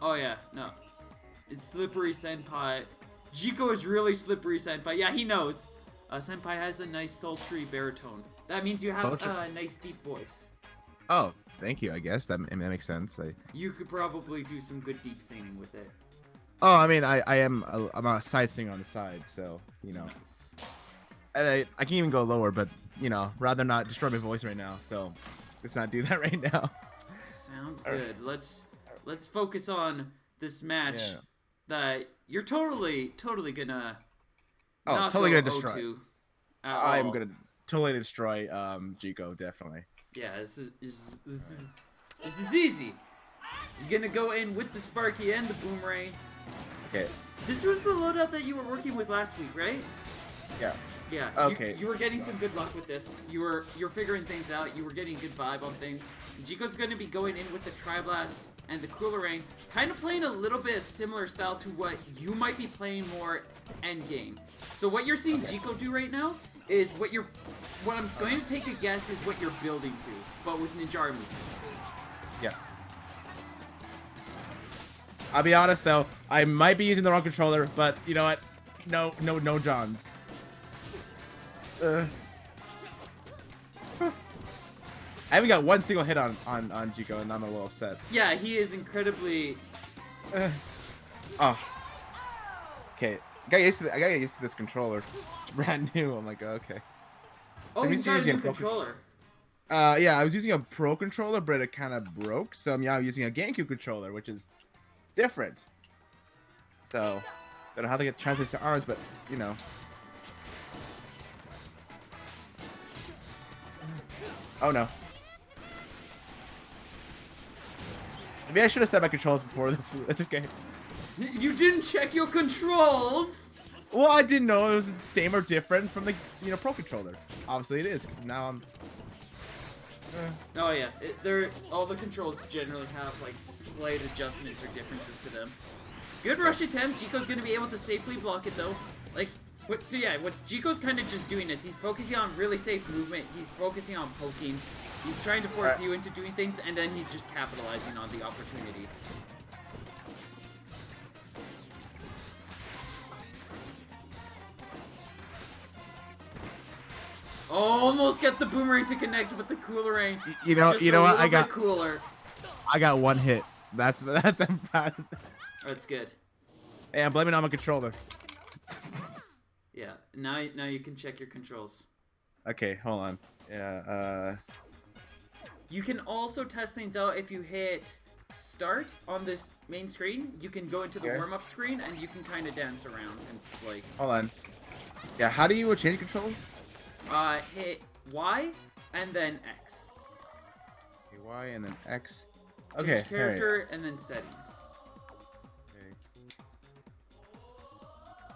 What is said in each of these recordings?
Oh yeah, no. It's slippery senpai. Jiko is really slippery senpai. Yeah, he knows. Senpai has a nice sultry baritone. That means you have a nice deep voice. Oh, thank you. I guess that makes sense. You could probably do some good deep singing with it. Oh, I mean, I'm a side singer on the side, so you know. Nice. And I can even go lower, but you know, rather not destroy my voice right now. So let's not do that right now. Sounds good. Let's focus on this match Yeah. that you're totally gonna. Oh, not totally go gonna destroy. 0-2 at I'm all. gonna totally destroy Jiko, definitely. Yeah, this is easy. You're gonna go in with the Sparky and the Boomerang. Okay. This was the loadout that you were working with last week, right? Yeah. Yeah. Okay. You were getting some good luck with this. You're figuring things out. You were getting good vibe on things. Jiko's gonna be going in with the Tri-Blast and the Coolerang, kind of playing a little bit similar style to what you might be playing more endgame. So what you're seeing Jiko do right now is what I'm going to take a guess is what you're building to, but with Ninjara movement. Yeah. I'll be honest though, I might be using the wrong controller, but you know what? No Johns. I haven't got one single hit on Jiko, and I'm a little upset. Yeah, he is incredibly. Oh. Okay. I gotta get used to this controller. It's brand new. I'm like, okay. Oh, So he's got a new controller. Yeah, I was using a Pro controller, but it kind of broke. So yeah, I'm using a GameCube controller, which is different. So, don't know how to get translated to ours, but you know. Oh no. Maybe I should have set my controls before this. It's okay. You didn't check your controls. Well, I didn't know it was the same or different from the Pro controller. Obviously, it is because now I'm. Oh yeah, all the controls generally have like slight adjustments or differences to them. Good rush attempt. Jiko's gonna be able to safely block it though. Like, what Jiko's kind of just doing is he's focusing on really safe movement. He's focusing on poking. He's trying to force you into doing things, and then he's just capitalizing on the opportunity. Almost get the Boomerang to connect with the Coolerang. You know what? I got cooler. I got one hit. That's bad. That's good. Hey, I'm blaming it on my controller. Yeah. Now you can check your controls. Okay, hold on. Yeah. You can also test things out if you hit start on this main screen. You can go into the warm-up screen and you can kind of dance around and like. Hold on. Yeah. How do you change controls? Hit Y and then X. Okay, Y and then X. Okay. Change character and then settings. Okay.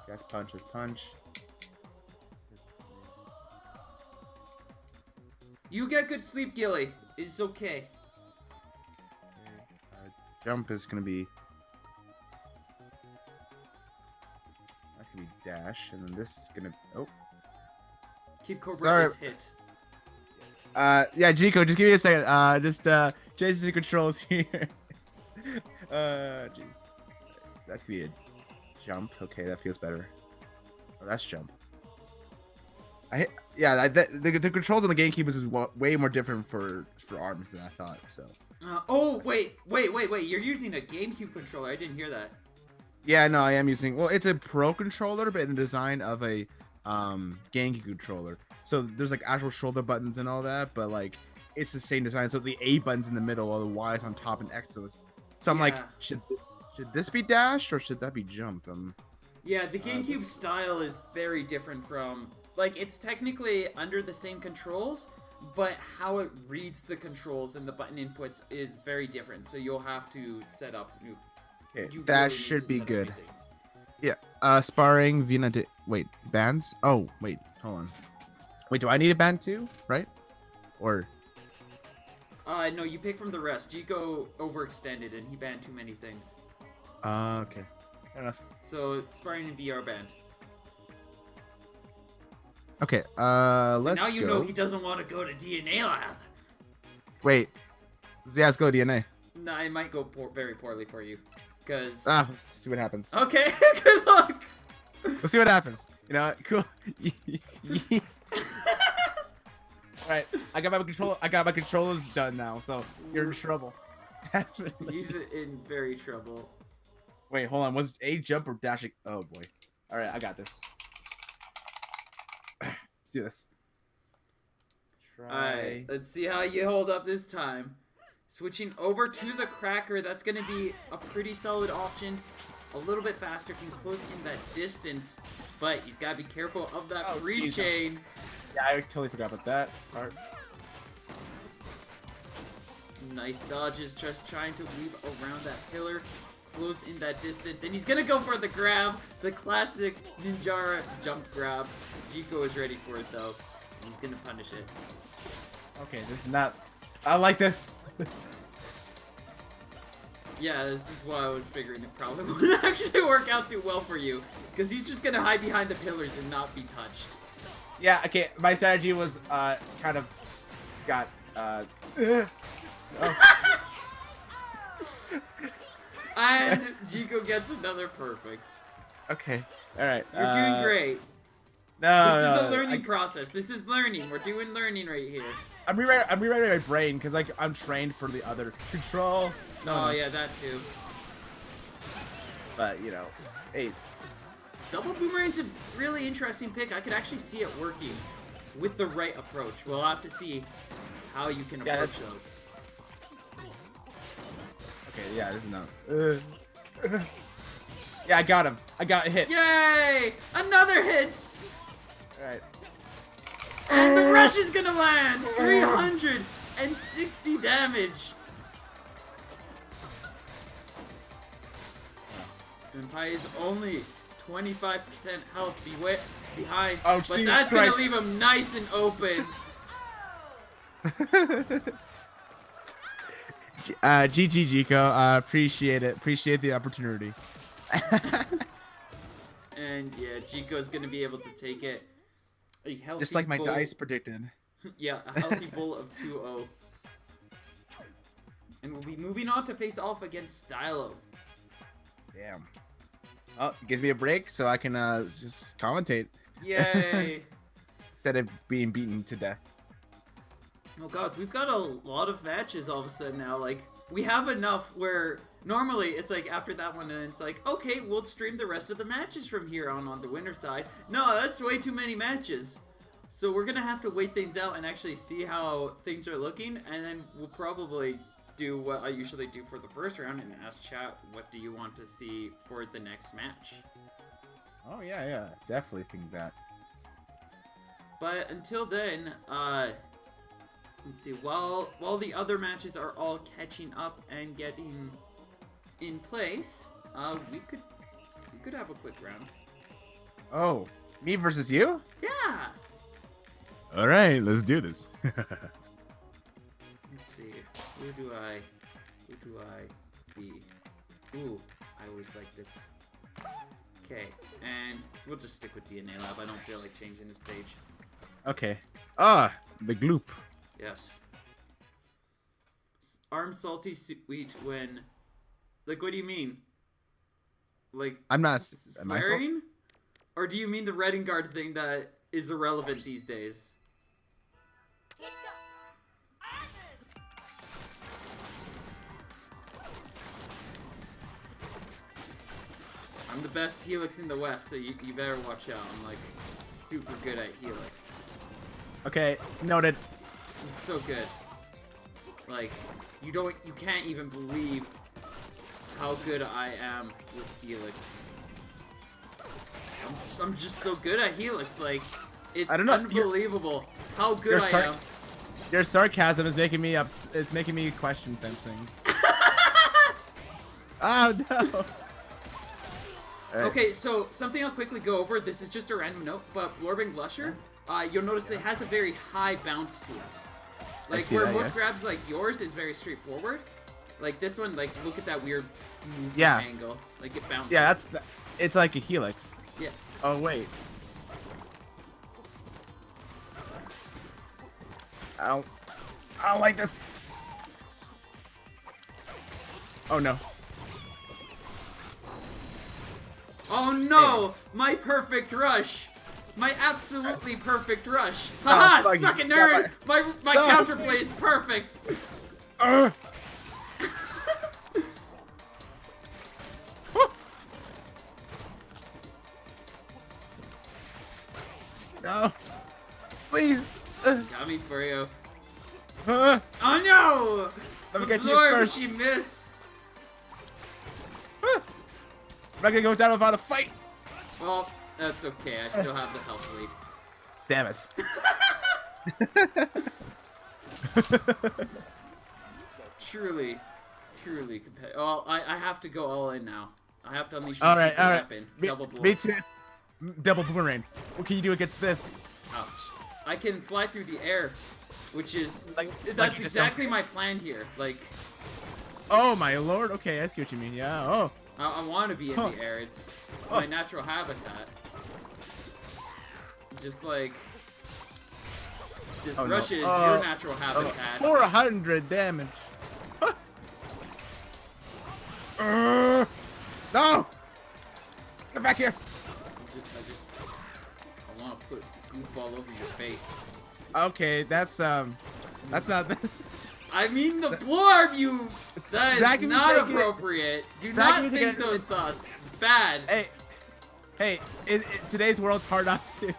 Gas punch is punch. You get good sleep, Gilly. It's okay. Jump is gonna be. That's gonna be dash, and then this is gonna. Oh. Kid Cobra is hit. Yeah, Jiko, just give me a second. Just change the controls here. Jeez. That's gonna be a jump. Okay, that feels better. Oh, that's jump. The controls on the GameCube is way more different for arms than I thought. So. Oh wait! You're using a GameCube controller. I didn't hear that. Yeah, no, I am using. Well, it's a Pro controller, but in the design of a GameCube controller. So there's like actual shoulder buttons and all that, but like it's the same design. So the A button's in the middle, while the Y is on top and X. So I'm like, should this be dash or should that be jump? Yeah, the GameCube style is very different from. Like, it's technically under the same controls, but how it reads the controls and the button inputs is very different. So you'll have to set up new. Okay, that should be good. Yeah. Sparring, Vina. Wait, bands? Oh, wait, hold on. Wait, do I need a band too? Right? Or? No, you pick from the rest. Jiko overextended and he banned too many things. Okay. Fair enough. So sparring and VR banned. Okay, so let's now you know he doesn't want to go to DNA lab. Wait. Yeah, let's go to DNA. No, it might go very poorly for you. Because... Let's see what happens. Okay, good luck! Let's see what happens. You know what? Cool. Alright, I got my controllers done now, so you're in trouble. Definitely. He's in very trouble. Wait, hold on. Was A jump or dashing? Oh boy. Alright, I got this. Let's do this. Alright, let's see how you hold up this time. Switching over to the cracker, that's going to be a pretty solid option. A little bit faster, can close in that distance, but he's got to be careful of that breach chain. Yeah, I totally forgot about that part. Nice dodges, just trying to weave around that pillar, close in that distance, and he's going to go for the grab, the classic Ninjara jump grab. Jiko is ready for it though, and he's going to punish it. Okay, this is not... I like this. Yeah, this is why I was figuring it probably wouldn't actually work out too well for you. Because he's just going to hide behind the pillars and not be touched. Yeah, okay, my strategy was, kind of got, And Jiko gets another perfect. Okay, alright. You're doing great. No, This is a learning process. This is learning. We're doing learning right here. I'm rewriting my brain, because, like, I'm trained for the other control. No, yeah, that too. But, you know, hey. Double Boomerang's a really interesting pick. I could actually see it working with the right approach. We'll have to see how you can approach those. Okay, yeah, this is not... Yeah, I got him. I got a hit. Yay! Another hit! Alright. And the rush is gonna land! 360 damage! Senpai is only 25% health behind, oh, but that's gonna leave him nice and open. GG Jiko, appreciate it. Appreciate the opportunity. And yeah, Jiko's gonna be able to take it. A healthy just like my bowl. dice predicted. Yeah, a healthy bowl of 2-0. And we'll be moving on to face off against Stylo. Damn. Oh, it gives me a break so I can just commentate. Yay! Instead of being beaten to death. Oh god, we've got a lot of matches all of a sudden now. Like, we have enough where normally it's like after that one and it's like, okay, we'll stream the rest of the matches from here on the winner side. No, that's way too many matches. So we're gonna have to wait things out and actually see how things are looking, and then we'll probably do what I usually do for the first round and ask chat, what do you want to see for the next match? Oh yeah, definitely think that. But until then, let's see, while the other matches are all catching up and getting in place, we could have a quick round. Oh, me versus you? Yeah. All right, let's do this. Let's see. Who do I be? Ooh, I always like this. Okay, and we'll just stick with DNA Lab. I don't feel like changing the stage. Okay. The gloop. Yes. Arm salty sweet when... Like, what do you mean? Like, I'm not... swearing? Or do you mean the Redding Guard thing that is irrelevant these days? I'm the best Helix in the West, so you better watch out. I'm, like, super good at Helix. Okay, noted. I'm so good. Like, you can't even believe how good I am with Helix. I'm just so good at Helix, like, it's unbelievable how good I am. Your sarcasm is making me it's making me question them things. Oh no! Right. Okay, so something I'll quickly go over, this is just a random note, but Blorbing Lusher, you'll notice that it has a very high bounce to it. Like, where most grabs like yours is very straightforward. Like this one, like, look at that weird movement angle. Like, it bounces. Yeah, it's like a Helix. Yeah. Oh, wait. I don't like this. Oh no. Oh no! My perfect rush! My absolutely perfect rush! Haha! fuck, Suck it, you got nerd! My No. counterplay is perfect! No. Please. Coming for you. Uh, Oh no! Let me The get you Blorb, first. she missed! I'm not gonna go down without a fight. Well, that's okay. I still have the health lead. Damn it. Truly competitive. Well, I have to go all in now. I have to unleash All my right, secret all right. weapon. Me, Double blow. me too. Double boomerang. What can you do against this? Ouch. I can fly through the air, which is Like that's you just exactly don't- my plan here. Like, Oh my lord. Okay, I see what you mean. Yeah. Oh. I want to be in Huh. the air. It's my natural habitat. Just like this Oh, no. rush is your natural Oh, habitat. 400 damage. Huh. No. Get back here. I want to put goop all over your face. Okay, that's not. I mean the Blorb, you. That That is can be not taken- appropriate. Do that can not be think taken- those thoughts. Bad. Hey, in today's world, it's hard not to.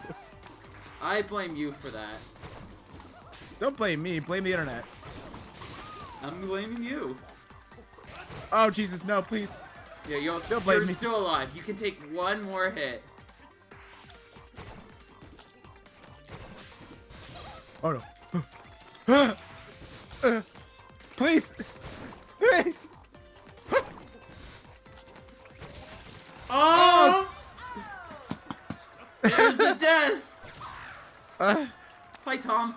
I blame you for that. Don't blame me. Blame the internet. I'm blaming you. Oh Jesus, no, please. Yeah, you're blame me. still alive. You can take one more hit. Oh no. Please, please. Oh! There's a death. Hi, Tom.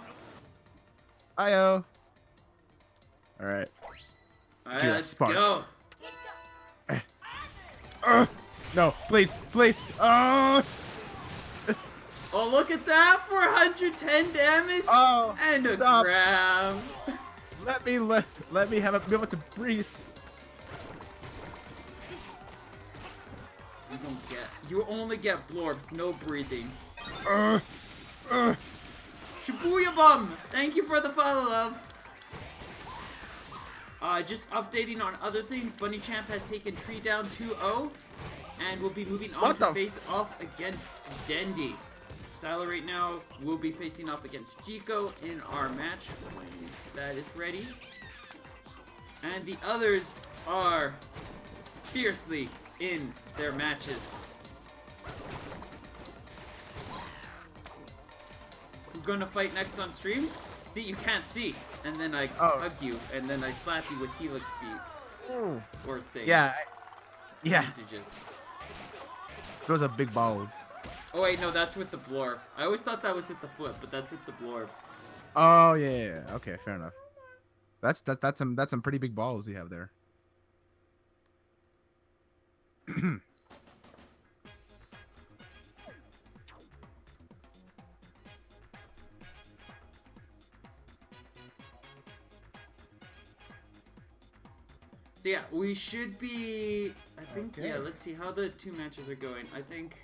Io. All right. Alright, Dude, let's spark. go. No, please, please. Oh, look at that! 410 damage Oh, and a stop. grab. Let me have a be able to breathe. You only get blorbs, no breathing. Shibuya Bum! Thank you for the follow, love. Just updating on other things. Bunny Champ has taken Tree down 2-0 and will be moving on What to the face off against Dendi. Styler right now will be facing off against Chico in our match when that is ready. And the others are fiercely in their matches. We're gonna fight next on stream. See, you can't see, and then I hug you, and then I slap you with Helix feet or things. Yeah. Yeah. Advantages. Those are big balls. Oh wait, no, that's with the blorb. I always thought that was with the foot, but that's with the blorb. Oh yeah. Okay, fair enough. That's some pretty big balls you have there. So yeah, we should be. I think Okay. yeah. Let's see how the two matches are going. I think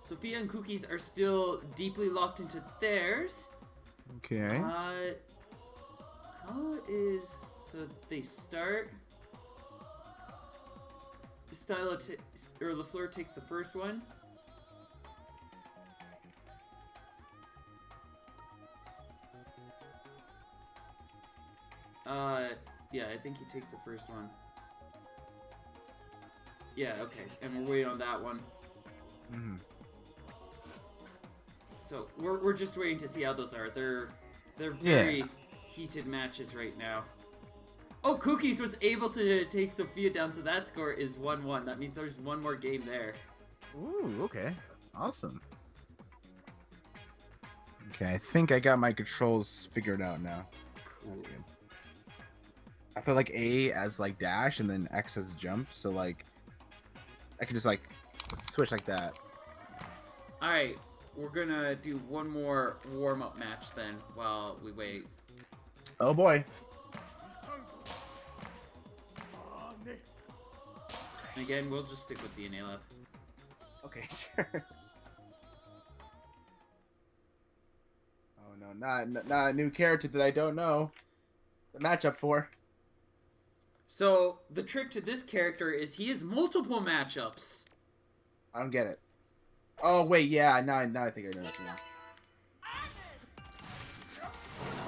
Sophia and Cookies are still deeply locked into theirs. Okay. How is so they start? Or LaFleur takes the first one. Yeah, I think he takes the first one. Yeah, okay, and we're waiting on that one. Mm-hmm. So we're just waiting to see how those are. They're very heated matches right now. Oh, Cookies was able to take Sophia down, so that score is 1-1. That means there's one more game there. Ooh, okay. Awesome. Okay, I think I got my controls figured out now. Cool. That's good. I put like A as like dash and then X as jump, so like I can just like switch like that. Alright, we're gonna do one more warm-up match then while we wait. Oh boy. Again, we'll just stick with DNA Lab. Okay, sure. Oh no, not a new character that I don't know the matchup for. So, the trick to this character is he has multiple matchups. I don't get it. Oh wait, yeah, now I think I know what you mean.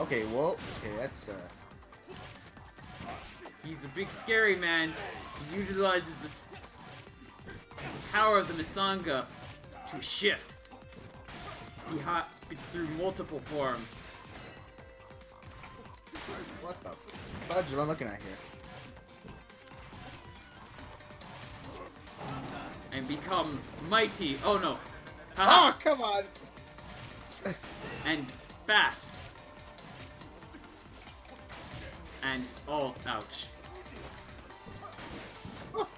Okay, whoa. Okay, that's He's a big scary man. He utilizes this power of the Misanga to shift through multiple forms. What the fudge am I looking at here? And become mighty. Oh no. Oh, come on. And fast. And oh, ouch. Oh.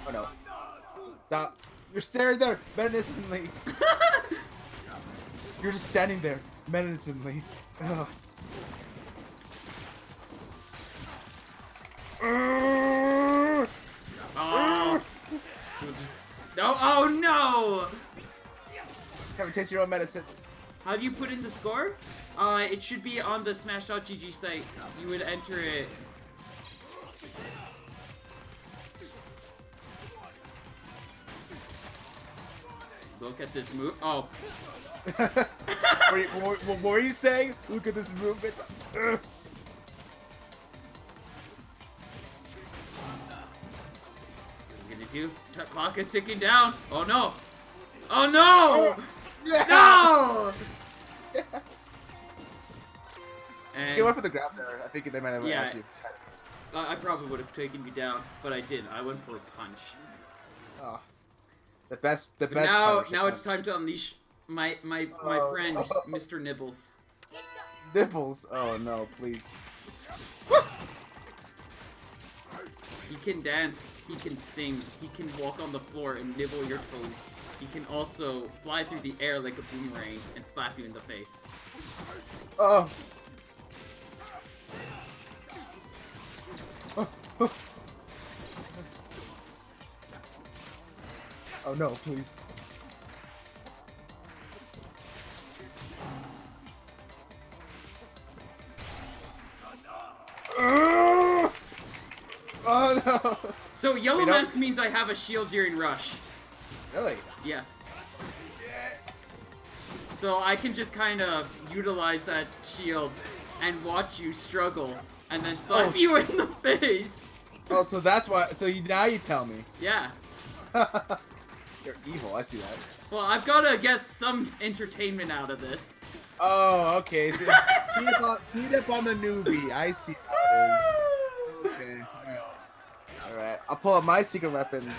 Oh no. Stop. You're staring there menacingly. You're just standing there menacingly. Ugh. Oh. No, oh no! Have a taste of your own medicine. How do you put in the score? It should be on the Smash.gg site. You would enter it. Look at this move. Oh. What were you saying? Look at this movement. Ugh. What are you gonna do? Clock is ticking down. Oh no! Oh no! Oh, yeah. No! And You went for the grab there. I think they might have Yeah. actually. I probably would have taken you down, but I didn't. I went for a punch. Oh, the best. But now it's time to unleash my friend, Mr. Nibbles. Nipples. Oh no, please. He can dance, he can sing, he can walk on the floor and nibble your toes. He can also fly through the air like a boomerang and slap you in the face. Oh. Oh no, please. Oh no! So yellow mask means I have a shield during rush. Really? Yes. Yeah. So I can just kind of utilize that shield and watch you struggle and then slap you in the face. Oh, so that's why. So now you tell me. Yeah. You're evil. I see that. Well, I've got to get some entertainment out of this. Oh, okay. So beat up on the newbie. I see how it is. Okay. Alright. I'll pull up my secret weapons.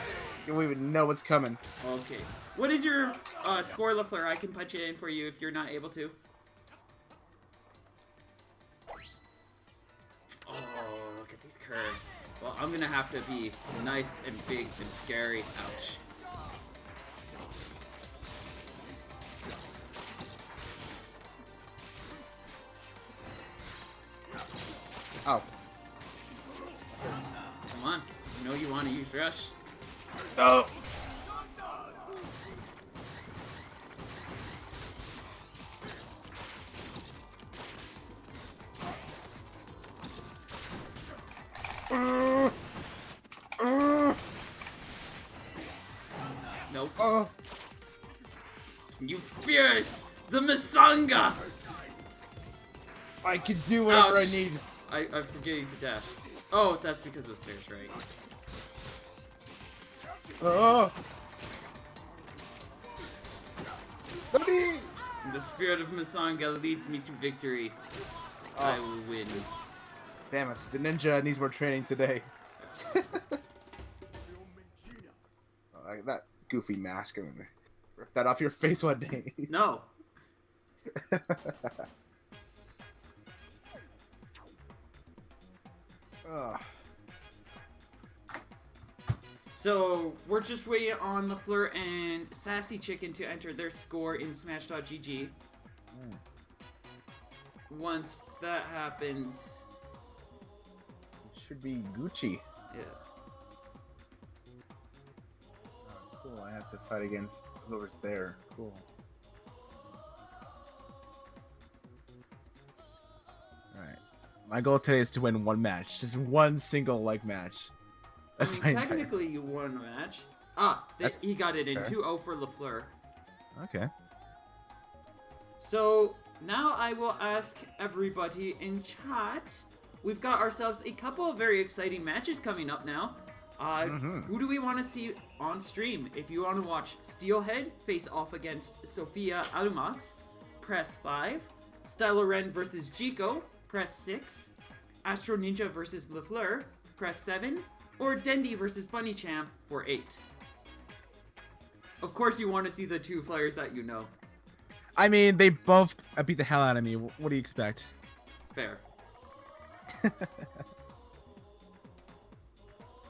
You won't even know what's coming. Okay. What is your score, LaFleur? I can punch it in for you if you're not able to. Oh, look at these curves. Well, I'm gonna have to be nice and big and scary. Ouch. Oh. Come on. You know you want to use Rush. No! Nope. Oh. You fierce! The Misanga! I can do whatever Ouch. I need. I'm forgetting to dash. Oh, that's because of the stairs, right? Oh. Nobody. The spirit of Misanga leads me to victory. Oh. I will win. Damn it, the ninja needs more training today. That goofy mask, I'm gonna rip that off your face one day. No. Ugh. So, we're just waiting on LaFleur and Sassy Chicken to enter their score in Smash.gg. once that happens, It should be Gucci. yeah. Oh, cool. I have to fight against whoever's there. Cool. Alright. My goal today is to win one match. Just one single like match. That's I my mean, entire... technically you won a match. He got it in fair. 2-0 for LaFleur. Okay. So now I will ask everybody in chat. We've got ourselves a couple of very exciting matches coming up now. Who do we want to see on stream? If you want to watch Steelhead face off against Sofia Alumax, press 5. Stylo Ren versus Jico, press 6. Astro Ninja versus LaFleur, press 7. Or Dendi versus Bunny Champ for 8. Of course you want to see the two players that you know. I mean, they both beat the hell out of me. What do you expect? Fair.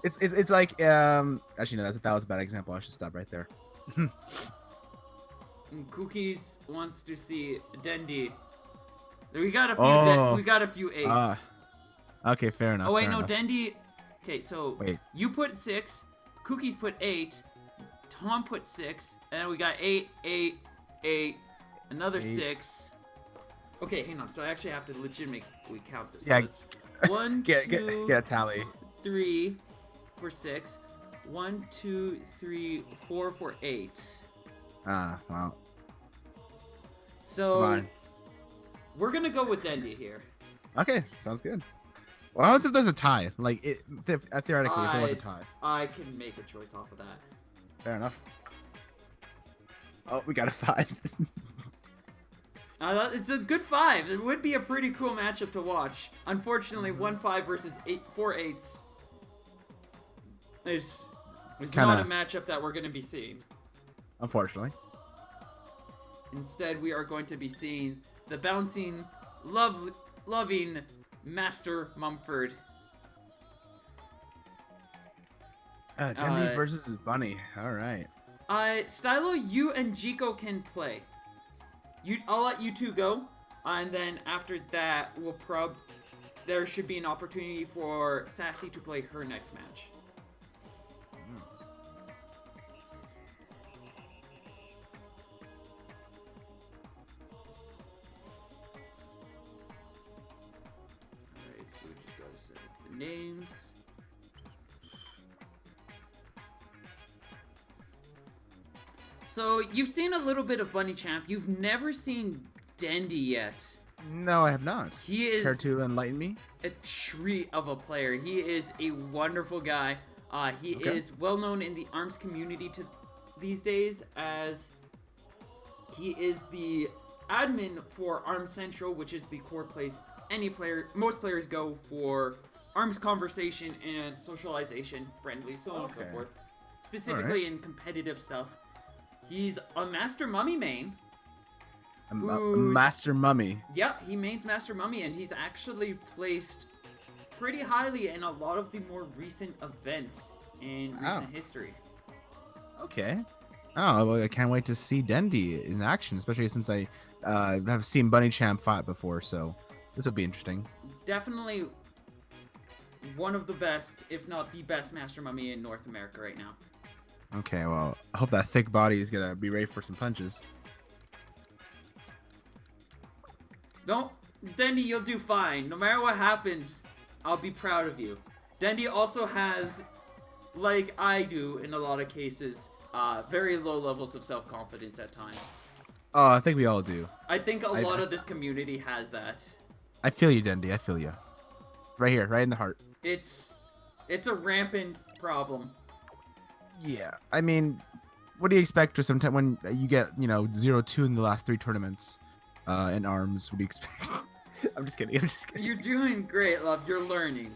It's like actually no, that was a bad example. I should stop right there. And Cookies wants to see Dendi. We got a few. We got a few 8s. Okay, fair enough. Oh wait, fair no, enough. Dendi. Okay, so Wait. you put 6, Cookies put 8, Tom put 6, and then we got 8, 8, 8, another 8. 6. Okay, hang on. So I actually have to legitimately count this. Yeah. So it's 1, Get 2, a tally. 3 for 6. 1, 2, 3, 4 for 8. Well. So Come on. we're gonna go with Dendi here. Okay, sounds good. Well, how if there's a tie? Like, theoretically, if there was a tie. I can make a choice off of that. Fair enough. Oh, we got a 5. It's a good 5. It would be a pretty cool matchup to watch. Unfortunately, 1-5 versus 4 8s is not a matchup that we're going to be seeing. Unfortunately. Instead, we are going to be seeing the bouncing, loving Master Mumford. Dendi versus Bunny. All right. Stylo, you and Jico can play. I'll let you two go, and then after that, there should be an opportunity for Sassy to play her next match. Alright, so we just gotta set up the names. So, you've seen a little bit of Bunny Champ. You've never seen Dendi yet. No, I have not. He is Care to enlighten me? a treat of a player. He is a wonderful guy. He is well known in the ARMS community these days, as he is the admin for ARMS Central, which is the core place most players go for ARMS conversation and socialization, friendly, so on and so forth. Specifically in competitive stuff. He's a Master Mummy main. A Master Mummy. Yep, he mains Master Mummy, and he's actually placed pretty highly in a lot of the more recent events in recent history. Okay. Oh, well, I can't wait to see Dendi in action, especially since I have seen Bunny Champ fight before, so this will be interesting. Definitely one of the best, if not the best Master Mummy in North America right now. Okay, well, I hope that thick body is gonna be ready for some punches. No, Dendi, you'll do fine. No matter what happens, I'll be proud of you. Dendi also has, like I do in a lot of cases, very low levels of self-confidence at times. Oh, I think we all do. I think a lot of this community has that. I feel you, Dendi. I feel you. Right here, right in the heart. It's a rampant problem. Yeah, I mean, what do you expect for some time when you get, 0-2 in the last 3 tournaments in ARMS? What do you expect? I'm just kidding. You're doing great, love. You're learning.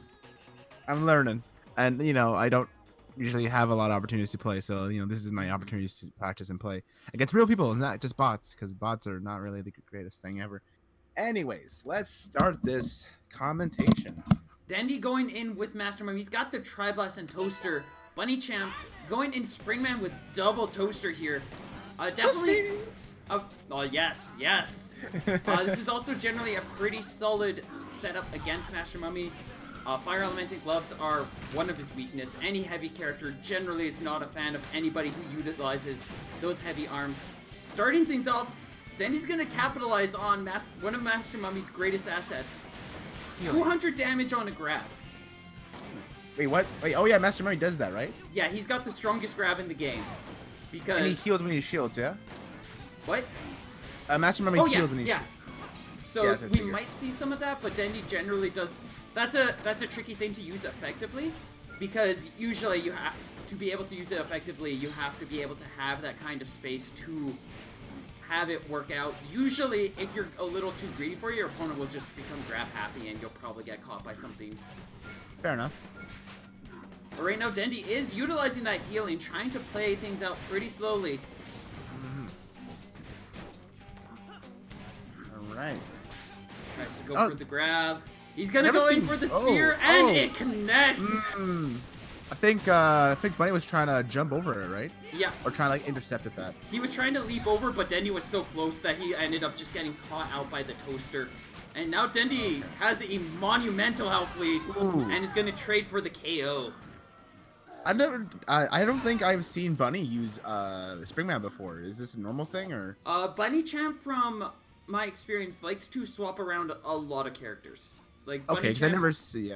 I'm learning. And, I don't usually have a lot of opportunities to play. So, this is my opportunities to practice and play against real people and not just bots, because bots are not really the greatest thing ever. Anyways, let's start this commentation. Dendi going in with Master Mummy. He's got the Tri-Blast and Toaster. Bunny Champ going in Springman with double Toaster here. Definitely Oh, yes, yes. This is also generally a pretty solid setup against Master Mummy. Fire Elementing Gloves are one of his weakness. Any heavy character generally is not a fan of anybody who utilizes those heavy arms. Starting things off, then he's gonna capitalize on one of Master Mummy's greatest assets. 200 damage on a grab. Wait, what? Wait, oh yeah, Master Mummy does that, right? Yeah, he's got the strongest grab in the game. Because... And he heals when he shields, yeah? What? Master Mummy heals when he shields. So yes, we might see some of that, but Dendi generally does... That's a tricky thing to use effectively, because usually you have to be able to use it effectively, you have to be able to have that kind of space to have it work out. Usually, if you're a little too greedy for it, your opponent will just become grab happy and you'll probably get caught by something. Fair enough. But right now, Dendi is utilizing that healing, trying to play things out pretty slowly. Alright. Tries to go for the grab. He's gonna go in for the spear, and it connects! I think Bunny was trying to jump over it, right? Yeah. Or trying to, like, intercept at that. He was trying to leap over, but Dendi was so close that he ended up just getting caught out by the toaster. And now Dendi has a monumental health lead, and is gonna trade for the KO. I don't think I've seen Bunny use Springman before. Is this a normal thing, or? Bunny Champ, from my experience, likes to swap around a lot of characters. Like Bunny okay, because I never see.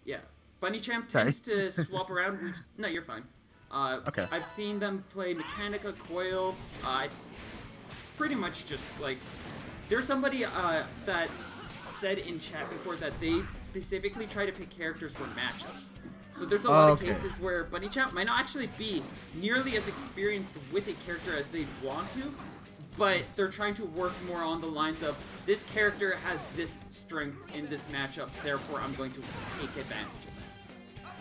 Yeah, Bunny Champ tends to swap around. No, you're fine. Okay. I've seen them play Mechanica, Coil. Pretty much just like there's somebody that's said in chat before that they specifically try to pick characters for matchups. So there's a lot of cases where Bunny Champ might not actually be nearly as experienced with a character as they want to, but they're trying to work more on the lines of, this character has this strength in this matchup, therefore I'm going to take advantage of that.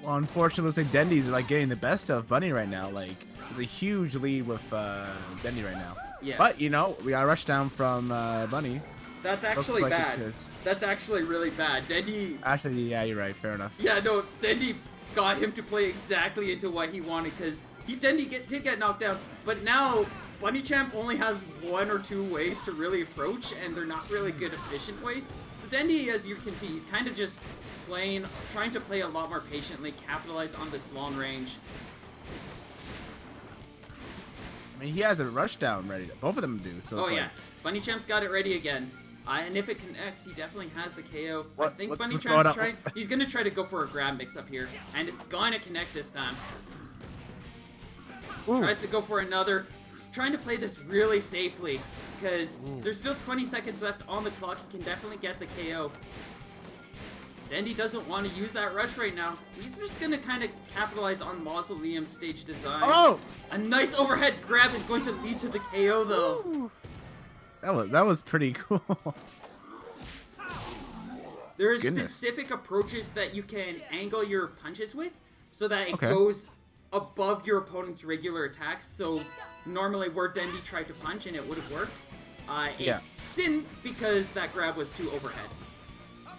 Well, unfortunately, looks like Dendi's like getting the best of Bunny right now. Like, there's a huge lead with Dendi right now. Yeah. But, you know, we got a rush down from Bunny. That's actually bad. That's actually really bad. Dendi... Actually, yeah, you're right. Fair enough. Yeah, no, Dendi got him to play exactly into what he wanted, because Dendi did get knocked down, but now Bunny Champ only has one or two ways to really approach, and they're not really good efficient ways. So Dendi, as you can see, he's kind of just trying to play a lot more patiently, capitalize on this long range. I mean, he has a rush down ready. Both of them do. So it's yeah, Bunny Champ's got it ready again. And if it connects, he definitely has the KO. I think Bunny Champ's he's gonna try to go for a grab mix up here, and it's gonna connect this time. Tries to go for another. He's trying to play this really safely, because there's still 20 seconds left on the clock. He can definitely get the KO. Dendi doesn't want to use that rush right now. He's just going to kind of capitalize on Mausoleum's stage design. Oh! A nice overhead grab is going to lead to the KO, though. Ooh. That was pretty cool. There are specific approaches that you can angle your punches with, so that it goes above your opponent's regular attacks. So normally where Dendi tried to punch and it would have worked, it didn't, because that grab was too overhead.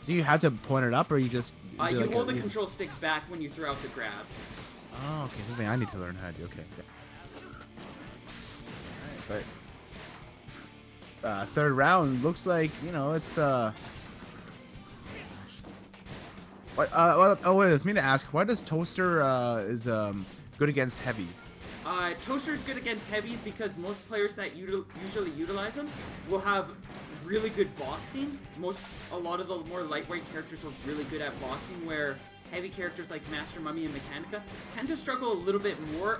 Do you have to point it up, or you just... you like hold the control stick back when you throw out the grab. Oh, okay. Something I need to learn how to do. Okay. Alright, but... third round looks like, you know, it's... wait, I mean to ask, why does Toaster is good against heavies? Toaster's good against heavies because most players that usually utilize them will have really good boxing. A lot of the more lightweight characters are really good at boxing, where heavy characters like Master Mummy and Mechanica tend to struggle a little bit more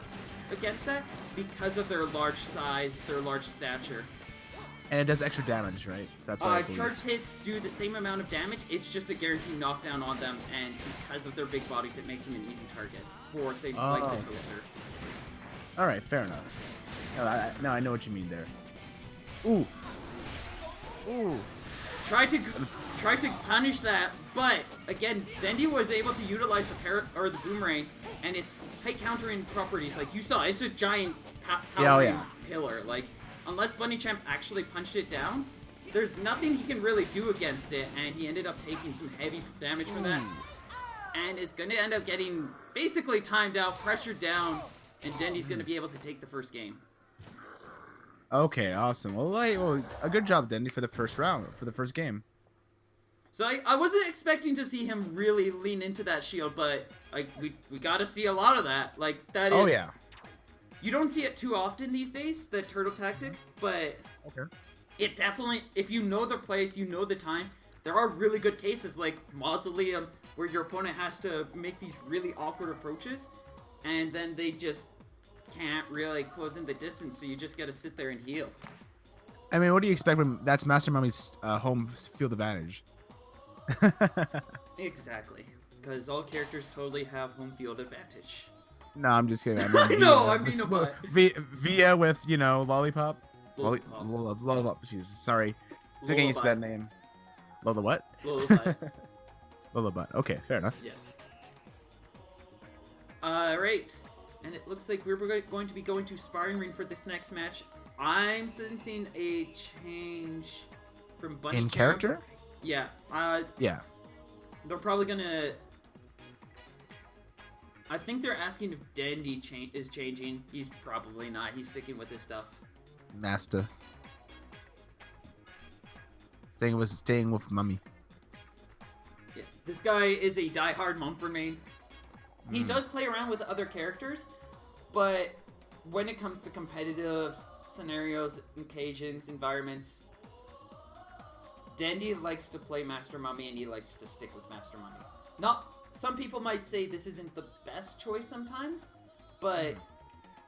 against that because of their large size, their large stature. And it does extra damage, right? So that's why charged hits do the same amount of damage. It's just a guaranteed knockdown on them, and because of their big bodies, it makes them an easy target for things like the Toaster. All right, fair enough. Now I know what you mean there. Ooh. Ooh. Try to punish that, but again, Dendi was able to utilize the boomerang and its height countering properties. Like you saw, it's a giant towering pillar. Like, unless Bunny Champ actually punched it down, there's nothing he can really do against it, and he ended up taking some heavy damage from that. And is going to end up getting basically timed out, pressured down, and Dendi's going to be able to take the first game. Okay, awesome. Well, a good job, Dendy, for the first round, for the first game. So I wasn't expecting to see him really lean into that shield, but like we got to see a lot of that. Like that is. Oh yeah. You don't see it too often these days, the turtle tactic, but Okay. it definitely, if you know the place, you know the time, there are really good cases like Mausoleum where your opponent has to make these really awkward approaches, and then they just can't really close in the distance, so you just gotta sit there and heal. I mean, what do you expect when that's Master Mummy's home field advantage? Exactly, because all characters totally have home field advantage. No, I'm just kidding. I know, I mean, but... Via with, you know, Lollipop. Lollipop. Lollipop. Jesus, sorry. Took used to that name. Lola what? Lullaby. Lullaby. Okay, fair enough. Yes. Right. And it looks like we're going to be going to sparring ring for this next match. I'm sensing a change from Bunny In Champ. character? Yeah. Yeah. They're probably gonna... I think they're asking if Dandy is changing. He's probably not. He's sticking with his stuff. Master. Staying with Mummy. Yeah. This guy is a diehard Mumford main. He does play around with other characters, but when it comes to competitive scenarios, occasions, environments, Dandy likes to play Master Mummy and he likes to stick with Master Mummy. Some people might say this isn't the best choice sometimes, but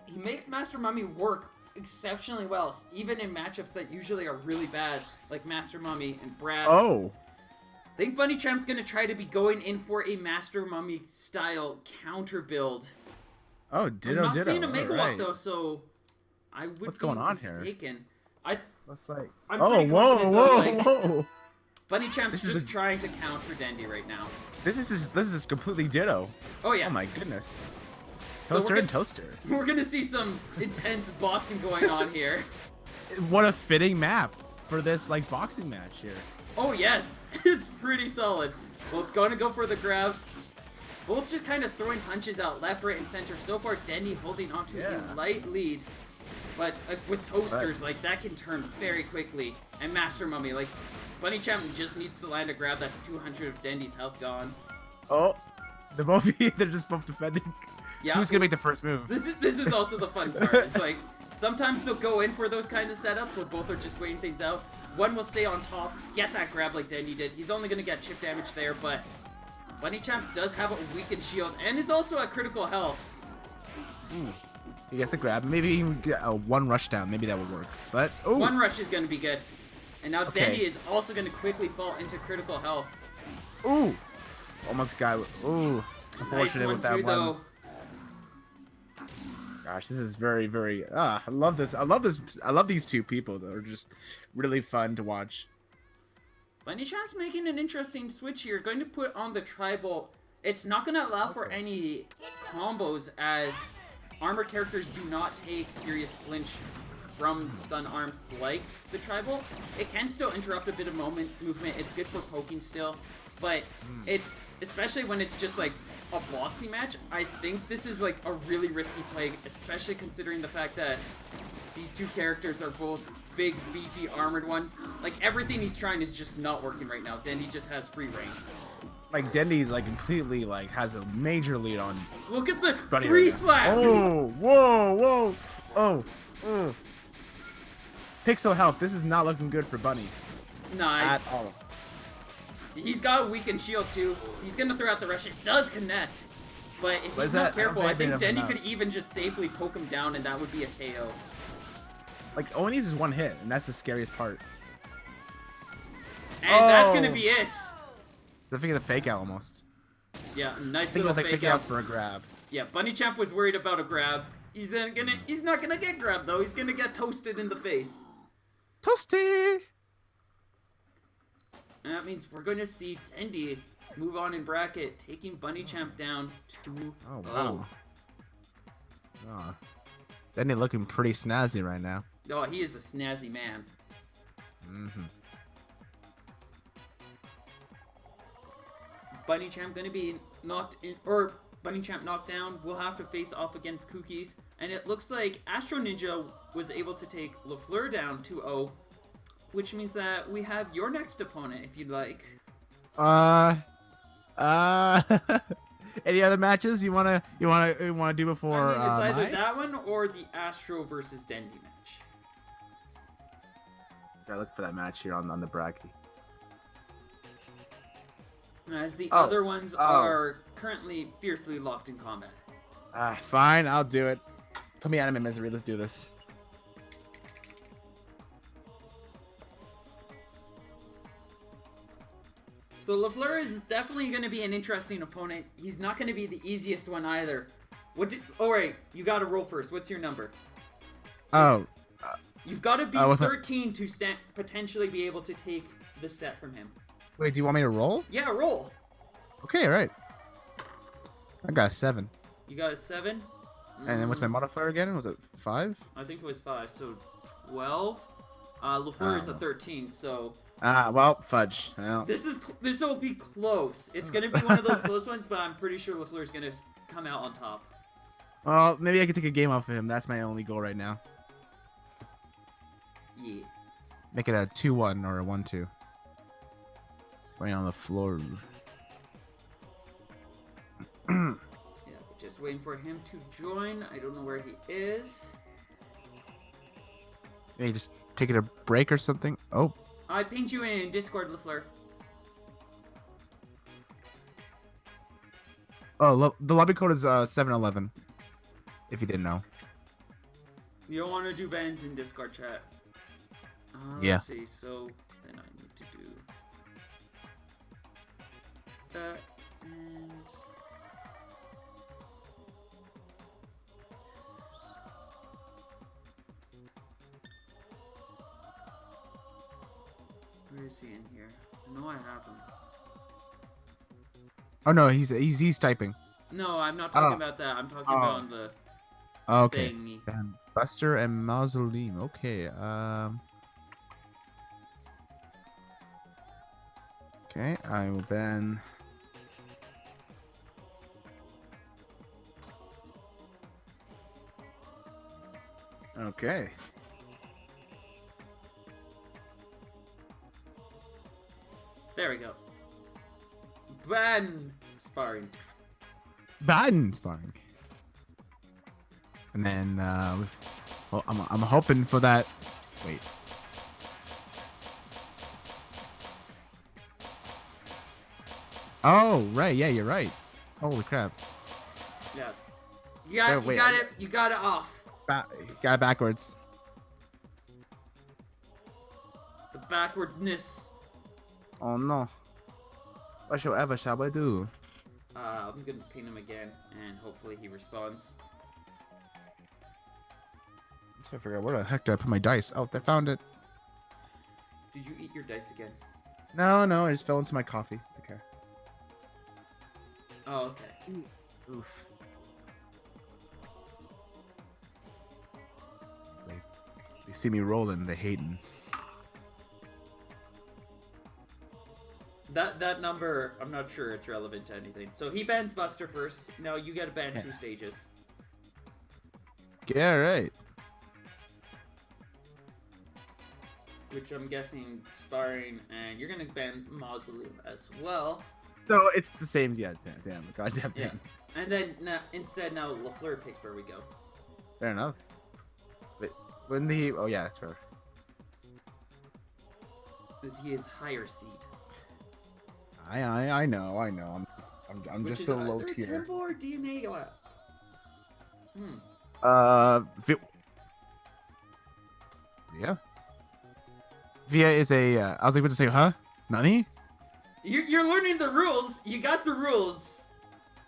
he makes Master Mummy work exceptionally well, even in matchups that usually are really bad, like Master Mummy and Brass. Oh! I think Bunny Champ's gonna try to be going in for a Master Mummy style counter build. Oh, ditto, I'm not ditto. seeing a Mega Walk right. though, so I would What's be going on mistaken. here? Looks like... I'm Oh, pretty whoa, confident, whoa, though, like, whoa! Bunny Champ's This is just trying to counter Dandy right now. This is completely ditto. Oh yeah. Oh my goodness. So Toaster and toaster. We're gonna see some intense boxing going on here. What a fitting map for this like boxing match here. Oh yes, it's pretty solid. Both going to go for the grab. Both just kind of throwing punches out left, right, and center. So far, Dendy holding on to a light lead. But with toasters, like that can turn very quickly. And Master Mummy, like Bunny Champ just needs to land a grab. That's 200 of Dendy's health gone. Oh, they're just both defending. Yeah. Who's gonna make the first move? This is also the fun part. It's like sometimes they'll go in for those kinds of setups where both are just waiting things out. One will stay on top, get that grab like Dendy did. He's only gonna get chip damage there, but Bunny Champ does have a weakened shield and is also at critical health. He gets the grab. Maybe he can get a one rush down. Maybe that would work. But oh, One rush is gonna be good. And now Dendy is also gonna quickly fall into critical health. Ooh, almost got. Ooh, unfortunate with that too, one. though. Gosh, this is very, very. I love this. I love this. I love these two people. They're just really fun to watch. Bunny Champ's making an interesting switch here. Going to put on the tribal. It's not going to allow for any combos as armor characters do not take serious flinch from stun arms like the tribal. It can still interrupt a bit of movement. It's good for poking still, but it's especially when it's just like a boxing match. I think this is like a really risky play, especially considering the fact that these two characters are both big, beefy, armored ones. Like everything he's trying is just not working right now. Dendy just has free reign. Like Dendy's like completely like has a major lead on. Look at the Bunny three right now. slaps. Oh, whoa, whoa, oh. Pixel health. This is not looking good for Bunny Nah, at all. he's got a weakened shield too. He's gonna throw out the rush. It does connect, but if What he's is not that? I don't careful, I think think I Dendy enough. could even just safely poke him down, and that would be a KO. Like all he needs is one hit, and that's the scariest part. And that's gonna be it. So I think of the fake out almost. Yeah, I nice think it little was like fake faking out out. for a grab. Yeah, Bunny Champ was worried about a grab. He's not gonna get grabbed though. He's gonna get toasted in the face. Toasty. And that means we're going to see Dendy move on in bracket, taking Bunny Champ down 2-0. Oh wow. Oh. Dendy looking pretty snazzy right now. Oh, he is a snazzy man. Bunny Champ going to be knocked in, or Bunny Champ knocked down, will have to face off against Cookies. And it looks like Astro Ninja was able to take LaFleur down 2-0, which means that we have your next opponent, if you'd like. Any other matches you wanna do before? I mean, it's either that one or the Astro versus Dendy match. Gotta look for that match here on the bracket. As the other ones are currently fiercely locked in combat. Fine, I'll do it. Put me out of my misery. Let's do this. So LaFleur is definitely going to be an interesting opponent. He's not going to be the easiest one either. Oh, right. You got to roll first. What's your number? You've got to beat 13 to potentially be able to take the set from him. Wait, do you want me to roll? Yeah, roll. Okay, all right. I got a 7. You got a 7? And then what's my modifier again? Was it 5? I think it was 5, so 12. LaFleur is a 13, so... well, fudge. Well. This will be close. It's going to be one of those close ones, but I'm pretty sure LaFleur's going to come out on top. Well, maybe I could take a game off of him. That's my only goal right now. Yeah. Make it a 2-1 or a 1-2. Waiting on the floor. Yeah, just waiting for him to join. I don't know where he is. Maybe just take it a break or something. Oh. I pinged you in Discord, LaFleur. Oh, the lobby code is 711. If you didn't know. You don't want to do bans in Discord chat. Yeah. Let's see. So then I need to do that and. Where is he in here? I know I have him. Oh no, he's typing. No, I'm not talking about that. I'm talking about the okay. thingy. Buster and Mausoleum. Okay. Okay, I will ban. Okay. There we go. Ban sparring. Ban sparring. And then, well, I'm hoping for that. Wait. Oh, right. Yeah, you're right. Holy crap. Yeah. You got it off. Got it backwards. The backwardsness. Oh no. Whatsoever shall I do? I'm gonna ping him again, and hopefully he responds. I'm trying to figure out where the heck did I put my dice? Oh, I found it. Did you eat your dice again? No, I just fell into my coffee. It's okay. Oh, okay. Oof. They see me rolling, they hating. That number, I'm not sure it's relevant to anything. So he bans Buster first. Now you gotta ban 2 stages. Yeah, right. Which I'm guessing sparring, and you're gonna ban Mausoleum as well. So it's the same, yeah, damn, goddamn. Yeah. And then instead now LaFleur picks where we go. Fair enough. Wait, when he? Oh yeah, that's fair. Because he is higher seed. I know. I'm Which just is a low either tier. Temple or DNA. Yeah. Via is a. I was able to say, huh? Nani? You're learning the rules. You got the rules.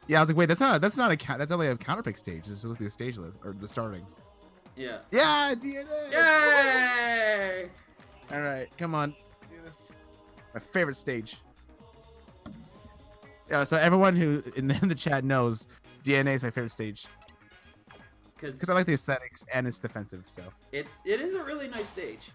Yeah, I was like, wait, that's not that's only a counterpick stage. It's supposed to be the stage list or the starting. Yeah. Yeah, DNA. Yay! All right, come on. Do this. My favorite stage. Yeah, so everyone who in the chat knows DNA is my favorite stage. Because I like the aesthetics and it's defensive, so. It is a really nice stage.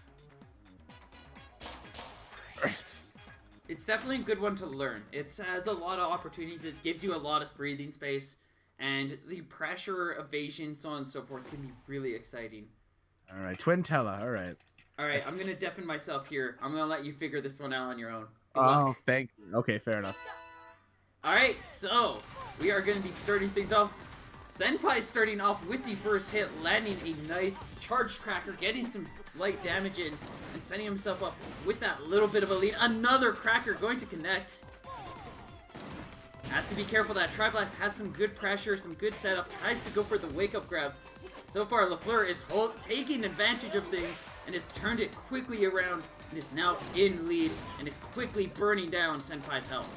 It's definitely a good one to learn. It has a lot of opportunities. It gives you a lot of breathing space. and the pressure, evasion, so on and so forth can be really exciting. All right, Twintella. All right. All right, I'm gonna deafen myself here. I'm gonna let you figure this one out on your own. Good Oh, luck. thank you. Okay, fair enough. All right, so we are gonna be starting things off. Senpai starting off with the first hit, landing a nice charged cracker, getting some light damage in, and setting himself up with that little bit of a lead. Another cracker going to connect. Has to be careful. That Tri-Blast has some good pressure, some good setup. Tries to go for the wake-up grab. So far, LaFleur is taking advantage of things and has turned it quickly around and is now in lead and is quickly burning down Senpai's health.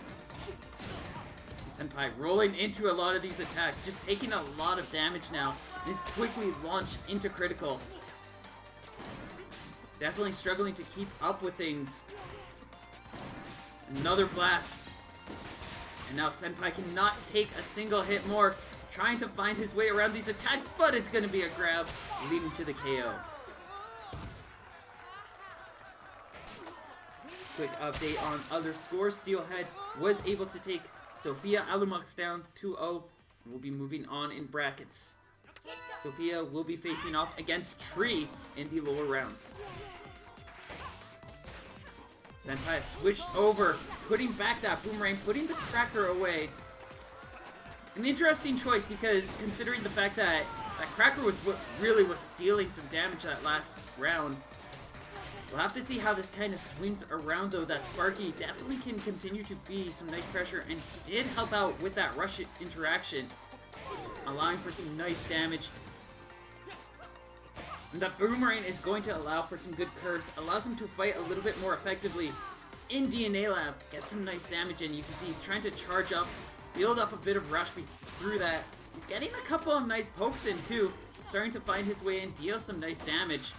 Senpai rolling into a lot of these attacks, just taking a lot of damage now, and is quickly launched into critical. Definitely struggling to keep up with things. Another blast. And now Senpai cannot take a single hit more, trying to find his way around these attacks, but it's going to be a grab, leading to the KO. Quick update on other scores. Steelhead was able to take Sophia Alumux down 2-0, and will be moving on in brackets. Sophia will be facing off against Tree in the lower rounds. Senpai switched over, putting back that boomerang, putting the cracker away. An interesting choice because considering the fact that that cracker was what really was dealing some damage that last round. We'll have to see how this kind of swings around, though. That Sparky definitely can continue to be some nice pressure and did help out with that rush interaction, allowing for some nice damage. And that boomerang is going to allow for some good curves, allows him to fight a little bit more effectively in DNA Lab, get some nice damage in. You can see he's trying to charge up, build up a bit of rush through that. He's getting a couple of nice pokes in too, starting to find his way in, deal some nice damage.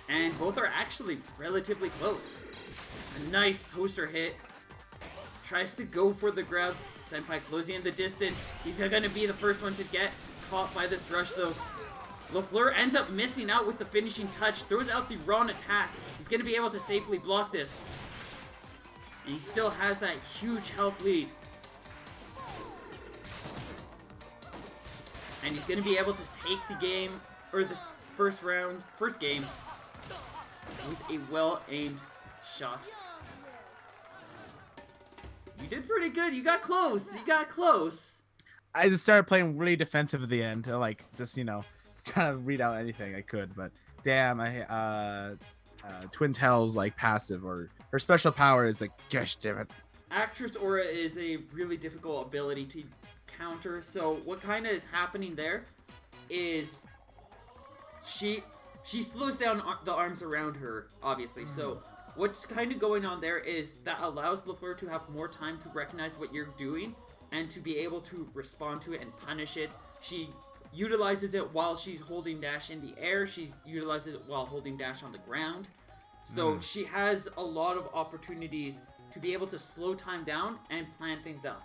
And both are actually relatively close. A nice toaster hit. Tries to go for the grab. Senpai closing in the distance. He's gonna be the first one to get caught by this rush though. LaFleur ends up missing out with the finishing touch. Throws out the wrong attack. He's gonna be able to safely block this. And he still has that huge health lead. And he's gonna be able to take the game, or this first game, with a well-aimed shot. You did pretty good. You got close. You got close. I just started playing really defensive at the end, like just trying to read out anything I could. But damn, Twin Tail's like passive or her special power is like, gosh damn it. Actress Aura is a really difficult ability to counter. So what kind of is happening there is she slows down the arms around her, obviously. So what's kind of going on there is that allows LaFleur to have more time to recognize what you're doing and to be able to respond to it and punish it. She utilizes it while she's holding dash in the air. She utilizes it while holding dash on the ground. So she has a lot of opportunities to be able to slow time down and plan things out.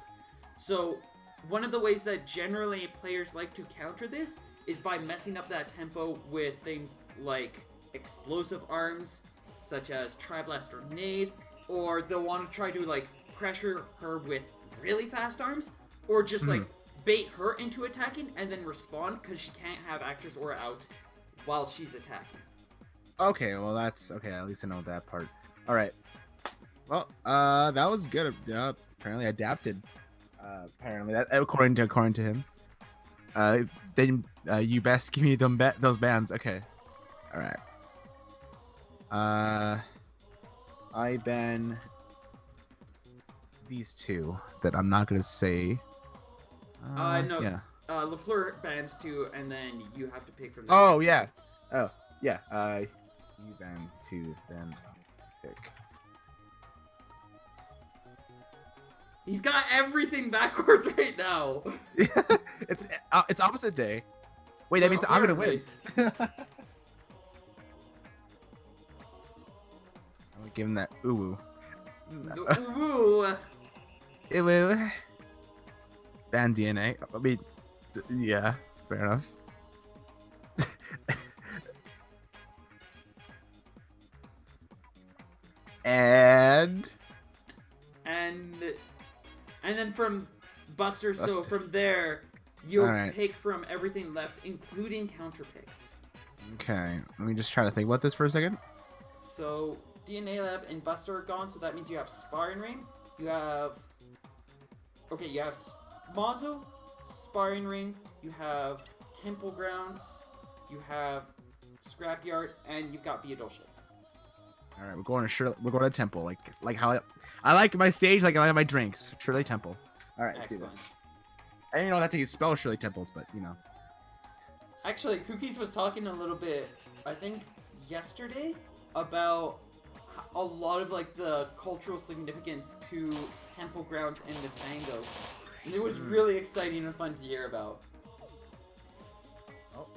So one of the ways that generally players like to counter this is by messing up that tempo with things like explosive arms, such as Tri-Blast or Nade, or they'll want to try to like pressure her with really fast arms, or just like bait her into attacking and then respond because she can't have Actress Aura out while she's attacking. Okay, well that's okay. At least I know that part. All right. Well, that was good. Apparently adapted. Apparently, that according to him. Then you best give me those bands. Okay. All right. I ban these two that I'm not gonna say. No. Yeah. LaFleur bans two, and then you have to pick from there. Oh yeah. Oh yeah. You ban two, then pick. He's got everything backwards right now. It's opposite day. Wait, that means I'm gonna win. I'm gonna give him that ooh. Ooh. Ooh. Ban DNA. I mean, yeah, fair enough. and then from Buster, so from there, You'll Alright. pick from everything left, including counter picks. Okay, let me just try to think about this for a second. So, DNA Lab and Buster are gone, so that means you have Sparring Ring. You have... Okay, you have Mazo, Sparring Ring, you have Temple Grounds, you have Scrapyard, and you've got Viadolce. All right, we're going to Temple, like how I like my stage, like I like my drinks. Shirley Temple. All right, let's do this. I didn't know that's how you spell Shirley Temples, but you know. Actually, Cookies was talking a little bit, I think, yesterday about a lot of like the cultural significance to Temple Grounds and Misango. And it was really exciting and fun to hear about. Oh.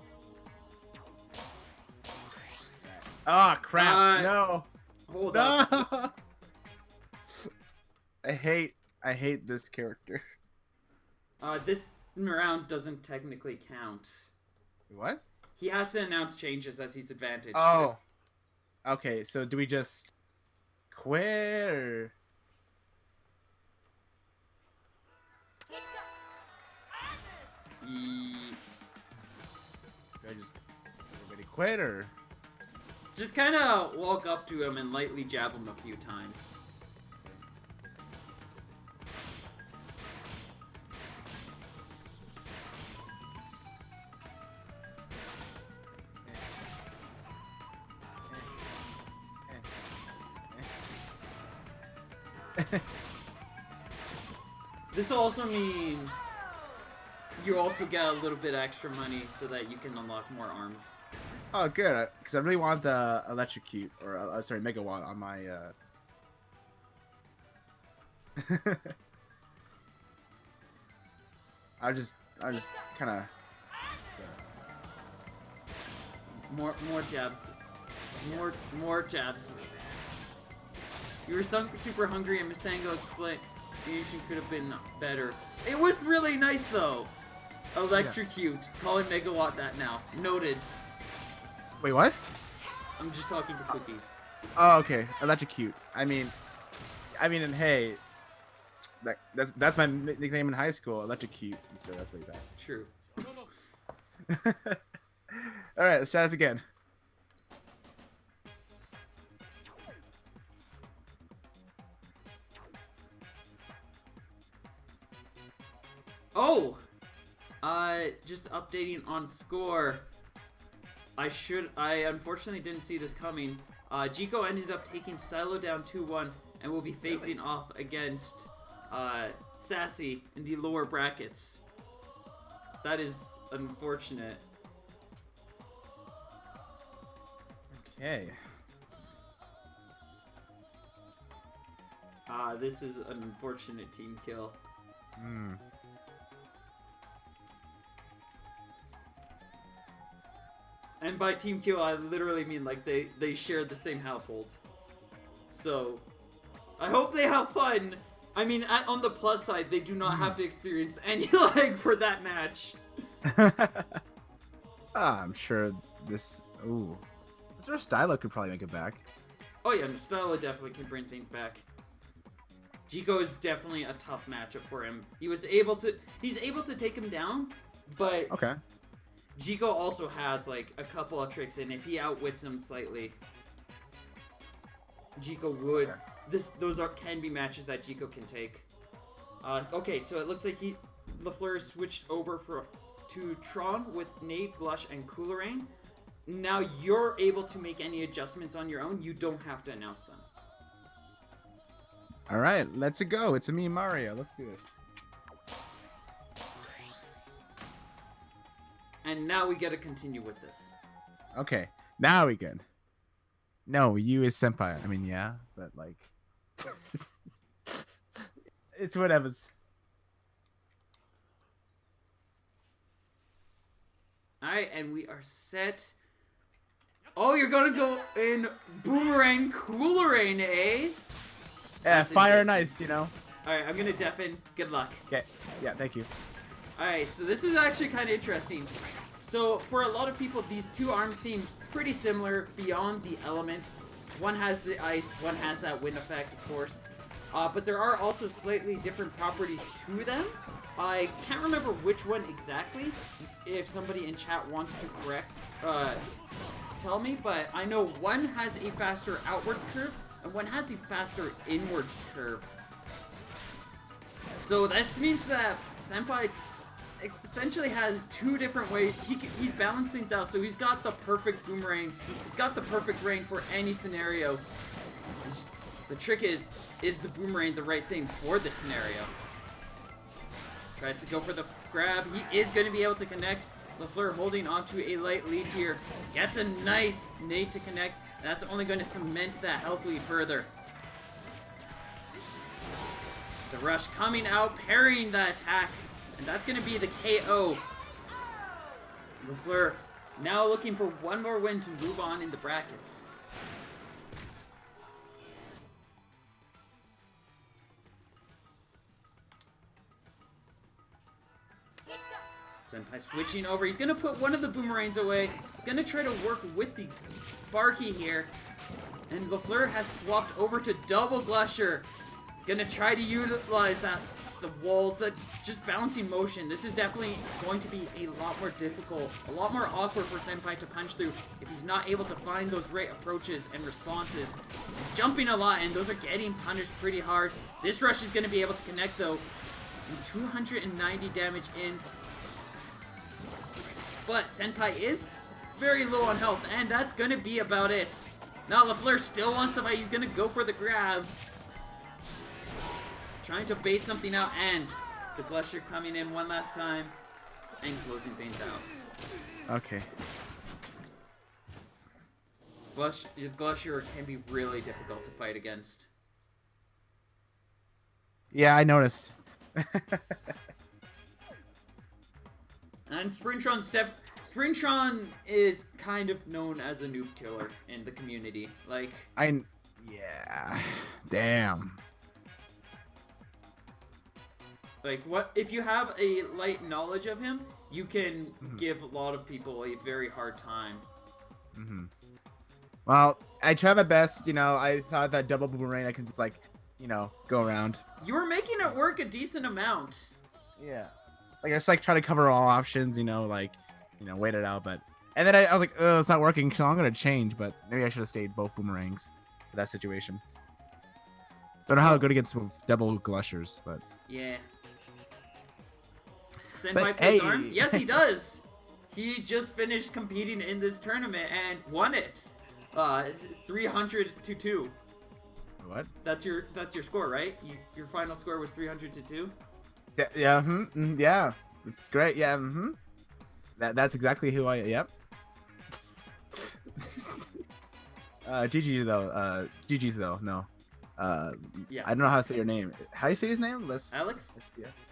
Ah, crap! No. Hold up. I hate this character. This round doesn't technically count. What? He has to announce changes as he's advantaged. Oh. Okay, so do we just quit or? Do I just everybody quit or? Just kind of walk up to him and lightly jab him a few times. This will also mean you also get a little bit extra money so that you can unlock more arms. Oh, good, because I really want the electrocute or sorry, megawatt on my. I just kind of. More jabs, more jabs. You were super hungry, and Misango explanation could have been better. It was really nice though. Electrocute. Yeah. Calling Megawatt that now. Noted. Wait, what? I'm just talking to Cookies. Oh, okay. Electrocute. I mean, and hey, that's my nickname in high school. Electrocute. So that's way back. True. All right, let's try this again. Oh! Just updating on score. I unfortunately didn't see this coming. Jico ended up taking Stylo down 2-1 and will be facing off against Sassy in the lower brackets. That is unfortunate. Okay. This is an unfortunate team kill. Hmm. And by team kill, I literally mean like they shared the same household. So, I hope they have fun. I mean, on the plus side, they do not have to experience any lag for that match. I'm sure this. Ooh, Mr. Stylo could probably make it back. Oh yeah, Stylo definitely can bring things back. Jico is definitely a tough matchup for him. He's able to take him down, but okay. Jico also has like a couple of tricks in. If he outwits him slightly, Jico would. Okay. Those can be matches that Jico can take. Okay, so it looks like LaFleur switched over to Tron with Nate, Blush, and Coolerang. Now you're able to make any adjustments on your own. You don't have to announce them. All right, let's go. It's me, Mario. Let's do this. And now we get to continue with this. Okay, now we good. No, you is senpai. I mean, yeah, but like, it's whatever's. All right, and we are set. Oh, you're gonna go in Boomerang Coolerang, eh? Yeah, fire and ice, you know. All right, I'm gonna deafen. Good luck. Okay. Yeah, thank you. Alright, so this is actually kind of interesting. So, for a lot of people, these two arms seem pretty similar beyond the element. One has the ice, one has that wind effect, of course. but there are also slightly different properties to them. I can't remember which one exactly. If somebody in chat wants to tell me, but I know one has a faster outwards curve and one has a faster inwards curve. So this means that Senpai essentially has two different ways. He's balanced things out, so he's got the perfect boomerang. He's got the perfect range for any scenario. The trick is the boomerang the right thing for this scenario? Tries to go for the grab. He is going to be able to connect. LaFleur holding onto a light lead here. Gets a nice nade to connect. That's only going to cement that health lead further. The rush coming out, parrying the attack. And that's going to be the KO. LaFleur now looking for one more win to move on in the brackets. Senpai switching over. He's going to put one of the boomerangs away. He's going to try to work with the Sparky here. And LaFleur has swapped over to double Glusher. He's going to try to utilize the wall, the just bouncing motion. This is definitely going to be a lot more difficult, a lot more awkward for Senpai to punch through if he's not able to find those right approaches and responses. He's jumping a lot, and those are getting punished pretty hard. This rush is going to be able to connect, though. And 290 damage in. But Senpai is very low on health, and that's going to be about it. Now LaFleur still wants somebody. He's going to go for the grab. Trying to bait something out, and the Glusher coming in one last time and closing things out. Okay. Glusher can be really difficult to fight against. Yeah, I noticed. And Springtron is kind of known as a noob killer in the community. Like, yeah. Damn. Like, what if you have a light knowledge of him, you can give a lot of people a very hard time. Well, I tried my best, you know. I thought that double boomerang I can just, like, you know, go around. You were making it work a decent amount. Yeah. Like, I just, like, try to cover all options, you know, like, you know, wait it out, but... And then I was like, oh, it's not working, so I'm gonna change, but maybe I should have stayed both boomerangs for that situation. Don't know how good against double Glushers, but... Yeah. Senpai plays arms? Yes, he does! He just finished competing in this tournament and won it! 300-2. What? That's your score, right? Your final score was 300-2? Yeah, yeah. It's great, yeah, That's exactly who I... Yep. GG though, GG's though, no. Yeah. I don't know how to say your name. How do you say his name? Alex?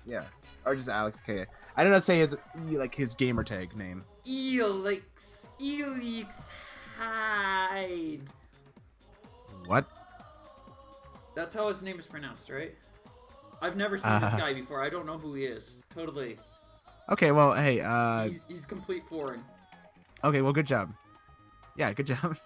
Yeah. Or just Alex K. I don't know how to say his, like, his gamer tag name. Elix Hyde. What? That's how his name is pronounced, right? I've never seen this guy before. I don't know who he is. Totally. Okay, well, hey, He's complete foreign. Okay, well, good job. Yeah, good job.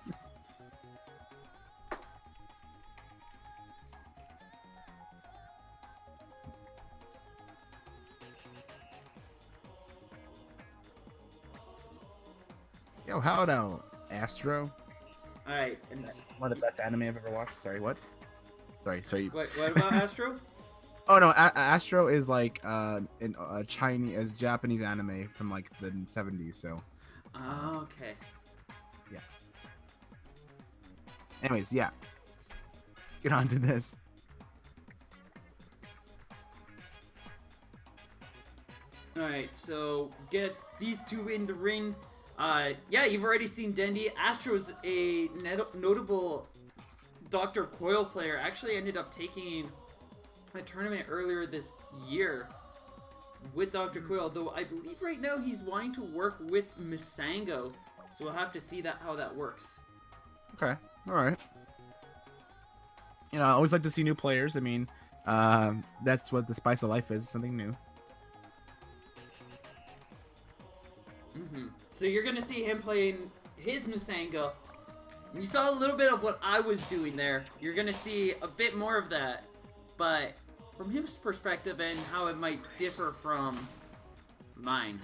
Yo, how about Astro? Alright, and... One of the best anime I've ever watched. Sorry, what? Sorry. What about Astro? Oh no, Astro is like Chinese, Japanese anime from like the 70s. So. Oh, okay. Yeah. Anyways, yeah. Get on to this. Alright, so get these two in the ring. Yeah, you've already seen Dendi. Astro's a notable Dr. Coil player. Actually ended up taking a tournament earlier this year with Dr. Coil, though I believe right now he's wanting to work with Misango. So we'll have to see how that works. Okay, alright. You know, I always like to see new players. I mean, that's what the spice of life is, something new. So you're gonna see him playing his Misango. You saw a little bit of what I was doing there. You're gonna see a bit more of that. but from his perspective and how it might differ from mine.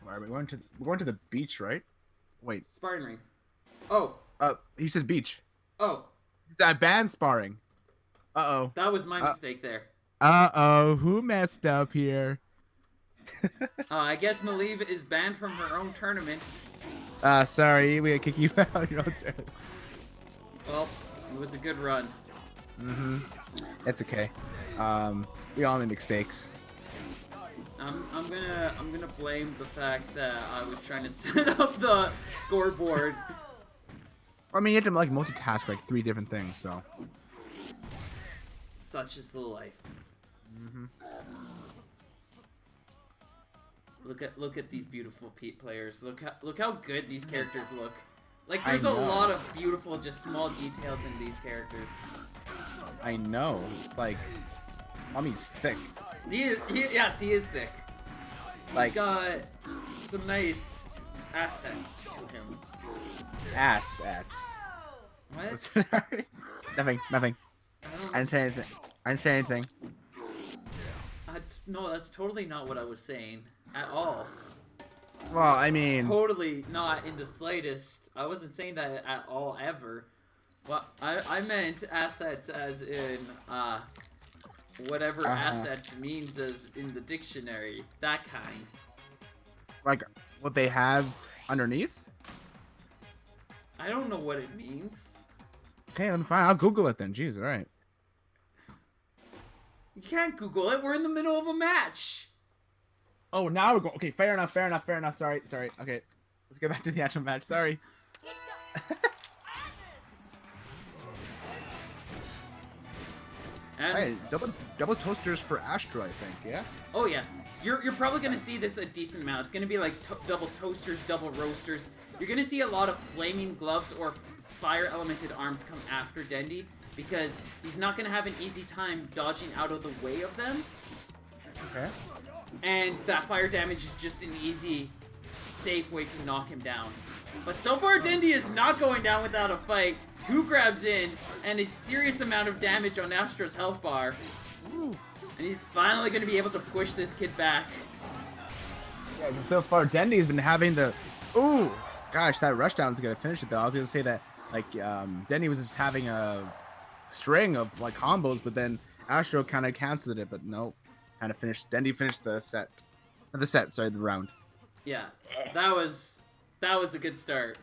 Alright, we're going to the beach, right? Wait. Sparring ring. Oh. He says beach. Oh. That band sparring. Uh-oh. That was my mistake there. Uh-oh. Who messed up here? I guess Malieve is banned from her own tournament. Sorry. We gotta kick you out. Your own tournament. Well, it was a good run. Mm-hmm. That's okay. We all make mistakes. I'm gonna blame the fact that I was trying to set up the scoreboard. I mean, you have to like multitask like 3 different things, so. Such is the life. Mm-hmm. Look at these beautiful players. Look how good these characters look. Like there's a lot of beautiful, just small details in these characters. I know. Like, Mommy's thick. Yes, he is thick. Like, he's got some nice assets to him. Assets. What? Nothing. I didn't say anything. No, that's totally not what I was saying at all. Well, I mean, Totally not in the slightest. I wasn't saying that at all ever. Well, I meant assets as in whatever assets means as in the dictionary. That kind. like what they have underneath. I don't know what it means. Okay, then fine. I'll Google it then. Jeez, all right. You can't Google it. We're in the middle of a match. Oh, now we're going. Okay, fair enough. Sorry. Okay, let's get back to the actual match. Sorry. And Hey, double toasters for Astro, I think. Yeah. oh yeah, you're probably gonna see this a decent amount. It's gonna be like double toasters, double roasters. You're gonna see a lot of flaming gloves or fire elemented arms come after Dendy because he's not gonna have an easy time dodging out of the way of them. Okay. And that fire damage is just an easy, safe way to knock him down. But so far, Dendy is not going down without a fight. 2 grabs in, and a serious amount of damage on Astro's health bar. Ooh. And he's finally going to be able to push this kid back. Yeah, so far Dendy's been having the. Ooh, gosh, that rushdown is gonna finish it though. I was gonna say that like Dendy was just having a string of like combos, but then Astro kind of canceled it. But no, kind of finished. Dendy finished the the round. Yeah, that was a good start.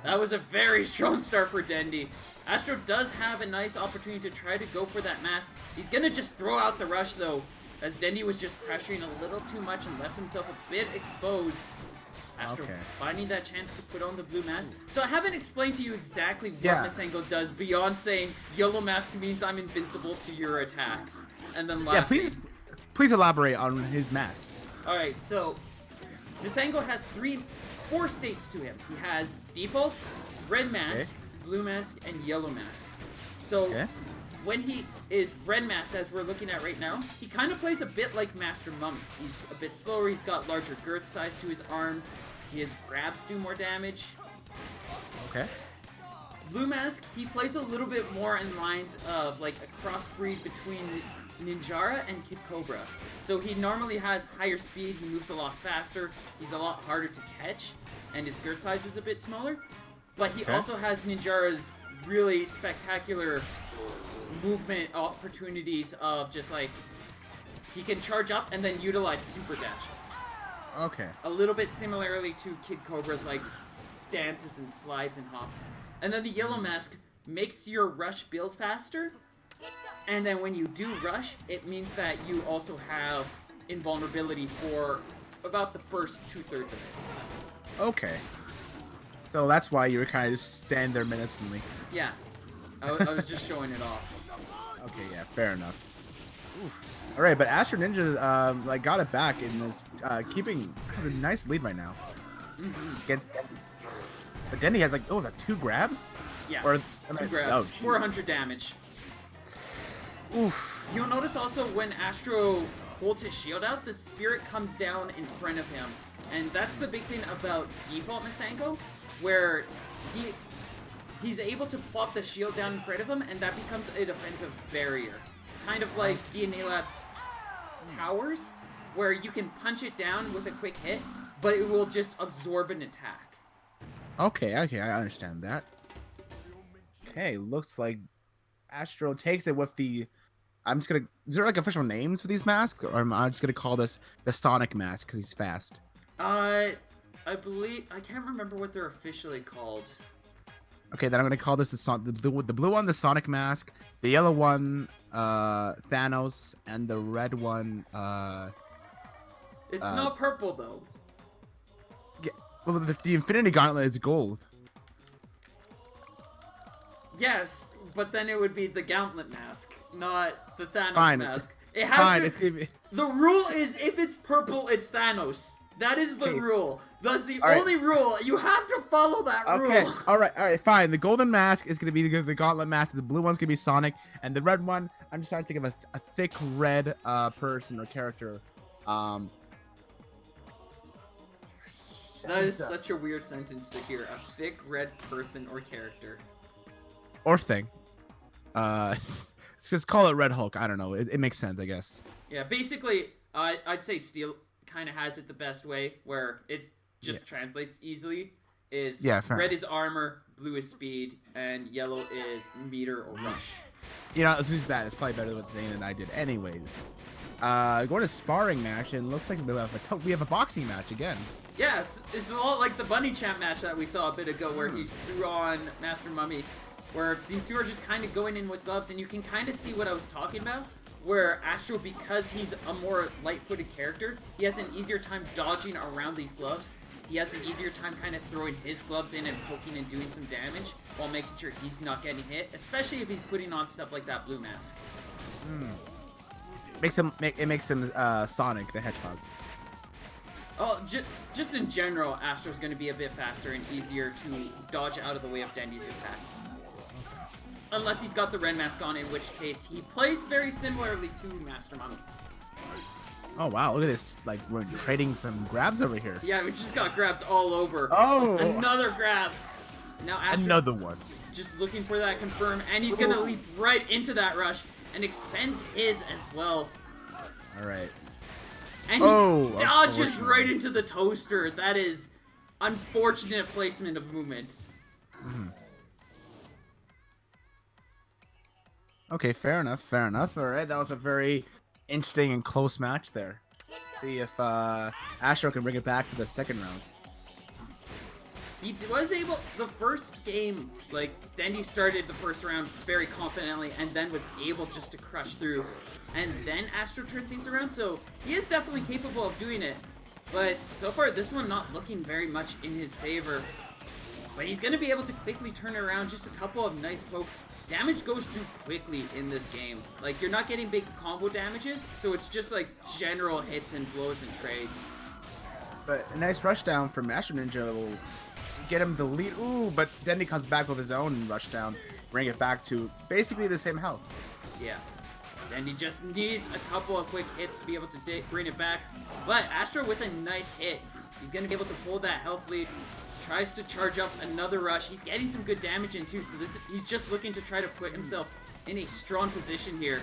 That was a very strong start for Dendy. Astro does have a nice opportunity to try to go for that mask. He's gonna just throw out the rush though, as Dendy was just pressuring a little too much and left himself a bit exposed. Astro finding that chance to put on the blue mask. So I haven't explained to you exactly what Masengo does beyond saying yellow mask means I'm invincible to your attacks. And then laughing. Yeah, please elaborate on his mask. Alright, so Masengo has 4 states to him. He has default, red mask, blue mask, and yellow mask. So when he is red mask, as we're looking at right now, he kind of plays a bit like Master Mummy. He's a bit slower, he's got larger girth size to his arms, his grabs do more damage. Okay. Blue mask, he plays a little bit more in lines of like a crossbreed between Ninjara and Kid Cobra. So he normally has higher speed, he moves a lot faster, he's a lot harder to catch, and his girth size is a bit smaller. But he also has Ninjara's really spectacular movement opportunities of just like, he can charge up and then utilize super dashes. Okay. A little bit similarly to Kid Cobra's like dances and slides and hops. And then the yellow mask makes your rush build faster. And then when you do rush, it means that you also have invulnerability for about the first 2/3 of it. Okay. So that's why you were kind of just standing there menacingly. Yeah. I was just showing it off. Okay, yeah, fair enough. Oof. All right, but Astro Ninja like got it back and is has a nice lead right now. Against Dendy. But Dendy has like, was that 2 grabs? Yeah. Or 2 grabs. 400 damage. Oof. You'll notice also when Astro holds his shield out, the spirit comes down in front of him. And that's the big thing about default Masengo, where he's able to plop the shield down in front of him, and that becomes a defensive barrier. Kind of like DNA Labs towers, where you can punch it down with a quick hit, but it will just absorb an attack. Okay, I understand that. Okay, looks like Astro takes it with the... I'm just gonna... Is there like official names for these masks? Or am I just gonna call this the Sonic mask because he's fast? I believe... I can't remember what they're officially called. Okay, then I'm gonna call this the blue one, the Sonic mask. The yellow one, Thanos. And the red one, It's not purple, though. Yeah, well, the Infinity Gauntlet is gold. Yes, but then it would be the Gauntlet mask, not the Thanos Fine. mask. It has Fine, to... it's gonna be... The rule is if it's purple, it's Thanos. That is the rule. That's the All right. only rule. You have to follow that rule. Okay, alright, fine. The golden mask is gonna be the Gauntlet mask. The blue one's gonna be Sonic. And the red one, I'm just trying to think of a thick red person or character. That is such a weird sentence to hear. A thick red person or character. Or thing. Just call it Red Hulk. I don't know. It makes sense, I guess. Yeah, basically, I'd say Steel kind of has it the best way, where it just translates easily. Red is armor, blue is speed, and yellow is meter or rush. You know, let's use that. It's probably better than the thing that I did. Anyways, going to sparring match, and it looks like we have a boxing match again. Yeah, it's a lot like the Bunny Champ match that we saw a bit ago, where he threw on Master Mummy, where these two are just kind of going in with gloves, and you can kind of see what I was talking about, where Astro, because he's a more light-footed character, he has an easier time dodging around these gloves. He has an easier time kind of throwing his gloves in and poking and doing some damage while making sure he's not getting hit, especially if he's putting on stuff like that blue mask. It makes him Sonic the Hedgehog. Oh, just in general, Astro's going to be a bit faster and easier to dodge out of the way of Dendy's attacks. Unless he's got the red mask on, in which case he plays very similarly to Master Mummy. Oh wow, look at this. Like, we're trading some grabs over here. Yeah, we just got grabs all over. Oh! Another grab! Now Astro Another one. just looking for that confirm, and he's going to leap right into that rush and expends his as well. Alright. And he dodges right into the toaster. That is unfortunate placement of movement. Okay, fair enough. Alright, that was a very interesting and close match there. See if Astro can bring it back for the second round. He was able, the first game, like, Dendy started the first round very confidently and then was able just to crush through. And then Astro turned things around, so he is definitely capable of doing it. But so far, this one not looking very much in his favor. But he's going to be able to quickly turn it around, just a couple of nice pokes. Damage goes through quickly in this game. Like, you're not getting big combo damages, so it's just like general hits and blows and trades. But a nice rush down from Astro Ninja will get him the lead. Ooh, but Dendy comes back with his own rush down, bring it back to basically the same health. Yeah. Dendy just needs a couple of quick hits to be able to bring it back. But Astro with a nice hit. He's going to be able to hold that health lead. Tries to charge up another rush. He's getting some good damage in too, so he's just looking to try to put himself in a strong position here.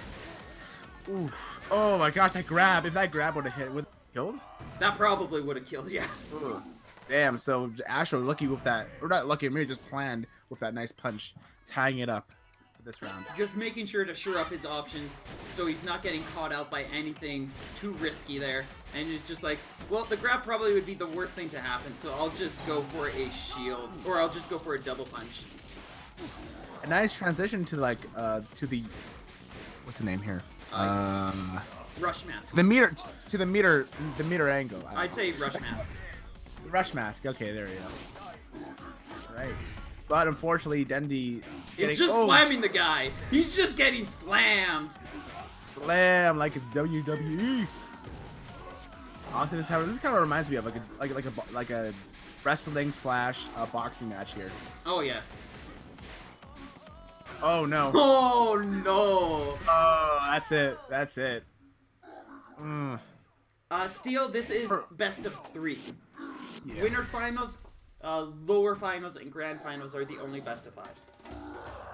Ooh. Oh my gosh, that grab. If that grab would have hit, would have killed? That probably would have killed, yeah. Ooh. Damn, so Astro lucky with that. Or not lucky, maybe just planned with that nice punch, tying it up for this round. Just making sure to shore up his options so he's not getting caught out by anything too risky there. And it's just like, well, the grab probably would be the worst thing to happen, so I'll just go for a shield, or I'll just go for a double punch. A nice transition to like, to the, what's the name here? Rush mask. The meter angle. I'd say rush mask. Rush mask. Okay, there you go. Right. But unfortunately, Dendy He's just slamming the guy. He's just getting slammed. Slam like it's WWE. Honestly, this kind of reminds me of like a wrestling / boxing match here. Oh yeah. Oh no. Oh no. Oh, that's it. That's it. Steel, this is best of 3. Yeah. Winner finals. Lower finals and grand finals are the only best of 5s.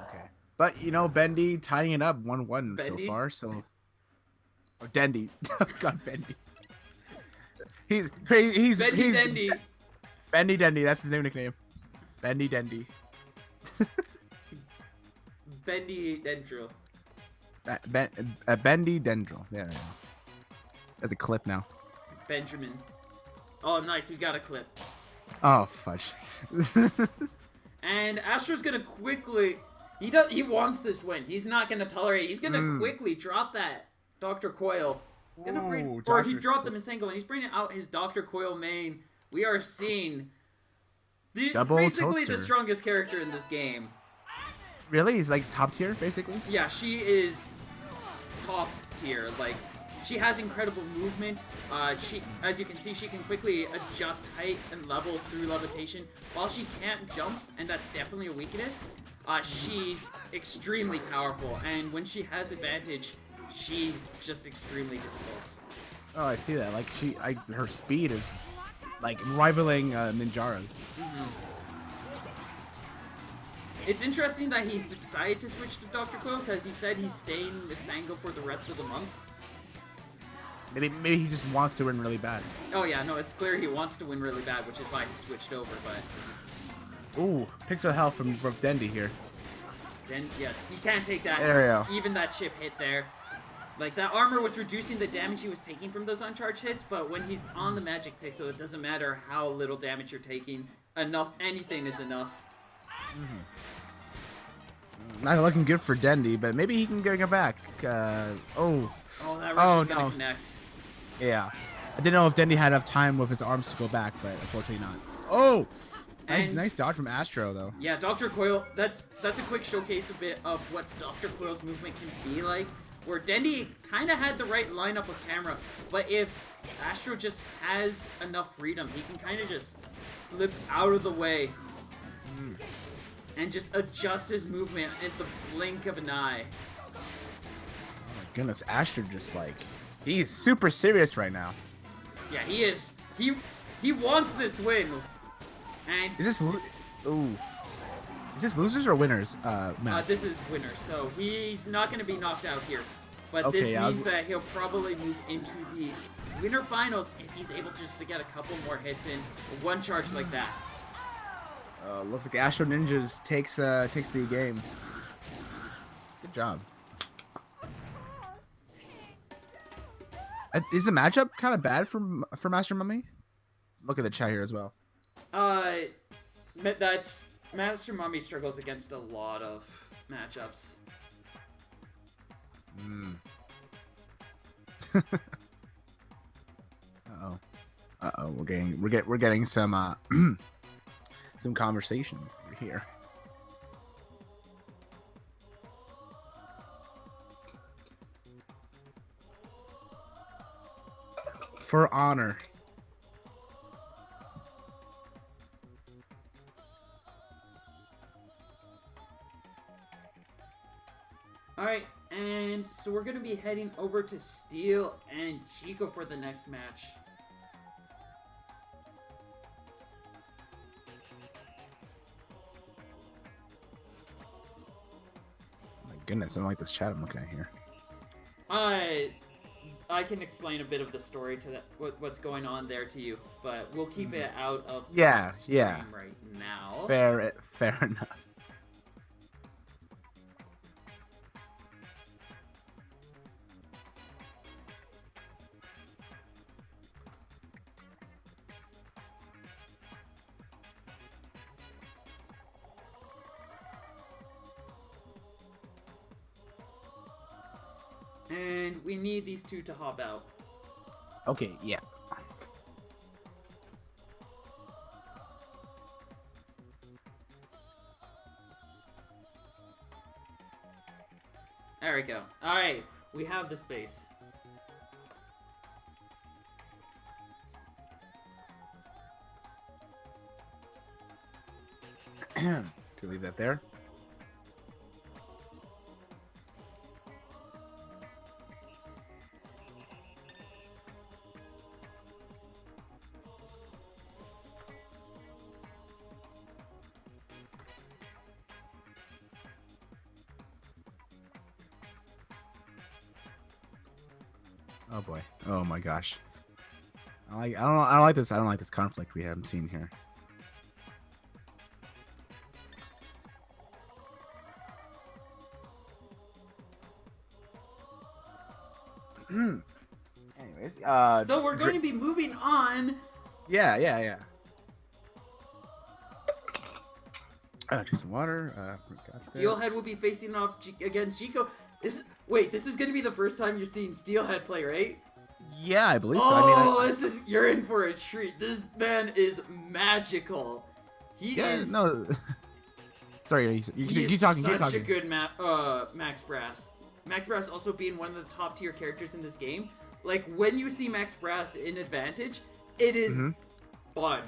Okay. But you know, Bendy tying it up 1-1 so Bendy? far. So, oh, Dendy. God, Bendy. He's Bendy Dendy. Bendy Dendy. That's his nickname. Bendy Dendy. Bendy Dendril. Bendy Dendril. There we go. That's a clip now. Benjamin. Oh, nice. We got a clip. Oh, fudge. And Astro's gonna quickly... He wants this win. He's not gonna tolerate it. He's gonna quickly drop that Dr. Coil. He's gonna bring... Or he dropped the Masengo, and he's bringing out his Dr. Coil main. We are seeing... basically the strongest character in this game. Really? He's like top tier, basically? Yeah, she is top tier. Like, she has incredible movement. She, as you can see, she can quickly adjust height and level through levitation. While she can't jump, and that's definitely a weakness, she's extremely powerful. And when she has advantage, she's just extremely difficult. Oh, I see that. Like, her speed is like rivaling Ninjara's. It's interesting that he's decided to switch to Dr. Quill because he said he's staying Masengo for the rest of the month. Maybe he just wants to win really bad. Oh yeah, no, it's clear he wants to win really bad, which is why he switched over, but... Ooh, pixel health from Dendy here. Yeah, he can't take that. There we go. Even that chip hit there. Like, that armor was reducing the damage he was taking from those uncharged hits, but when he's on the magic pixel, it doesn't matter how little damage you're taking. Anything is enough. Not looking good for Dendy, but maybe he can get her back. Oh, that rush is gonna connect. Yeah. I didn't know if Dendy had enough time with his arms to go back, but unfortunately not. Oh! Nice dodge from Astro, though. Yeah, Dr. Coil, that's a quick showcase a bit of what Dr. Coil's movement can be like, where Dendy kind of had the right lineup of camera, but if Astro just has enough freedom, he can kind of just slip out of the way and just adjust his movement at the blink of an eye. Oh my goodness, Astro just like, he's super serious right now. Yeah, he is. He wants this win. And is this losers or winners, Matt? This is winners, so he's not going to be knocked out here. But okay, this means that he'll probably move into the winner finals if he's able just to get a couple more hits in one charge like that. Looks like Astro Ninjas takes the game. Good job. Is the matchup kind of bad for Master Mummy? Look at the chat here as well. That's Master Mummy struggles against a lot of matchups. Uh-oh, we're getting some some conversations here. For honor. Alright, and so we're going to be heading over to Steel and Chico for the next match. My goodness, I don't like this chat I'm looking at here. I can explain a bit of the story to that, what's going on there to you, but we'll keep it out of the stream right now. Fair enough. And we need these two to hop out. Okay, yeah. There we go. Alright, we have the space. To leave that there. Oh boy. Oh my gosh. I don't like this. I don't like this conflict we haven't seen here. Anyways, So we're going to be moving on. Yeah. Drink some water. Steelhead will be facing off against Chico. Wait, this is going to be the first time you're seeing Steelhead play, right? Yeah, I believe so. Oh, you're in for a treat. This man is magical. He is. No. Sorry, you keep talking. Such a good Max Brass. Max Brass also being one of the top tier characters in this game. Like when you see Max Brass in advantage, it is fun.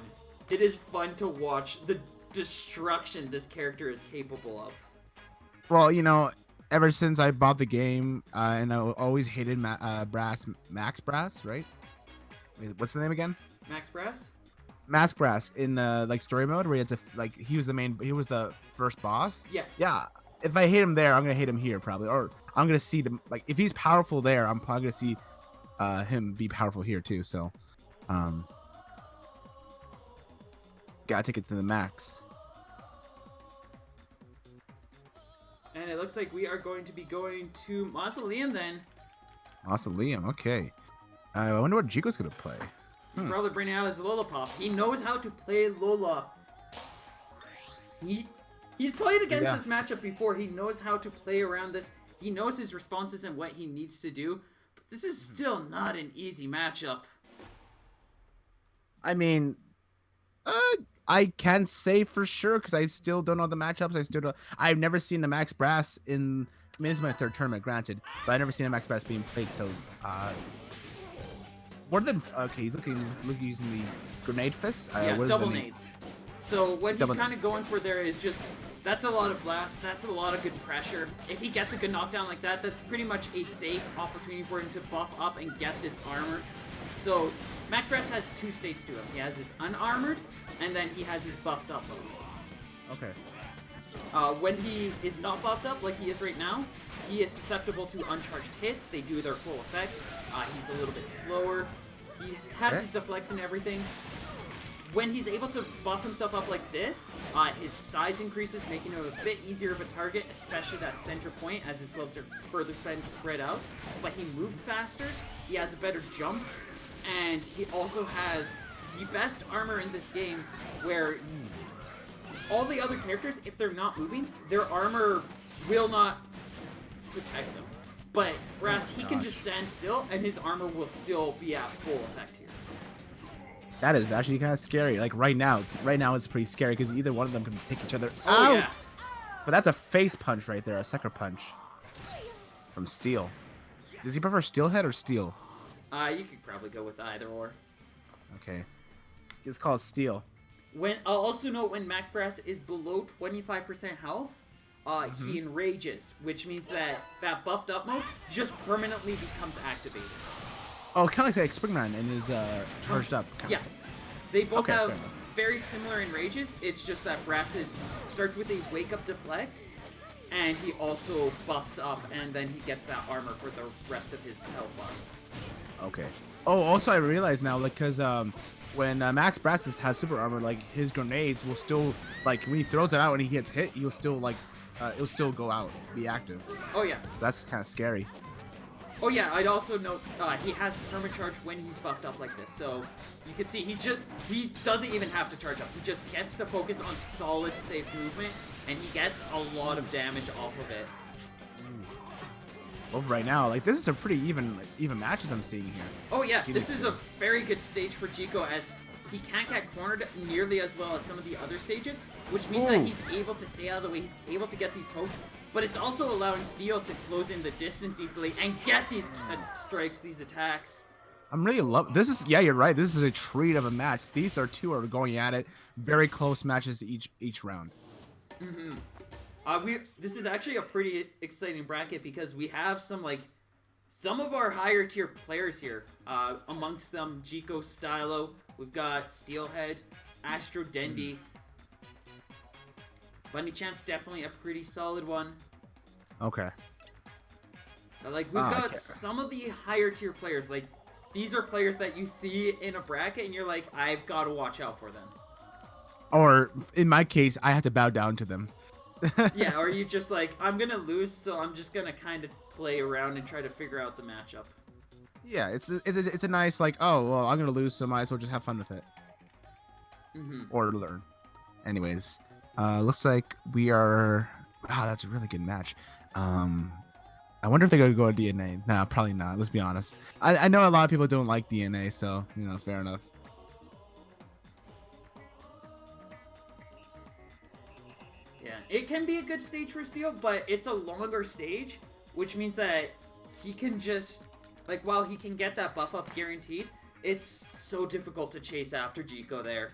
It is fun to watch the destruction this character is capable of. Well, you know, ever since I bought the game, and I always hated Max Brass, right? Wait, what's the name again? Max Brass? Max Brass in like story mode where he had to he was the first boss. Yeah. If I hate him there, I'm gonna hate him here probably, or I'm gonna see them like if he's powerful there, I'm probably gonna see him be powerful here too. So, gotta take it to the max. And it looks like we are going to be going to Mausoleum then. Mausoleum, okay. I wonder what Chico's gonna play. He's probably bringing out his Lola Pop. He knows how to play Lola. He's played against this matchup before. He knows how to play around this. He knows his responses and what he needs to do. But this is still not an easy matchup. I mean, I can't say for sure because I still don't know the matchups. I've never seen the Max Brass in. I mean, this is my third tournament, granted, but I've never seen a Max Brass being played. So, what are the? Okay, he's looking using the grenade fist. Double nades. So what he's kind of going for there is just that's a lot of blast. That's a lot of good pressure. If he gets a good knockdown like that, that's pretty much a safe opportunity for him to buff up and get this armor. So Max Brass has two states to him. He has his unarmored, and then he has his buffed up mode. Okay. When he is not buffed up, like he is right now, he is susceptible to uncharged hits. They do their full effect. He's a little bit slower. He has his deflects and everything. When he's able to buff himself up like this, his size increases, making him a bit easier of a target, especially that center point as his gloves are further spread out. But he moves faster, he has a better jump, and he also has the best armor in this game where all the other characters, if they're not moving, their armor will not protect them. But Brass, he can just stand still, and his armor will still be at full effect here. That is actually kind of scary. Like right now it's pretty scary because either one of them can take each other out. Yeah. But that's a face punch right there, a sucker punch from Steel. Does he prefer Steelhead or Steel? You could probably go with either or. Okay, it's called Steel. I'll also note when Max Brass is below 25% health, he enrages, which means that buffed up mode just permanently becomes activated. Oh, kind of like Springman in his charged up. Yeah, they both have very similar enrages. It's just that Brass's starts with a wake up deflect, and he also buffs up, and then he gets that armor for the rest of his health bar. Okay. Oh, also I realize now, like, because when Max Brass has super armor, like his grenades will still, like, when he throws it out and he gets hit, he'll still like, it'll still go out, be active. Oh yeah. That's kind of scary. Oh yeah, I'd also note he has permacharge when he's buffed up like this, so you can see he doesn't even have to charge up. He just gets to focus on solid safe movement, and he gets a lot of damage off of it. Well, right now, like this is a pretty even matches I'm seeing here. Oh yeah, this is a very good stage for Chico as he can't get cornered nearly as well as some of the other stages, which means that he's able to stay out of the way, he's able to get these pokes, but it's also allowing Steel to close in the distance easily and get these strikes, these attacks. I'm really this is, yeah, you're right. This is a treat of a match. These two are going at it. Very close matches each round. This is actually a pretty exciting bracket because we have some of our higher tier players here. Amongst them, Chico Stylo. We've got Steelhead, Astro Dendi. Bunny Champ's definitely a pretty solid one. Okay. Like, we've got some of the higher tier players. Like, these are players that you see in a bracket, and you're like, I've got to watch out for them. Or, in my case, I have to bow down to them. Yeah, or you just like, I'm going to lose, so I'm just going to kind of play around and try to figure out the matchup. Yeah, it's a nice, like, oh, well, I'm going to lose, so might as well just have fun with it. Or learn. Anyways, looks like we are... Wow, that's a really good match. I wonder if they're going to go to DNA. Nah, probably not. Let's be honest. I know a lot of people don't like DNA, so, you know, fair enough. Yeah, it can be a good stage for Steel, but it's a longer stage, which means that he can just, like, while he can get that buff up guaranteed, it's so difficult to chase after Jico there.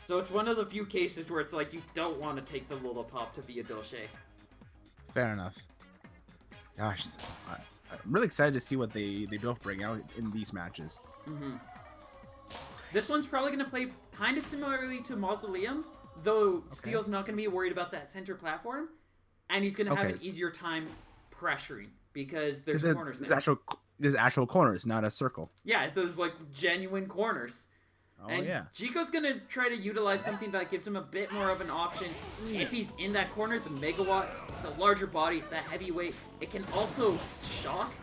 So it's one of the few cases where it's like you don't want to take the Lollipop to be a Dolce. Fair enough. Gosh, I'm really excited to see what they both bring out in these matches. This one's probably going to play kind of similarly to Mausoleum, though Steel's not going to be worried about that center platform, and he's going to have an easier time pressuring because there's corners there. There's actual corners, not a circle. Yeah, there's like genuine corners. Oh, and yeah. Jico's going to try to utilize something that gives him a bit more of an option. If he's in that corner, the Megawatt, it's a larger body, that heavyweight. It can also shock,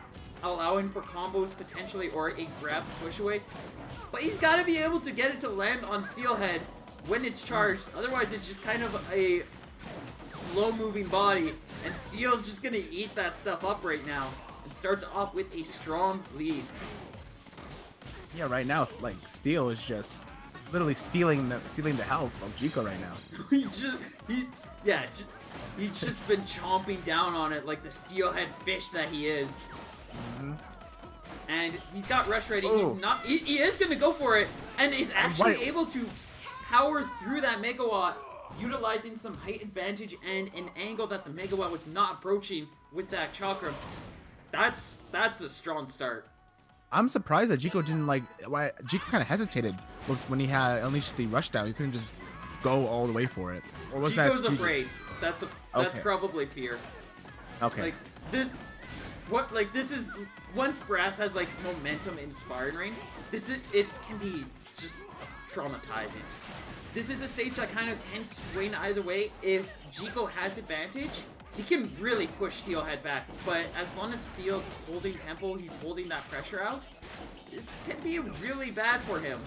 allowing for combos potentially or a grab push away. But he's got to be able to get it to land on Steelhead when it's charged. Otherwise, it's just kind of a slow-moving body. And Steel's just going to eat that stuff up right now. And starts off with a strong lead. Yeah, right now, like, Steel is just literally stealing the health of Jico right now. He's just been chomping down on it like the steelhead fish that he is. And he's got rush ready. He is gonna go for it, and is actually able to power through that Megawatt, utilizing some height advantage and an angle that the Megawatt was not approaching with that Chakram. That's a strong start. I'm surprised that Jico didn't why Jico kind of hesitated when he had unleashed the rush down. He couldn't just go all the way for it. Or was Jico's afraid. That's probably fear. Okay. This is once Brass has like momentum inspiring. It can be just traumatizing. This is a stage that kind of can swing either way. If Jico has advantage, he can really push Steelhead back, but as long as Steel's holding tempo, he's holding that pressure out, this can be really bad for him.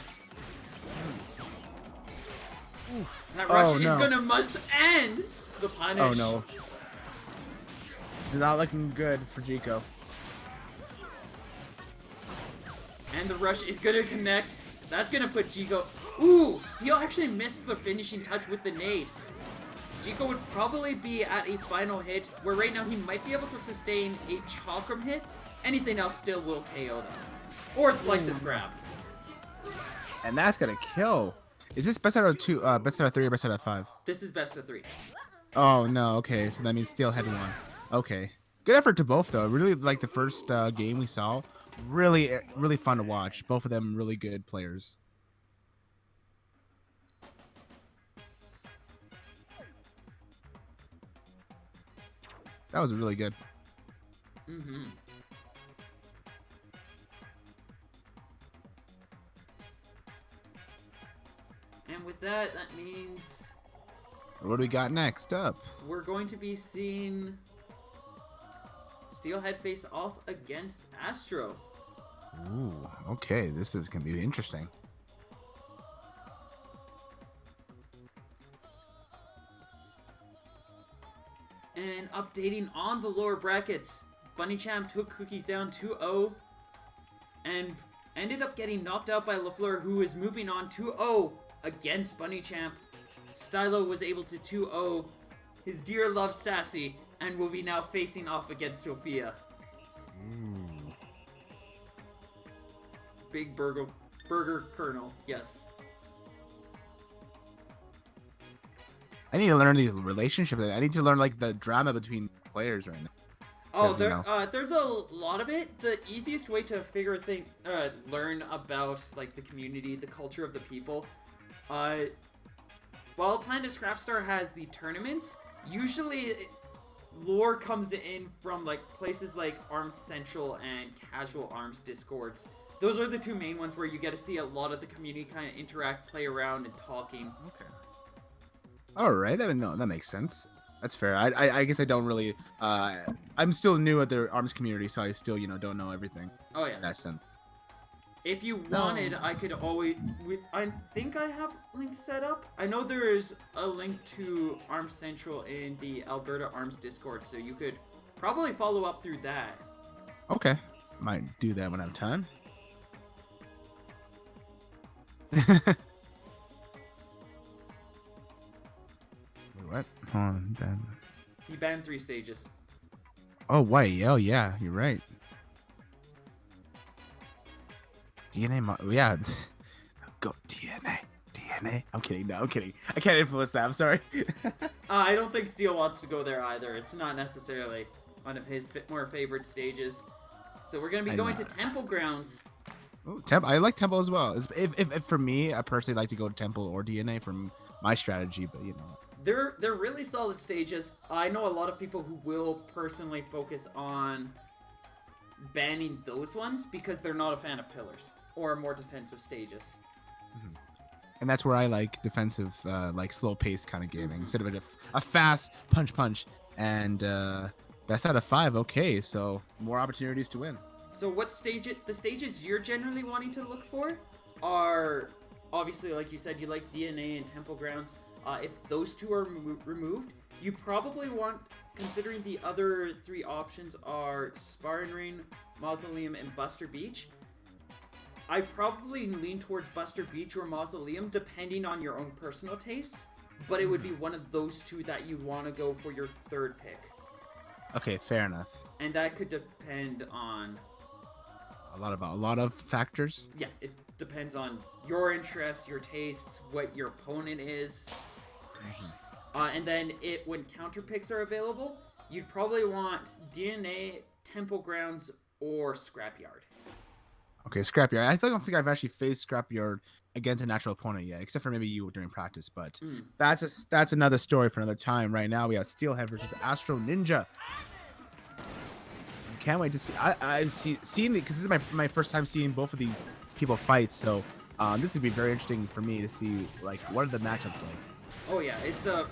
That rush is gonna must end the punish. Oh no. It's not looking good for Jico. And the rush is gonna connect. That's gonna put Jico... Ooh! Steel actually missed the finishing touch with the nade. Jico would probably be at a final hit, where right now he might be able to sustain a Chakram hit. Anything else still will KO them. Or like this grab. And that's gonna kill. Is this best out of 2, best out of 3 or best out of 5? This is best of 3. Oh no, okay, so that means Steelhead won. Okay. Good effort to both though. Really like the first game we saw. Really fun to watch. Both of them really good players. That was really good. And with that means... What do we got next up? We're going to be seeing Steelhead face off against Astro. Ooh, okay. This is going to be interesting. And updating on the lower brackets, Bunny Champ took Cookies down 2-0 and ended up getting knocked out by LaFleur, who is moving on 2-0 against Bunny Champ. Stylo was able to 2-0 his dear love Sassy and will be now facing off against Sophia. Big Burger Colonel, yes. I need to learn the relationship. I need to learn like the drama between players right now. Oh, there's a lot of it. The easiest way to learn about like the community, the culture of the people. While Planet Scrapstar has the tournaments, usually lore comes in from like places like Arms Central and Casual Arms Discords. Those are the two main ones where you get to see a lot of the community kind of interact, play around, and talking. Okay. All right. No, that makes sense. That's fair. I guess I don't really. I'm still new at the arms community, so I still don't know everything. Oh yeah. In that sense. If you wanted, I could always. I think I have links set up. I know there is a link to Arms Central in the Alberta Arms Discord, so you could probably follow up through that. Okay. Might do that when I have time. What? Hold on. Ben. He banned 3 stages. Oh, wait. Oh, yeah. You're right. DNA. Yeah. Go DNA. DNA. I'm kidding. No, I'm kidding. I can't influence that. I'm sorry. I don't think Steel wants to go there either. It's not necessarily one of his more favorite stages. So we're going to be going to Temple Grounds. Ooh, I like Temple as well. If for me, I personally like to go to Temple or DNA from my strategy, but They're really solid stages. I know a lot of people who will personally focus on banning those ones because they're not a fan of pillars or more defensive stages. Mm-hmm. And that's where I like defensive, like slow pace kind of gaming instead of a fast punch. And best out of 5. Okay, so more opportunities to win. So what the stages you're generally wanting to look for are obviously, like you said, you like DNA and Temple Grounds. If those 2 are removed, you probably want, considering the other 3 options are Sparring Ring, Mausoleum, and Buster Beach. I probably lean towards Buster Beach or Mausoleum, depending on your own personal taste. But it would be one of those 2 that you want to go for your 3rd pick. Okay, fair enough. And that could depend on a lot of factors. Yeah, it depends on your interests, your tastes, what your opponent is. And then when counter picks are available, you'd probably want DNA, Temple Grounds, or Scrapyard. Okay, Scrapyard. I don't think I've actually faced Scrapyard against a natural opponent yet, except for maybe you during practice. But that's another story for another time. Right now, we have Steelhead versus Astro Ninja. Can't wait to see. I've seen it because this is my first time seeing both of these people fight. So this would be very interesting for me to see like what are the matchups like. Oh yeah, it's a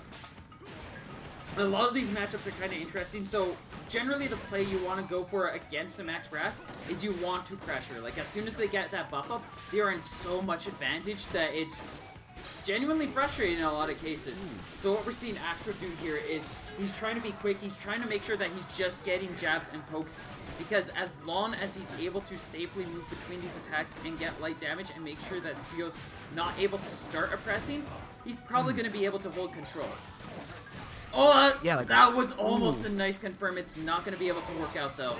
lot of these matchups are kind of interesting. So generally, the play you want to go for against the Max Brass is you want to pressure. Like as soon as they get that buff up, they are in so much advantage that it's genuinely frustrating in a lot of cases. So what we're seeing Astro do here is he's trying to be quick. He's trying to make sure that he's just getting jabs and pokes, because as long as he's able to safely move between these attacks and get light damage and make sure that Steel's not able to start oppressing, he's probably going to be able to hold control. Oh, yeah, that was almost a nice confirm. It's not going to be able to work out though.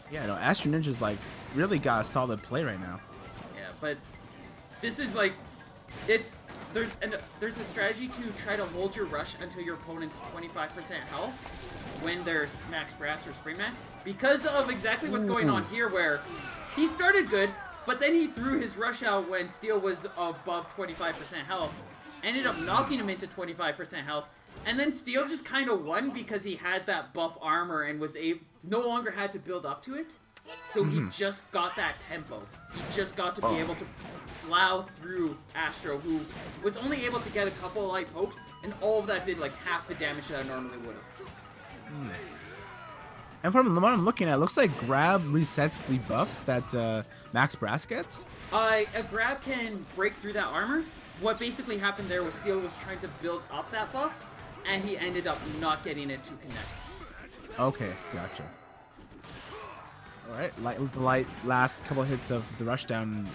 Yeah, no, Astro Ninja's like really got a solid play right now. Yeah, but this is like, there's a strategy to try to hold your rush until your opponent's 25% health when there's Max Brass or Springman, because of exactly what's going on here, where he started good, but then he threw his rush out when Steel was above 25% health, ended up knocking him into 25% health, and then Steel just kind of won because he had that buff armor and was no longer had to build up to it, so he just got that tempo. He just got to be able to plow through Astro, who was only able to get a couple of light pokes, and all of that did like half the damage that I normally would have. And from what I'm looking at, it looks like Grab resets the buff that Max Brass gets. A Grab can break through that armor. What basically happened there was Steel was trying to build up that buff, and he ended up not getting it to connect. Okay, gotcha. All right, last couple hits of the rushdown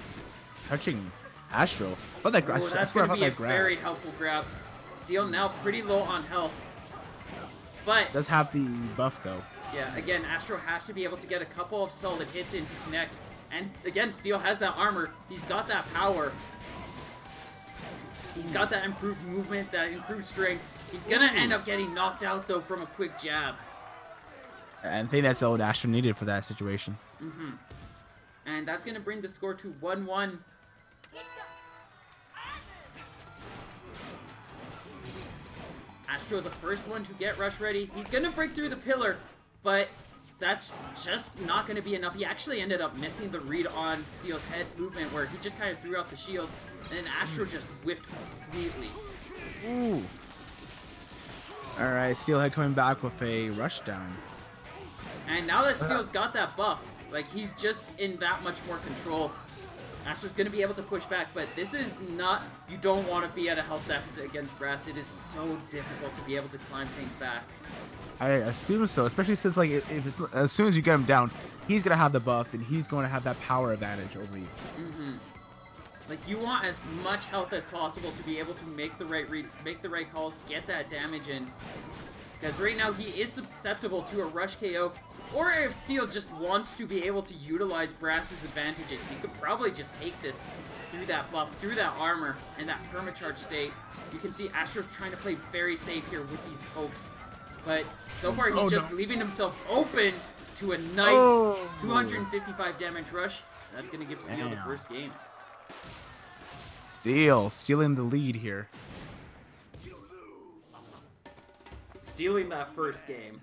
touching Astro. But that grab, that's going to be a very helpful grab. Steel now pretty low on health, but does have the buff though. Yeah, again, Astro has to be able to get a couple of solid hits in to connect. And again, Steel has that armor. He's got that power. He's got that improved movement, that improved strength. He's gonna end up getting knocked out though from a quick jab. I think that's all Astro needed for that situation. And that's gonna bring the score to 1-1. Astro, the first one to get rush ready. He's gonna break through the pillar, but that's just not gonna be enough. He actually ended up missing the read on Steel's head movement where he just kind of threw out the shield, and then Astro just whiffed completely. Ooh. Alright, Steelhead coming back with a rush down. And now that Steel's got that buff, like, he's just in that much more control. Astro's going to be able to push back, but this is not... You don't want to be at a health deficit against Brass. It is so difficult to be able to climb things back. I assume so, especially since, like, if it's, as soon as you get him down, he's going to have the buff, and he's going to have that power advantage over you. Like, you want as much health as possible to be able to make the right reads, make the right calls, get that damage in. Because right now, he is susceptible to a rush KO. Or if Steel just wants to be able to utilize Brass's advantages, he could probably just take this through that buff, through that armor, and that permacharge state. You can see Astro's trying to play very safe here with these pokes. But so far, he's just leaving himself open to a nice 255 damage rush. That's going to give Steel the first game. Steel stealing the lead here. Stealing that first game.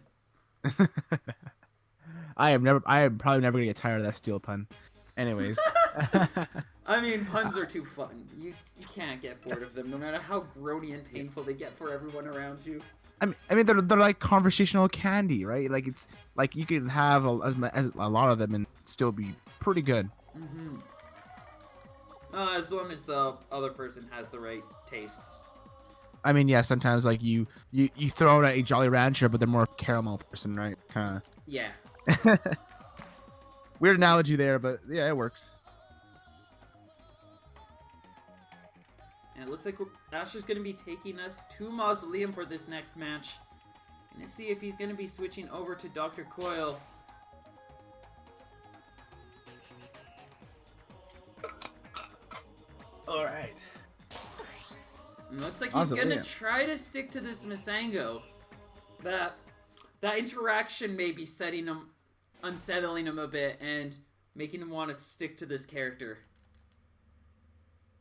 I am probably never gonna get tired of that Steel pun. Anyways. I mean, puns are too fun. You can't get bored of them, no matter how groany and painful they get for everyone around you. I mean, they're like conversational candy, right? Like it's like you can have a lot of them and still be pretty good. As long as the other person has the right tastes. I mean, yeah, sometimes like you throw out a Jolly Rancher, but they're more caramel person, right? Kind of. Yeah. Weird analogy there, but yeah, it works. And it looks like Astro's going to be taking us to Mausoleum for this next match. Gonna see if he's going to be switching over to Dr. Coil. Alright. Looks like he's going to try to stick to this Masango. That interaction may be unsettling him a bit and making him want to stick to this character.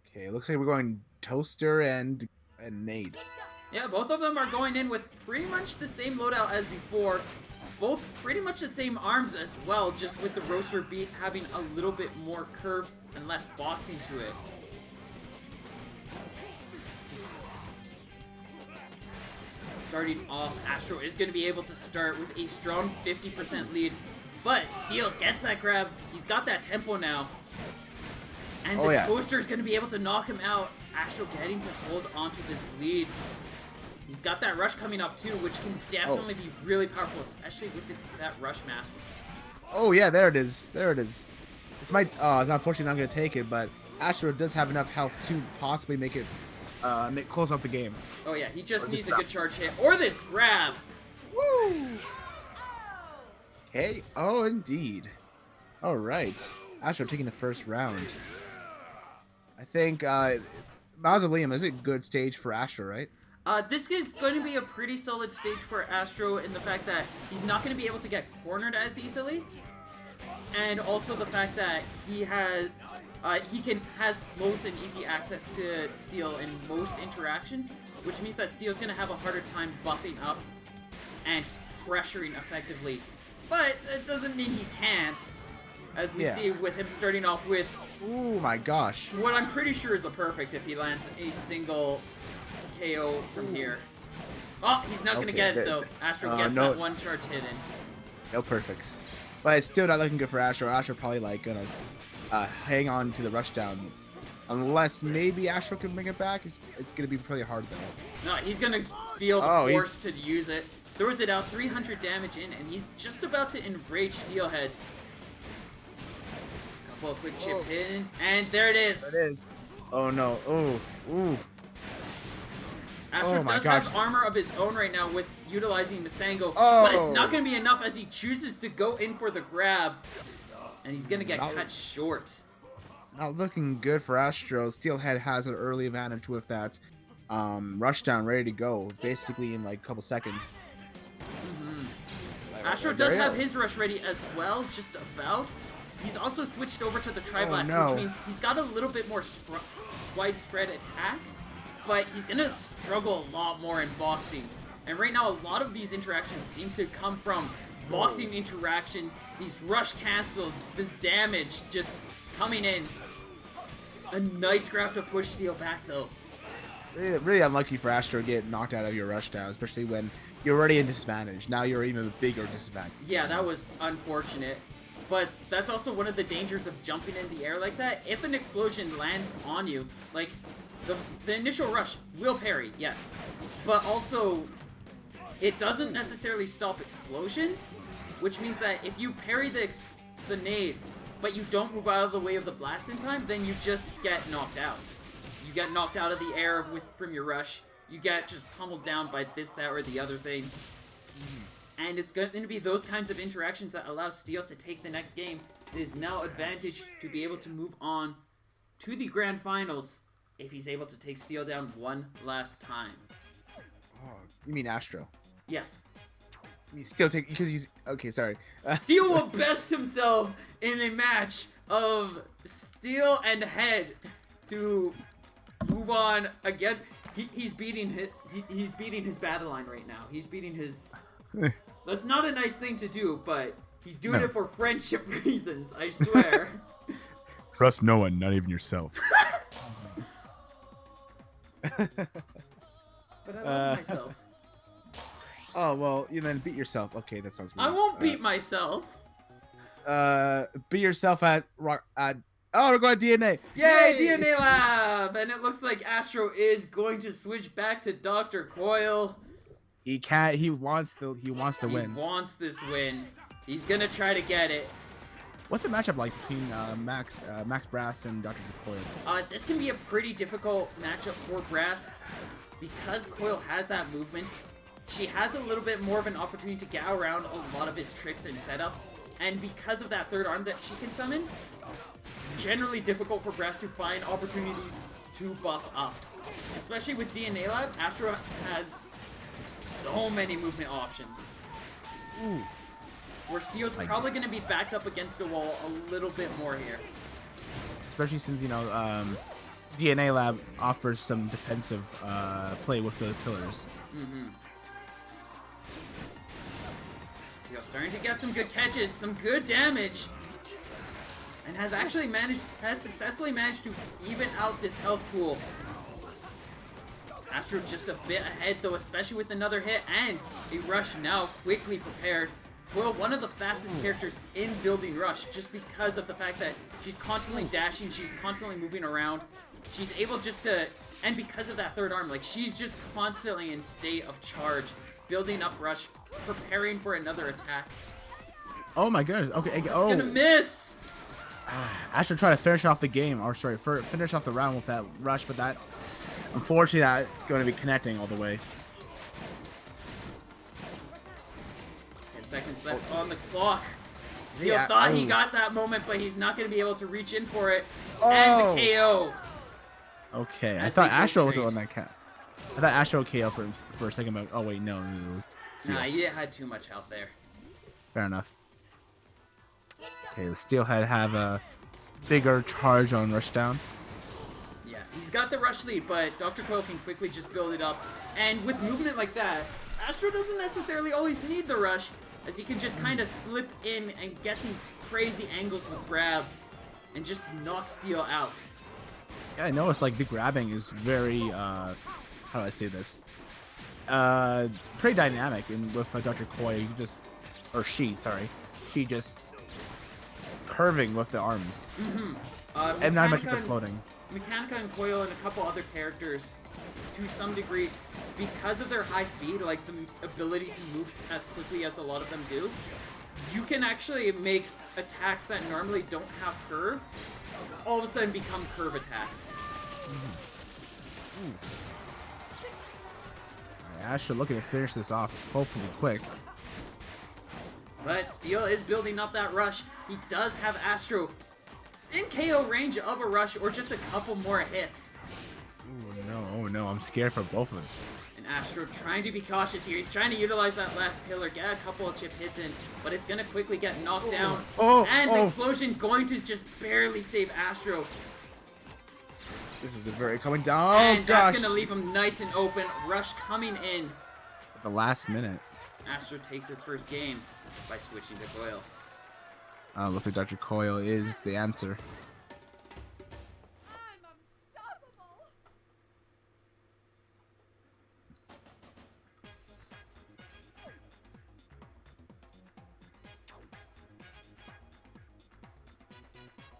Okay, looks like we're going Toaster and Nade. Yeah, both of them are going in with pretty much the same loadout as before. Both pretty much the same arms as well, just with the Roaster beat having a little bit more curve and less boxing to it. Starting off, Astro is going to be able to start with a strong 50% lead, but Steel gets that grab. He's got that tempo now. And the Toaster is going to be able to knock him out. Astro getting to hold onto this lead. He's got that rush coming up too, which can definitely be really powerful, especially with that rush mask. Oh yeah, there it is. There it is. It's unfortunately not going to take it, but Astro does have enough health to possibly make it close out the game. Oh yeah, he just needs a good charge hit or this grab. Woo! Okay. Oh, indeed. All right. Astro taking the first round. I think Mausoleum is a good stage for Astro, right? This is going to be a pretty solid stage for Astro in the fact that he's not going to be able to get cornered as easily, and also the fact that he has close and easy access to Steel in most interactions, which means that Steel's going to have a harder time buffing up and pressuring effectively. But that doesn't mean he can't, as we see with him starting off with... Oh my gosh. What I'm pretty sure is a perfect if he lands a single KO from here. Oh, he's not going to get it though. Astro gets that one charge hit in. No perfects. But it's still not looking good for Astro. Astro probably like gonna hang on to the rush down. Unless maybe Astro can bring it back. It's gonna be pretty hard though. No, he's gonna feel the force to use it. Throws it out, 300 damage in, and he's just about to enrage Steelhead. Couple of quick chip in, and there it is. There it is. Oh no. Oh. Ooh. Astro does have armor of his own right now with utilizing Masango, but it's not going to be enough as he chooses to go in for the grab, and he's going to get cut short. Not looking good for Astro. Steelhead has an early advantage with that rush down ready to go, basically in like a couple seconds. Astro does have his rush ready as well, just about. He's also switched over to the Tri-Blast, which means he's got a little bit more widespread attack. But he's going to struggle a lot more in boxing. And right now, a lot of these interactions seem to come from boxing interactions, these rush cancels, this damage just coming in. A nice grab to push Steel back, though. Really, really unlucky for Astro to get knocked out of your rush down, especially when you're already in disadvantage. Now you're even a bigger disadvantage. Yeah, that was unfortunate. But that's also one of the dangers of jumping in the air like that. If an explosion lands on you, like, the initial rush will parry, yes. But also, it doesn't necessarily stop explosions, which means that if you parry the nade, but you don't move out of the way of the blast in time, then you just get knocked out. You get knocked out of the air from your rush. You get just pummeled down by this, that, or the other thing. And it's going to be those kinds of interactions that allow Steel to take the next game. It is now advantage to be able to move on to the grand finals if he's able to take Steel down one last time. Oh, you mean Astro? Yes. You still take, because he's, okay, sorry. Steel will best himself in a match of Steel and Head to move on again. He's beating his battle line right now. He's beating his. That's not a nice thing to do, but he's doing it for friendship reasons. I swear. Trust no one, not even yourself. But I love myself. Oh well, you then beat yourself. Okay, that sounds weird. I won't beat myself. Beat yourself at oh, we're going to DNA. Yay, DNA Lab! And it looks like Astro is going to switch back to Dr. Coil. He can't. He wants the win. He wants this win. He's gonna try to get it. What's the matchup like between Max Brass and Dr. Coil? This can be a pretty difficult matchup for Brass because Coil has that movement. She has a little bit more of an opportunity to get around a lot of his tricks and setups, and because of that third arm that she can summon, it's generally difficult for Brass to find opportunities to buff up. Especially with DNA Lab, Astro has so many movement options. Ooh. Where Steel's probably going to be backed up against a wall a little bit more here. Especially since, you know, DNA Lab offers some defensive play with the pillars. Mm-hmm. Steel starting to get some good catches, some good damage. And has successfully managed to even out this health pool. Astro just a bit ahead though, especially with another hit and a rush now quickly prepared. Coil, one of the fastest characters in building rush just because of the fact that she's constantly dashing, she's constantly moving around. She's able just to, and because of that third arm, like she's just constantly in state of charge, building up rush, preparing for another attack. Oh my goodness, okay. It's gonna miss! Astro tried to finish off the game, or sorry, finish off the round with that rush, but that, unfortunately, not going to be connecting all the way. 10 seconds left on the clock. Steel thought he got that moment, but he's not going to be able to reach in for it. And the KO. Okay, I thought Astro was the one that I thought Astro KO for a second, but oh wait, no, it was Steel. Nah, you had too much health there. Fair enough. Okay, the Steelhead have a bigger charge on Rushdown. Yeah, he's got the rush lead, but Dr. Coil can quickly just build it up. And with movement like that, Astro doesn't necessarily always need the rush, as he can just kind of slip in and get these crazy angles with grabs and just knock Steel out. Yeah, I noticed like the grabbing is very, how do I say this? Pretty dynamic, and with Dr. Coil, you just, or she just curving with the arms. Mm-hmm. And not much with the floating. Mechanica and Coil and a couple other characters, to some degree, because of their high speed, like the ability to move as quickly as a lot of them do, you can actually make attacks that normally don't have curve, all of a sudden become curve attacks. Astro looking to finish this off, hopefully quick. But Steel is building up that rush. He does have Astro in KO range of a rush or just a couple more hits. Oh no, I'm scared for both of them. And Astro trying to be cautious here. He's trying to utilize that last pillar, get a couple of chip hits in, but it's going to quickly get knocked down. And the explosion going to just barely save Astro. This is a very coming down. And that's going to leave him nice and open. Rush coming in. The last minute. Astro takes his first game by switching to Coil. Looks like Dr. Coil is the answer.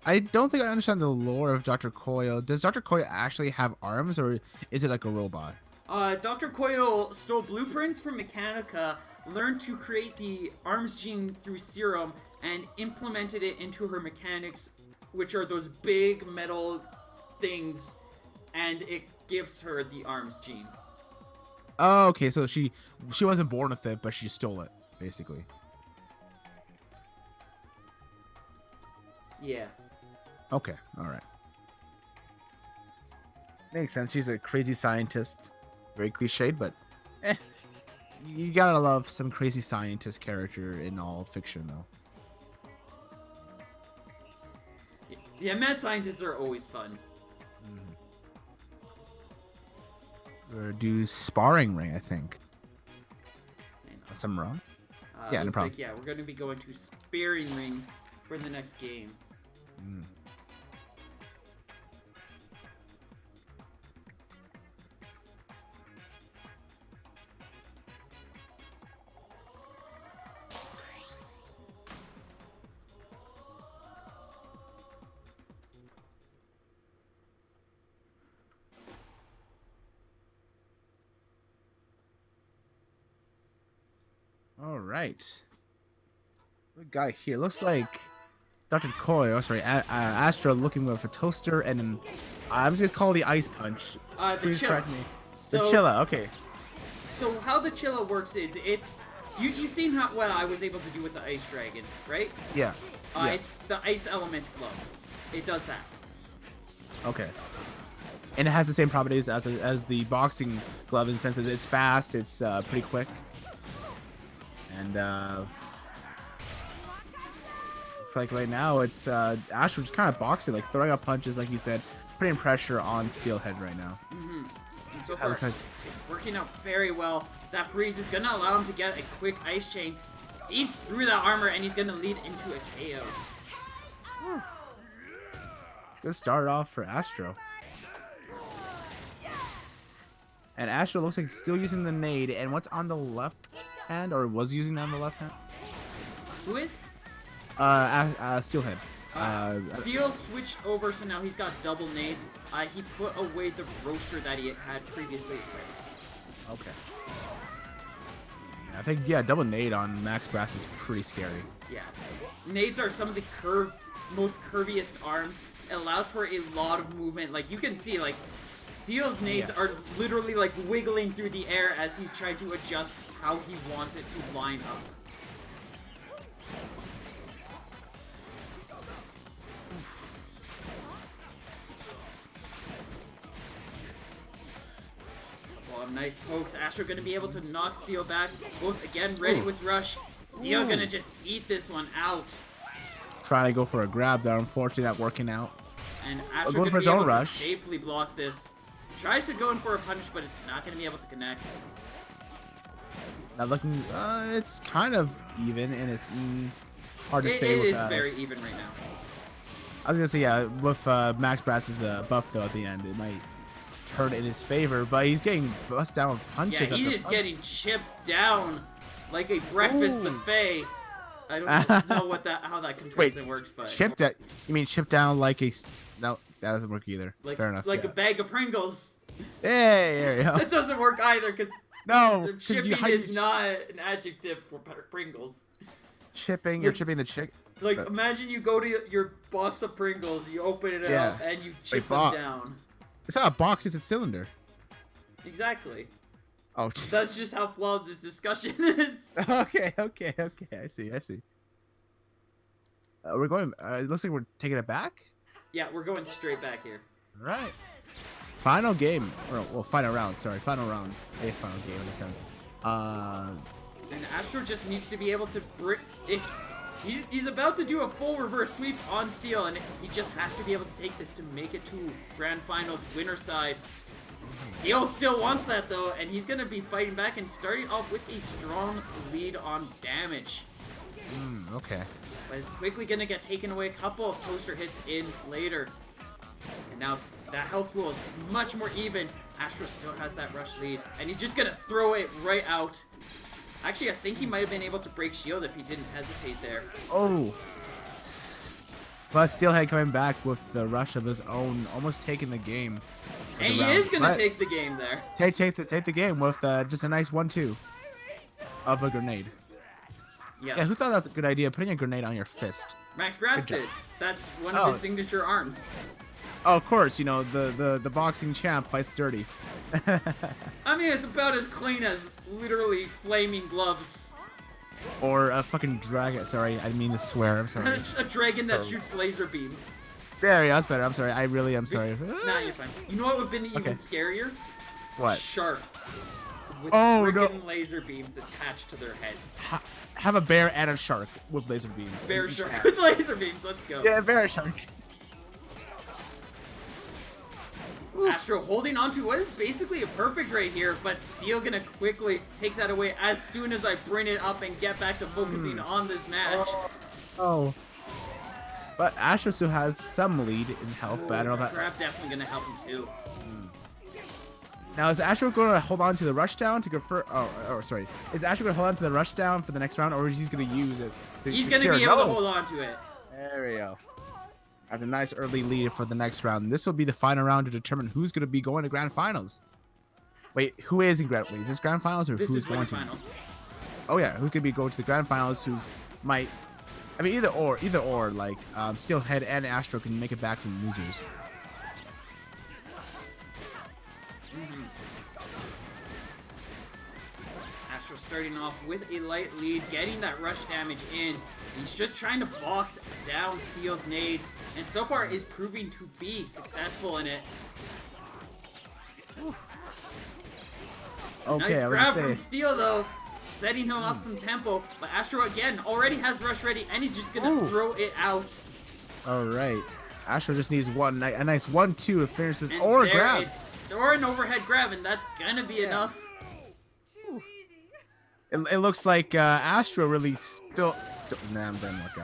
I don't think I understand the lore of Dr. Coil. Does Dr. Coil actually have arms, or is it like a robot? Dr. Coil stole blueprints from Mechanica, learned to create the arms gene through serum, and implemented it into her mechanics, which are those big metal things, and it gives her the arms gene. Oh, okay, so she wasn't born with it, but she stole it, basically. Yeah. Okay, alright. Makes sense. She's a crazy scientist. Very cliched, but you gotta love some crazy scientist character in all fiction, though. Yeah, mad scientists are always fun. Or do sparring ring, I think. Unless I'm wrong. Yeah, no looks problem. like, yeah, we're going to be going to sparring ring for the next game. All right. What we got here? Looks like Dr. Coil, sorry, Astro looking with a toaster and an, I'm just gonna call it the ice punch. The Please Chilla. correct me. So, The Chilla, okay. So how the Chilla works is it's you seen what I was able to do with the ice dragon, right? Yeah. Yeah. It's the ice element glove. It does that. Okay. And it has the same properties as the boxing glove in the sense that it's fast, it's pretty quick. And looks like right now it's Astro just kind of boxing, like throwing up punches, like you said, putting pressure on Steelhead right now. And so far, looks like- it's working out very well. That freeze is gonna allow him to get a quick ice chain. Eats through that armor, and he's gonna lead into a KO. Good start off for Astro. And Astro looks like he's still using the nade. And what's on the left hand, or was using that on the left hand? Who is? Steelhead. Steel switched over, so now he's got double nades. He put away the roaster that he had previously equipped. Okay. I think, yeah, double nade on Max Brass is pretty scary. Yeah. Nades are some of the most curviest arms. It allows for a lot of movement. Like, you can see, like, Steel's nades are literally, like, wiggling through the air as he's trying to adjust how he wants it to line up. Nice pokes. Astro gonna be able to knock Steel back. Both again ready with rush. Steel gonna just eat this one out. Trying to go for a grab there, unfortunately not working out. And Astro going gonna for be his own able rush. to safely block this. Tries to go in for a punish, but it's not gonna be able to connect. Now looking, it's kind of even, and it's hard to say. It is very even right now. I was gonna say, yeah, with Max Brass's buff though at the end, it might turn in his favor, but he's getting bust down with punches. Yeah, he is getting chipped down like a breakfast buffet. I don't know how that comparison works, but chipped down. You mean chipped down like a? No, that doesn't work either. Like, fair enough. Like a bag of Pringles. Hey, there you go. That doesn't work either, because no, chipping is not an adjective for Pringles. Chipping, you're chipping the chick. Like, imagine you go to your box of Pringles, you open it up, and you chip them down. It's not a box, it's a cylinder. Exactly. Oh, geez. That's just how flawed this discussion is. Okay. I see. We're going. It looks like we're taking it back. Yeah, we're going straight back here. All right. Final game. Well, final round. Sorry, final round. I guess final game in a sense. And Astro just needs to be able to he's about to do a full reverse sweep on Steel, and he just has to be able to take this to make it to Grand Finals winner side. Steel still wants that though, and he's gonna be fighting back and starting off with a strong lead on damage. Okay. But it's quickly gonna get taken away. A couple of toaster hits in later. And now that health pool is much more even. Astro still has that rush lead, and he's just gonna throw it right out. Actually, I think he might have been able to break shield if he didn't hesitate there. Oh. But Steelhead coming back with the rush of his own, almost taking the game. And he is gonna take the game there. Take the game with just a nice 1-2 of a grenade. Yes. Yeah, who thought that was a good idea? Putting a grenade on your fist. Max Brass did. That's one of his signature arms. Oh, of course, you know, the boxing champ fights dirty. I mean, it's about as clean as literally flaming gloves. Or a fucking dragon. Sorry, I didn't mean to swear. I'm sorry. A dragon that shoots laser beams. There, yeah, that's better. I'm sorry. I really am sorry. Nah, you're fine. You know what would have been even scarier? What? Sharks. With no. laser beams attached to their heads. Have a bear and a shark with laser beams. Bear shark with laser beams. Let's go. Yeah, bear shark. Astro holding on to what is basically a perfect right here, but Steel gonna quickly take that away as soon as I bring it up and get back to focusing on this match. Oh. But Astro still has some lead in health, but I don't know that. Grab definitely gonna help him too. Now, is Astro going to hold on to the rushdown to go for? Oh, sorry. Is Astro going to hold on to the rushdown for the next round, or is he going to use it? He's going to be able to hold on to it. There we go. That's a nice early lead for the next round. This will be the final round to determine who's going to be going to grand finals. Wait, who is in grand? Wait, is this grand finals or who's going to? Finals. Oh yeah, who's going to be going to the grand finals? Who's might? I mean, either or. Like Steelhead and Astro can make it back from losers. Astro starting off with a light lead, getting that rush damage in. He's just trying to box down Steel's nades, and so far is proving to be successful in it. Okay, nice grab from Steel though, setting him up some tempo. But Astro again already has rush ready, and he's just gonna throw it out. All right, Astro just needs a nice 1-2 to finish this, And or a grab. Or an overhead grab, and that's gonna be enough. It looks like Astro really still nah, I'm done. Look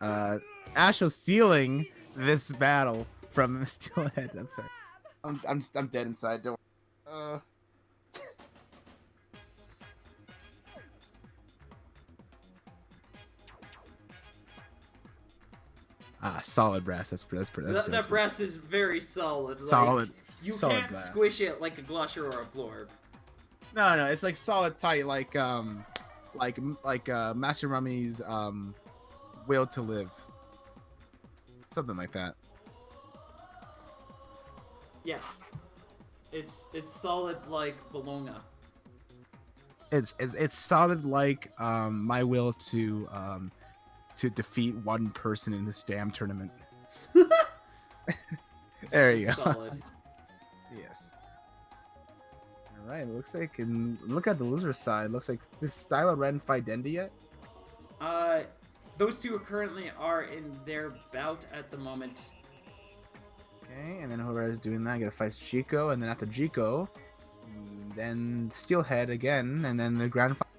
out. Astro stealing this battle from Steelhead. I'm sorry. I'm dead inside. Don't. Solid brass. That's pretty. That brass is very solid. Solid. Like, you solid can't brass. squish it like a glusher or a blorb. No, it's like solid tight, like Master Mummy's Will to Live, something like that. Yes, it's solid like Bologna. It's solid like my will to defeat one person in this damn tournament. There you go. Solid. Yes. All right. It looks like, and look at the loser side. Looks like this Stylo Ren fight Dendi yet? Those two currently are in their bout at the moment. Okay, and then whoever is doing that, gonna fight Chico, and then after Chico, then Steelhead again, and then the grand final.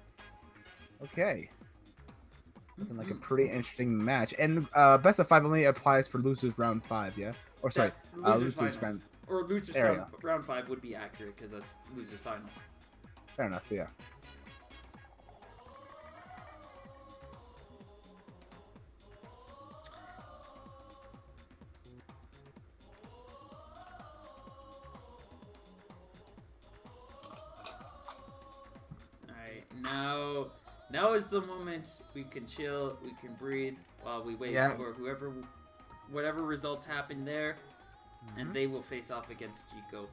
Okay. Looking like a pretty interesting match. And best of 5 only applies for losers round 5, yeah? Or sorry, losers grand. Or losers round 5 would be accurate because that's losers finals. Fair enough, yeah. Alright, now is the moment we can chill, we can breathe while we wait for whatever results happen there, and they will face off against Jico.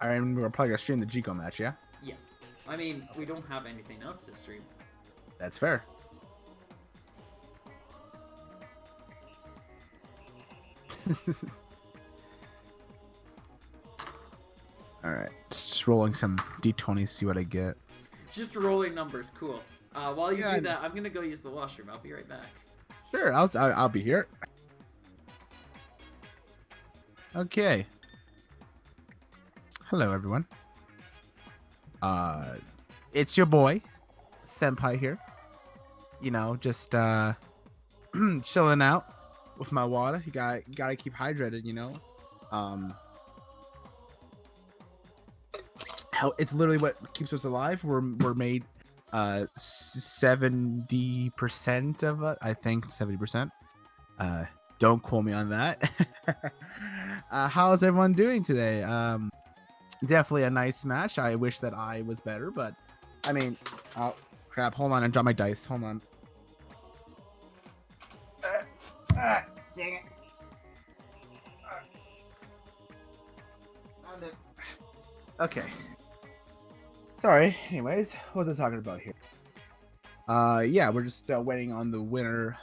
Alright, we're probably gonna stream the Jico match, yeah? Yes. I mean, we don't have anything else to stream. That's fair. Alright, just rolling some d20s, see what I get. Just rolling numbers, cool. While you do that, I'm gonna go use the washroom. I'll be right back. Sure, I'll be here. Okay. Hello, everyone. It's your boy, Senpai here. You know, just chilling out with my water. You gotta keep hydrated. You know, um, how it's literally what keeps us alive. We're made 70% of it. I think 70%. Don't quote me on that. How's everyone doing today? Definitely a nice match. I wish that I was better, but I mean, oh crap! Hold on, I dropped my dice. Hold on. Dang it! Found it. Okay. Sorry. Anyways, what was I talking about here? Yeah, we're just waiting on the winner,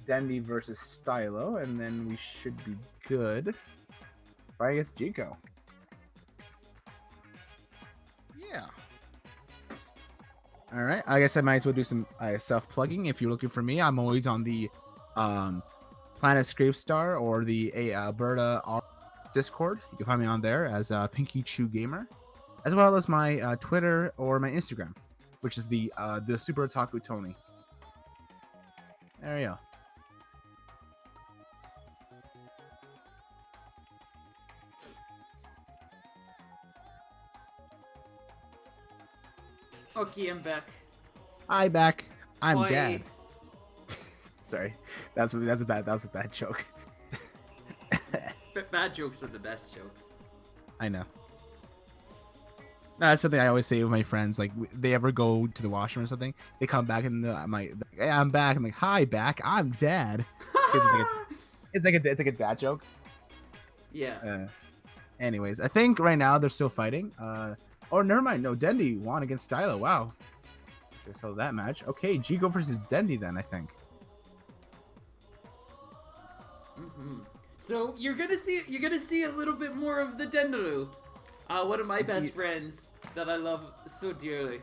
Dendy versus Stylo, and then we should be good. I guess Jico. Yeah. All right. I guess I might as well do some self-plugging. If you're looking for me, I'm always on the Planet Scrapstar or the Alberta Discord. You can find me on there as Pinky Chew Gamer, as well as my Twitter or my Instagram, which is the Super Otaku Tony. There you go. Okay, I'm back. Hi, back. I'm Boy. Dad. Sorry, that was a bad joke. Bad jokes are the best jokes. I know. No, that's something I always say with my friends. Like, they ever go to the washroom or something, they come back and hey, I'm back. I'm like, hi, back. I'm Dad. It's like a dad joke. Yeah. Anyways, I think right now they're still fighting. Oh, never mind. No, Dendy won against Stylo. Wow. So that match. Okay, Jigo versus Dendy then, I think. So you're gonna see a little bit more of the Dendaru. One of my best friends that I love so dearly.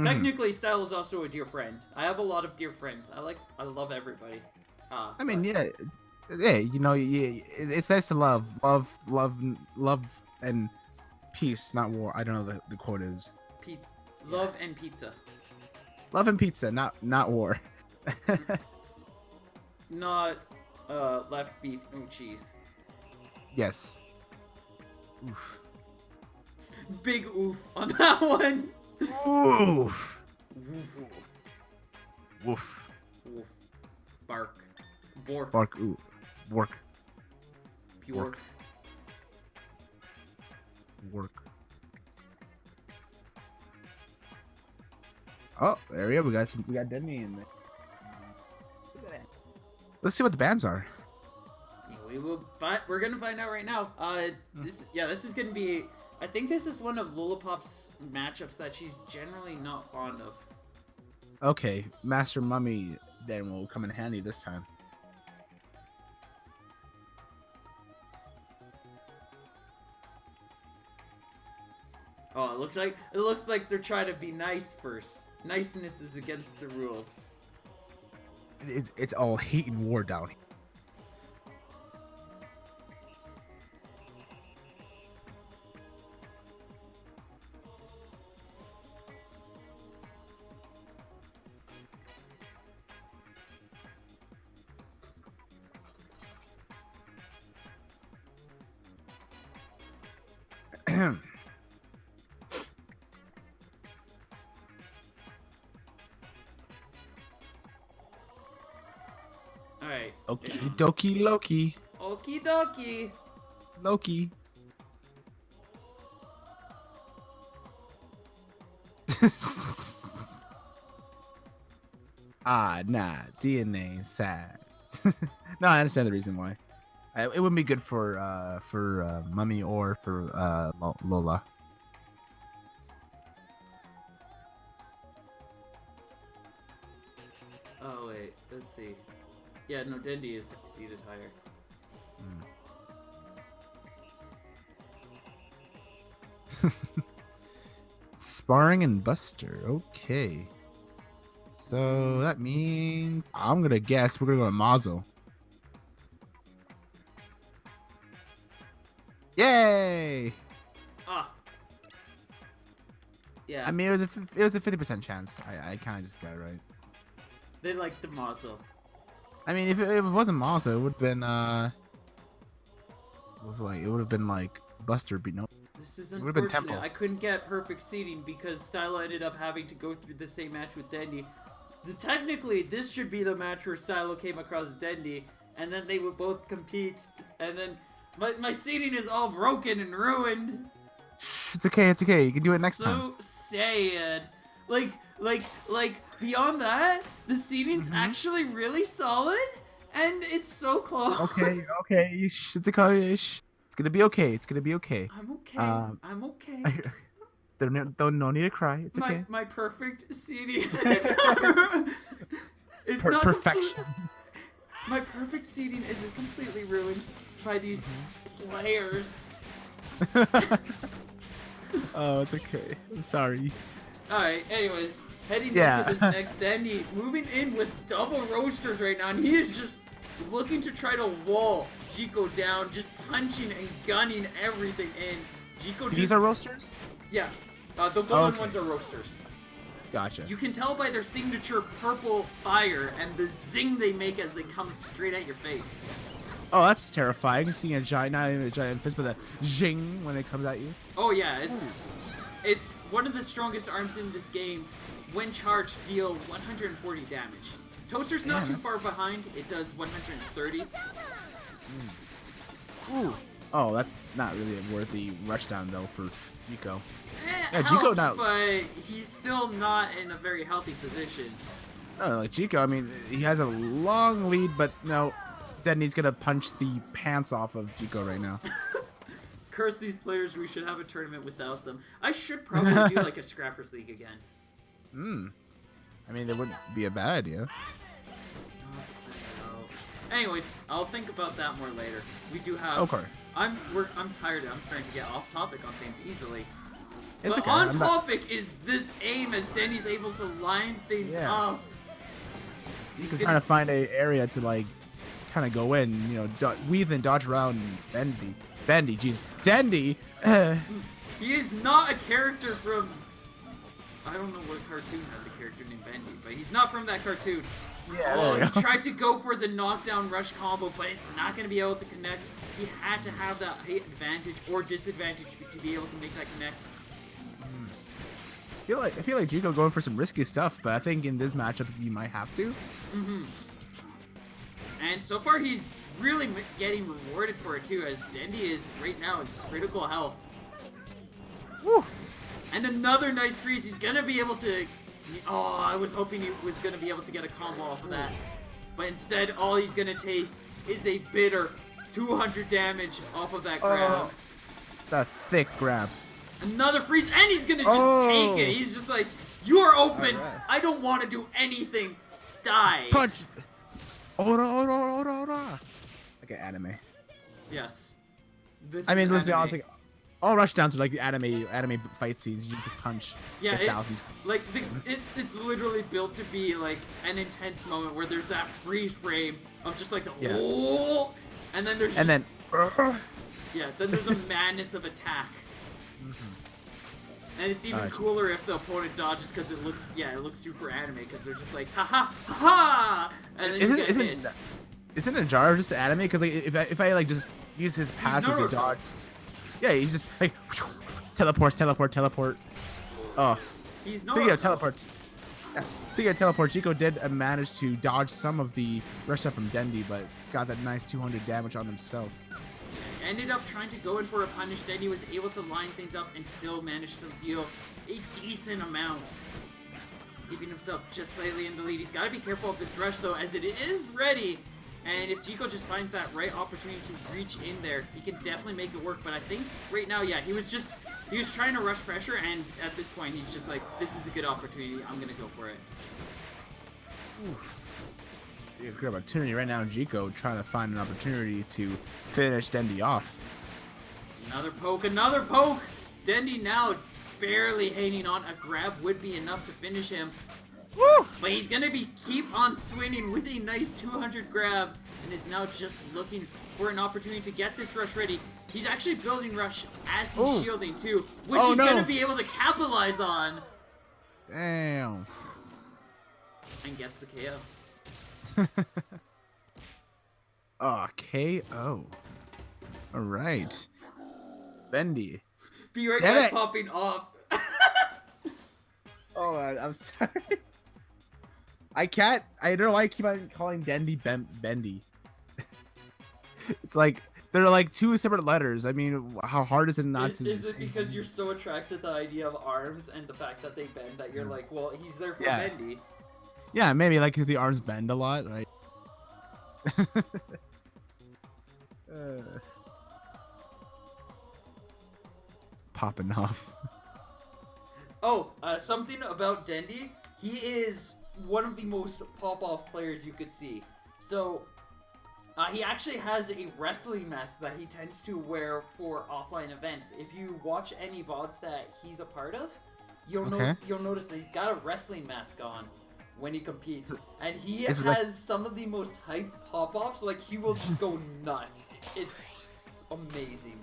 Technically, Style is also a dear friend. I have a lot of dear friends. I love everybody. I mean, yeah, you know, it's nice to love, and peace, not war. I don't know the quote is. Love and pizza. Love and pizza, not war. Not left beef, no cheese. Yes. Oof. Big oof on that one. Oof. Woof. Woof. Bark. Bork. Bark. Ooh. Work. Bjork. Work. Oh, there we go. We got Denny in there. Let's see what the bands are. We will find. We're gonna find out right now. This is gonna be. I think this is one of Lollipop's matchups that she's generally not fond of. Okay, Master Mummy then will come in handy this time. Oh, it looks like they're trying to be nice first. Niceness is against the rules. It's all hate and war down here. Alright. Okie dokie Loki. Okie dokie. Loki. Nah, DNA sad. No, I understand the reason why. It wouldn't be good for Mummy or for Lola. Oh wait, let's see. Yeah, no, Dendy is seated higher. Sparring and Buster. Okay. So that means I'm gonna guess we're gonna go to Mazo. Yay! Ah. Yeah. I mean, it was a 50% chance. I kind of just got it right. They like the muzzle. I mean, if it wasn't Mazda, it would have been it would have been like Buster, but no. This is It would have been unfortunate. Temple. I couldn't get perfect seating because Stylo ended up having to go through the same match with Dendy. Technically, this should be the match where Stylo came across Dendy, and then they would both compete, and then my seating is all broken and ruined. It's okay. It's okay. You can do it next time. So sad. Like, beyond that, the seating's actually really solid, and it's so close. Okay. It's okay. It's gonna be okay. It's gonna be okay. I'm okay. I'm okay. Don't no need to cry. It's okay. My perfect seating is not Perfection. My perfect seating isn't completely ruined by these players. Oh, it's okay. I'm sorry. Alright, anyways, heading Yeah. into this next Dendy, moving in with double roasters right now, and he is just looking to try to wall Chico down, just punching and gunning everything in. Chico These are roasters? Yeah, the golden Okay. ones are roasters. Gotcha. You can tell by their signature purple fire and the zing they make as they come straight at your face. Oh, that's terrifying. Seeing a giant, not even a giant fist, but a zing when it comes at you. Oh yeah, it's one of the strongest arms in this game. When charged, deal 140 damage. Toaster's not too far behind. It does 130. Ooh. Oh, that's not really a worthy rushdown though for Chico. Yeah, Chico now. But he's still not in a very healthy position. Oh, like Chico, I mean, he has a long lead, but no, Denny's gonna punch the pants off of Chico right now. Curse these players. We should have a tournament without them. I should probably do like a Scrappers League again. I mean, that wouldn't be a bad idea. Anyways, I'll think about that more later. We do have. Okay. I'm tired. I'm starting to get off topic on things easily. It's but okay. on I'm not- topic is this aim as Denny's able to line things Yeah. up. He's trying to find a area to like, kind of go in, you know, weave and dodge around Bendy, jeez, Dendy. He is not a character from. I don't know what cartoon has a character named Bendy, but he's not from that cartoon. Yeah, Oh, there you he go. tried to go for the knockdown rush combo, but it's not going to be able to connect. He had to have that height advantage or disadvantage to be able to make that connect. I feel like Chico going for some risky stuff, but I think in this matchup you might have to. And so far, he's really getting rewarded for it too, as Dendy is right now in critical health. Woo! And another nice freeze. He's gonna be able to. Oh, I was hoping he was gonna be able to get a combo off of that, but instead, all he's gonna taste is a bitter 200 damage off of that grab. That thick grab. Another freeze, and he's gonna just take it. He's just like, "You are open. Alright. I don't want to do anything. Die." Punch! Ora. Like an anime. Yes. This I mean, is let's be anime. honest, like, all rushdowns are like the anime fight scenes. You just punch Yeah, 1,000. it's literally built to be like an intense moment where there's that freeze frame of just like the oh, and then there's just, then then there's a madness of attack. And it's even cooler if the opponent dodges because it looks super anime because they're just like ha ha ha ha, and then you get hit. Isn't a jar just anime? Because like if I like just use his passive to Naruto. dodge, yeah, he's just like teleport. Oh, He's speaking of Naruto. teleport, Chico did manage to dodge some of the rush stuff from Dendy, but got that nice 200 damage on himself. Ended up trying to go in for a punish. Dendy was able to line things up and still managed to deal a decent amount, keeping himself just slightly in the lead. He's got to be careful of this rush though, as it is ready. And if Chico just finds that right opportunity to reach in there, he can definitely make it work. But I think right now, he was trying to rush pressure, and at this point, he's just like, this is a good opportunity. I'm gonna go for it. A great opportunity right now. Chico trying to find an opportunity to finish Dendy off. Another poke. Dendy now barely hanging on. A grab would be enough to finish him. Woo! But he's gonna keep on swinging with a nice 200 grab, and is now just looking for an opportunity to get this rush ready. He's actually building rush as he's shielding too, which he's gonna be able to capitalize on. Damn. And gets the KO. KO. All right. Bendy. Be right back popping off. Oh, I'm sorry. I don't know why I keep on calling Bendy Bendy. It's like they're like two separate letters. I mean, how hard is it not to? Is it because you're so attracted to the idea of arms and the fact that they bend that you're like, well, he's there for Bendy? Yeah, maybe like because the arms bend a lot, right? Popping off. Oh, something about Dendy. He is one of the most pop-off players you could see. So, he actually has a wrestling mask that he tends to wear for offline events. If you watch any VODs that he's a part of, you'll notice that he's got a wrestling mask on when he competes. And he has some of the most hype pop-offs. Like, he will just go nuts. It's amazing.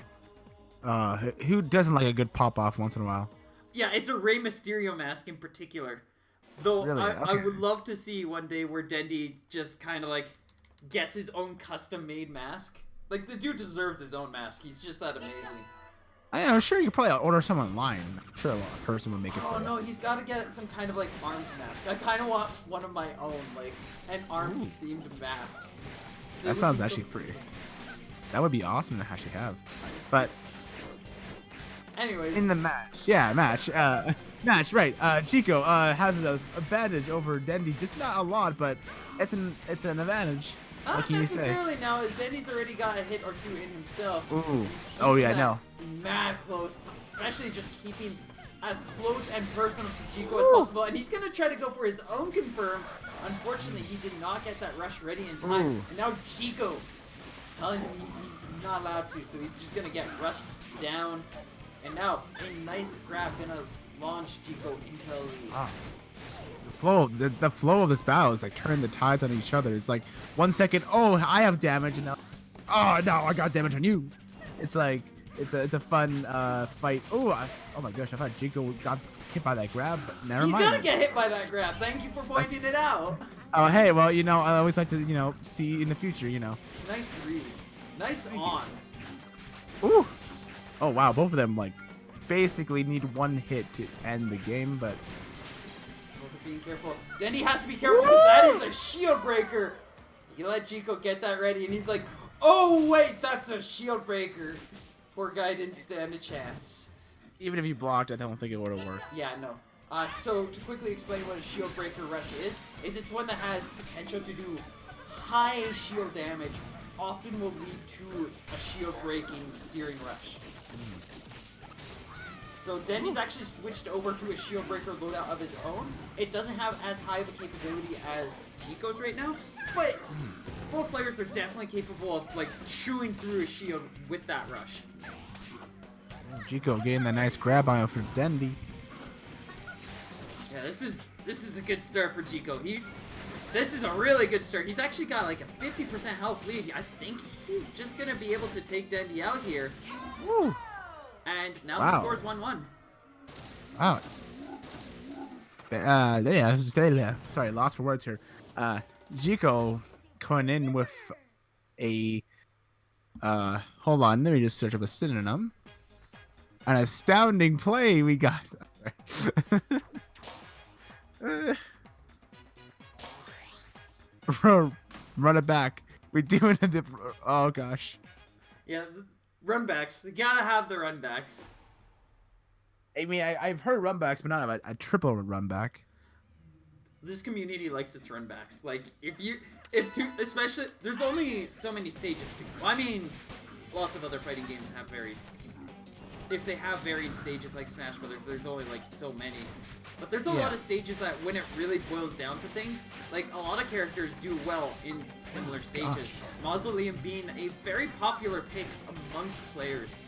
Who doesn't like a good pop-off once in a while? Yeah, it's a Rey Mysterio mask in particular. Though really? I would love to see one day where Dendy just kind of like gets his own custom-made mask. Like, the dude deserves his own mask. He's just that amazing. I'm sure you could probably order some online. I'm sure a person would make it. Oh no, he's got to get some kind of like arms mask. I kind of want one of my own, like an arms-themed mask. That sounds actually pretty. That would be awesome to actually have. But anyways, in the match, right? Chico has an advantage over Dendy, just not a lot, but it's an advantage. Not necessarily now, as Dendy's already got a hit or two in himself. Ooh. Oh yeah, no. Mad close, especially just keeping as close and personal to Chico as possible, and he's gonna try to go for his own confirm. Unfortunately, he did not get that rush ready in time, and now Chico telling him he's not allowed to, so he's just gonna get rushed down. And now a nice grab gonna launch Chico into a lead. The flow of this battle is like turning the tides on each other. It's like 1 second, oh, I have damage, and now, oh no, I got damage on you. It's like it's a fun fight. Oh my gosh, I thought Chico got hit by that grab, but never mind. He's gonna get hit by that grab. Thank you for pointing it out. Oh hey, well I always like to see in the future. Nice read, nice on. Ooh. Oh wow, both of them like basically need one hit to end the game, but being careful. Dendy has to be careful because that is a shield breaker. He let Chico get that ready, and he's like, oh wait, that's a shield breaker. Poor guy didn't stand a chance. Even if he blocked, I don't think it would have worked. Yeah, no. So to quickly explain what a shield breaker rush is it's one that has potential to do high shield damage, often will lead to a shield breaking during rush. So Dendy's actually switched over to a shield breaker loadout of his own. It doesn't have as high of a capability as Chico's right now, but both players are definitely capable of like chewing through a shield with that rush. Chico getting that nice grab on for Dendy. Yeah, this is a good start for Chico. This is a really good start. He's actually got like a 50% health lead. I think he's just gonna be able to take Dendy out here. Woo. And now the score's 1-1. Wow. Yeah, sorry, lost for words here. Chico coming in with a hold on, let me just search up a synonym. An astounding play we got. Run it back. We're doing it. Oh gosh. Yeah. Run backs. You gotta have the run backs. I mean, I've heard run backs, but not a triple run back. This community likes its run backs. Like, especially, there's only so many stages to go. I mean, lots of other fighting games have if they have varied stages like Smash Brothers, there's only like so many. But there's a lot of stages that when it really boils down to things, like a lot of characters do well in similar stages. Mausoleum being a very popular pick amongst players.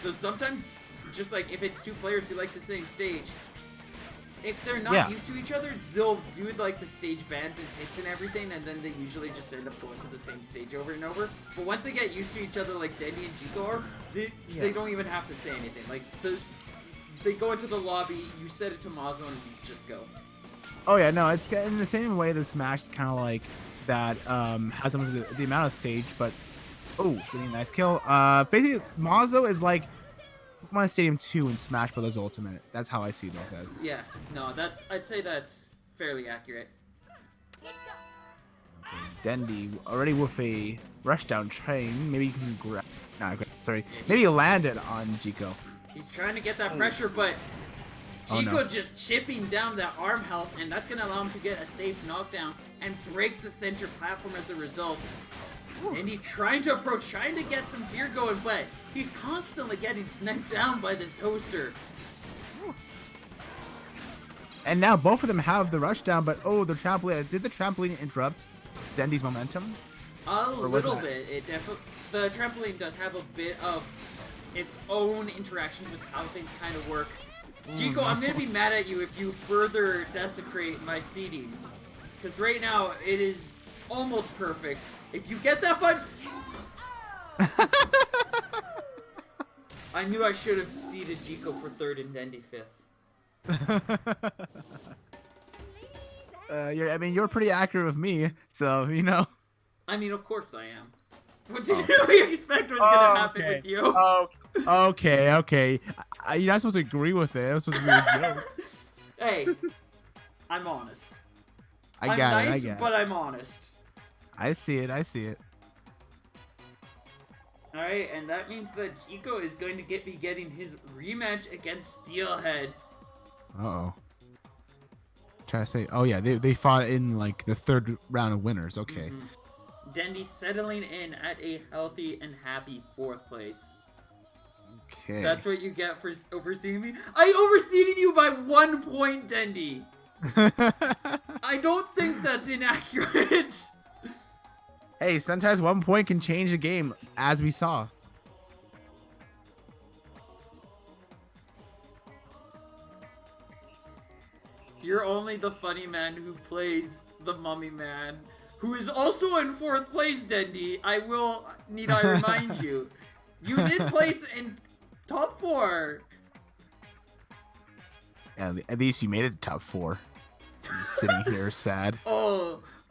So sometimes, just like if it's two players who like the same stage, if they're not used to each other, they'll do like the stage bans and hits and everything, and then they usually just end up going to the same stage over and over. But once they get used to each other, like Dendy and Chico are, they don't even have to say anything. Like they go into the lobby, you set it to Mazo, and you just go. Oh yeah, no, it's in the same way the Smash is kind of like that. Has almost the amount of stage, but getting a nice kill. Basically, Mazo is like Pokemon Stadium 2 in Smash Bros. Ultimate. That's how I see this as. Yeah, no, I'd say that's fairly accurate. Dendy already with a rushdown train. Maybe you can grab. Nah, sorry. Maybe you landed on Chico. He's trying to get that pressure, but Chico just chipping down that arm health, and that's gonna allow him to get a safe knockdown and breaks the center platform as a result. Dendy trying to approach, trying to get some fear going, but he's constantly getting sniped down by this toaster. And now both of them have the rush down, but the trampoline. Did the trampoline interrupt Dendy's momentum? A little bit. It definitely. The trampoline does have a bit of its own interaction with how things kind of work. Chico, I'm gonna be mad at you if you further desecrate my seeding, because right now it is almost perfect. If you get that button... I knew I should have seeded Chico for 3rd and Dendy 5th. You're pretty accurate with me, so, you know. I mean, of course I am. What did you expect was gonna happen with you? Okay. You're not supposed to agree with it. It was supposed to be a joke. Hey, I'm honest. I'm nice, nice, but I'm honest. I see it. Alright, and that means that Chico is going to be getting his rematch against Steelhead. Uh-oh. Try to say, they fought in, like, the 3rd round of winners. Okay. Dendy settling in at a healthy and happy 4th place. Okay. That's what you get for overseeing me? I overseeded you by 1 point, Dendy! I don't think that's inaccurate. Hey, sometimes 1 point can change a game, as we saw. You're only the funny man who plays the mummy man, who is also in 4th place, Dendy. Need I remind you. You did place in top 4. Yeah, at least you made it to top 4. I'm just sitting here sad.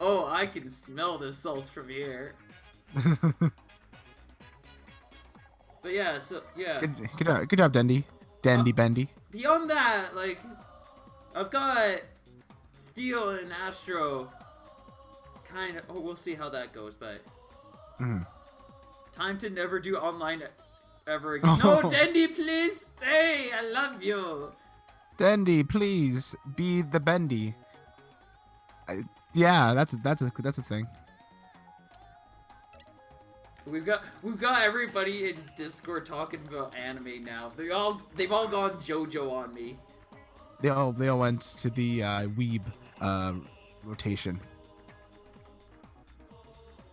Oh, I can smell the salt from here. But yeah, Good job, Dendy. Bendy. Beyond that, like, I've got Steel and Astro. Kind of. Oh, we'll see how that goes, but time to never do online ever again. No, Dendy, please stay. I love you. Dendy, please be the Bendy. Yeah, that's a thing. We've got everybody in Discord talking about anime now. They've all gone JoJo on me. They all went to the weeb rotation.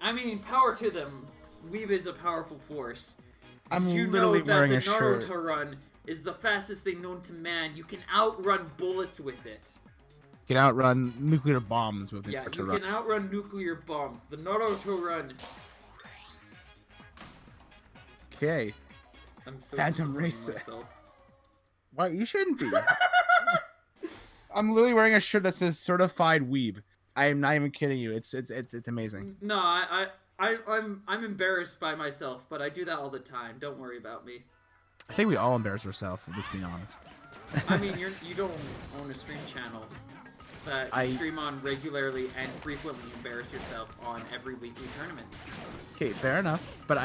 I mean, power to them. Weeb is a powerful force. I'm Did you literally know that wearing the a shirt. Naruto run is the fastest thing known to man? You can outrun bullets with it. You can outrun nuclear bombs with it. Yeah, you can outrun nuclear bombs. The Naruto run. Okay. I'm so Phantom disappointed in Racer. myself. Why you shouldn't be. I'm literally wearing a shirt that says certified weeb. I am not even kidding you. It's amazing. No, I'm embarrassed by myself, but I do that all the time. Don't worry about me. I think we all embarrass ourselves, let's be honest. I mean, you don't own a stream channel that you stream on regularly and frequently embarrass yourself on every weekly tournament. Okay, fair enough. But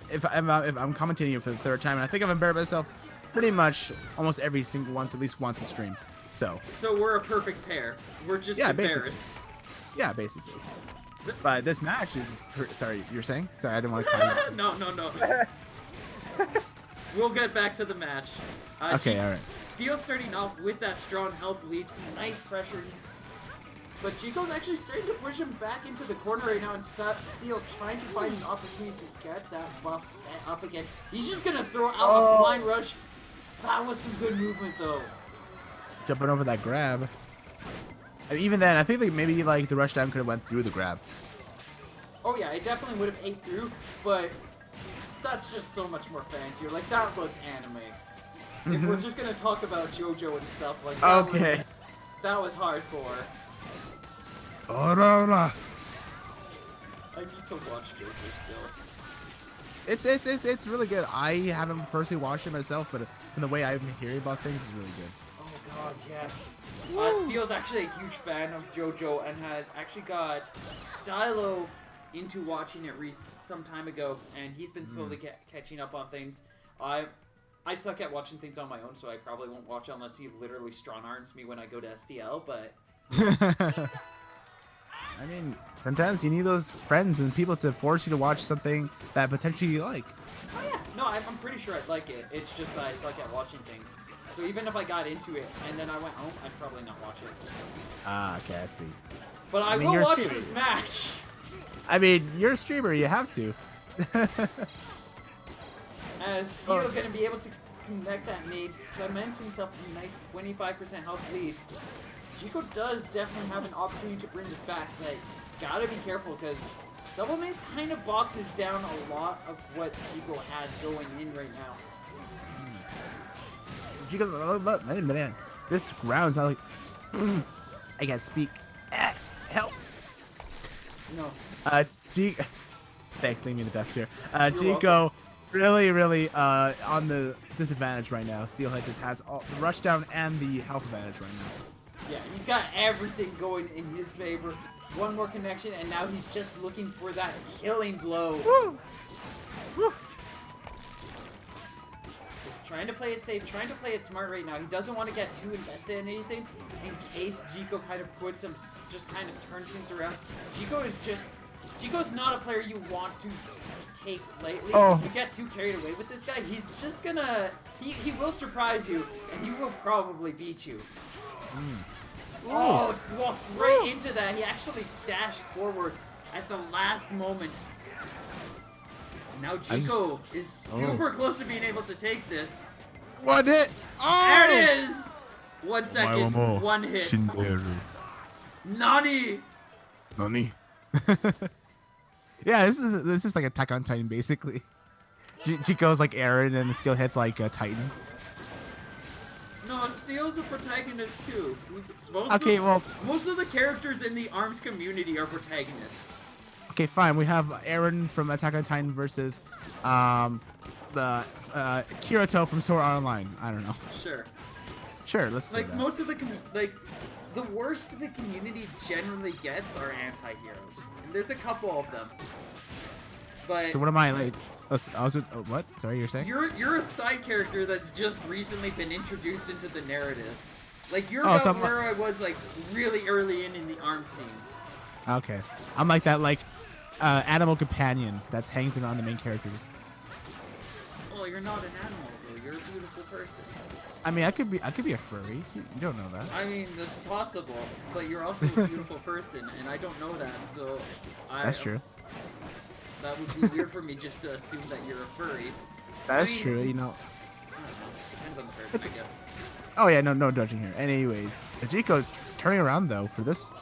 if I'm commentating you for the 3rd time, and I think I've embarrassed myself pretty much almost every single once, at least once a stream. So we're a perfect pair. We're just embarrassed. Basically. Yeah, basically. But this match is... Sorry, you're saying? Sorry, I didn't want to call you. No. We'll get back to the match. Okay, alright. Steel starting off with that strong health lead, some nice pressures. But Chico's actually starting to push him back into the corner right now, and Steel trying to find an opportunity to get that buff set up again. He's just going to throw out a blind rush. That was some good movement, though. jumping over that grab. And even then, I think like maybe like the rush down could have went through the grab. Oh yeah, it definitely would have ate through, but that's just so much more fancier. Like, that looked anime. If we're just gonna talk about JoJo and stuff, like, that was hardcore. I need to watch JoJo still. It's really good. I haven't personally watched it myself, but from the way I've been hearing about things, it's really good. Oh god, yes. Steel's actually a huge fan of JoJo and has actually got Stylo into watching it some time ago, and he's been slowly catching up on things. I suck at watching things on my own, so I probably won't watch it unless he literally strong arms me when I go to STL, but... I mean, sometimes you need those friends and people to force you to watch something that potentially you like. Oh yeah, no, I'm pretty sure I'd like it. It's just that I suck at watching things. So even if I got into it and then I went home, I'd probably not watch it. Ah, okay, I see. But I will watch this match! I mean, you're a streamer, you have to. As Steel going to be able to connect that nade, cements himself a nice 25% health lead. Chico does definitely have an opportunity to bring this back, but he's got to be careful because Double Mains kind of boxes down a lot of what Chico has going in right now. Chico, man, this round's not like... I can't speak. Help! No. Thanks, leave me in the dust here. Chico, really on the disadvantage right now. Steelhead just has all the rush down and the health advantage right now. Yeah, he's got everything going in his favor. One more connection, and now he's just looking for that killing blow. Woo! Woo! Just trying to play it safe, trying to play it smart right now. He doesn't want to get too invested in anything in case Chico kind of puts him, just kind of turns things around. Chico's not a player you want to take lightly. If you get too carried away with this guy, he's just gonna... He will surprise you, and he will probably beat you. Oh, walks right into that. He actually dashed forward at the last moment. Now Chico is super close to being able to take this. One hit! Oh! There it is! 1 second, one hit. Nani! Yeah, this is like Attack on Titan basically. Chico's like Aaron and Steelhead's like Titan. No, Steel's a protagonist too. Most of the characters in the ARMS community are protagonists. Okay, fine. We have Aaron from Attack on Titan versus the Kirito from Sword Art Online. I don't know. Sure, let's do that. Most of the the worst the community generally gets are anti-heroes. And there's a couple of them. But so what am I like? What? Sorry, you're saying? You're a side character that's just recently been introduced into the narrative. Like you're about where I was like really early in the ARMS scene. Okay, I'm like that animal companion that hangs around the main characters. Well, you're not an animal though. You're a beautiful person. I mean, I could be a furry. You don't know that. I mean, that's possible, but you're also a beautiful person, and I don't know that, so that's true. That would be weird for me just to assume that you're a furry. That's true, you know. I don't know. Depends on the person, I guess. Oh yeah, no judging here. Anyways, Chico turning around though for this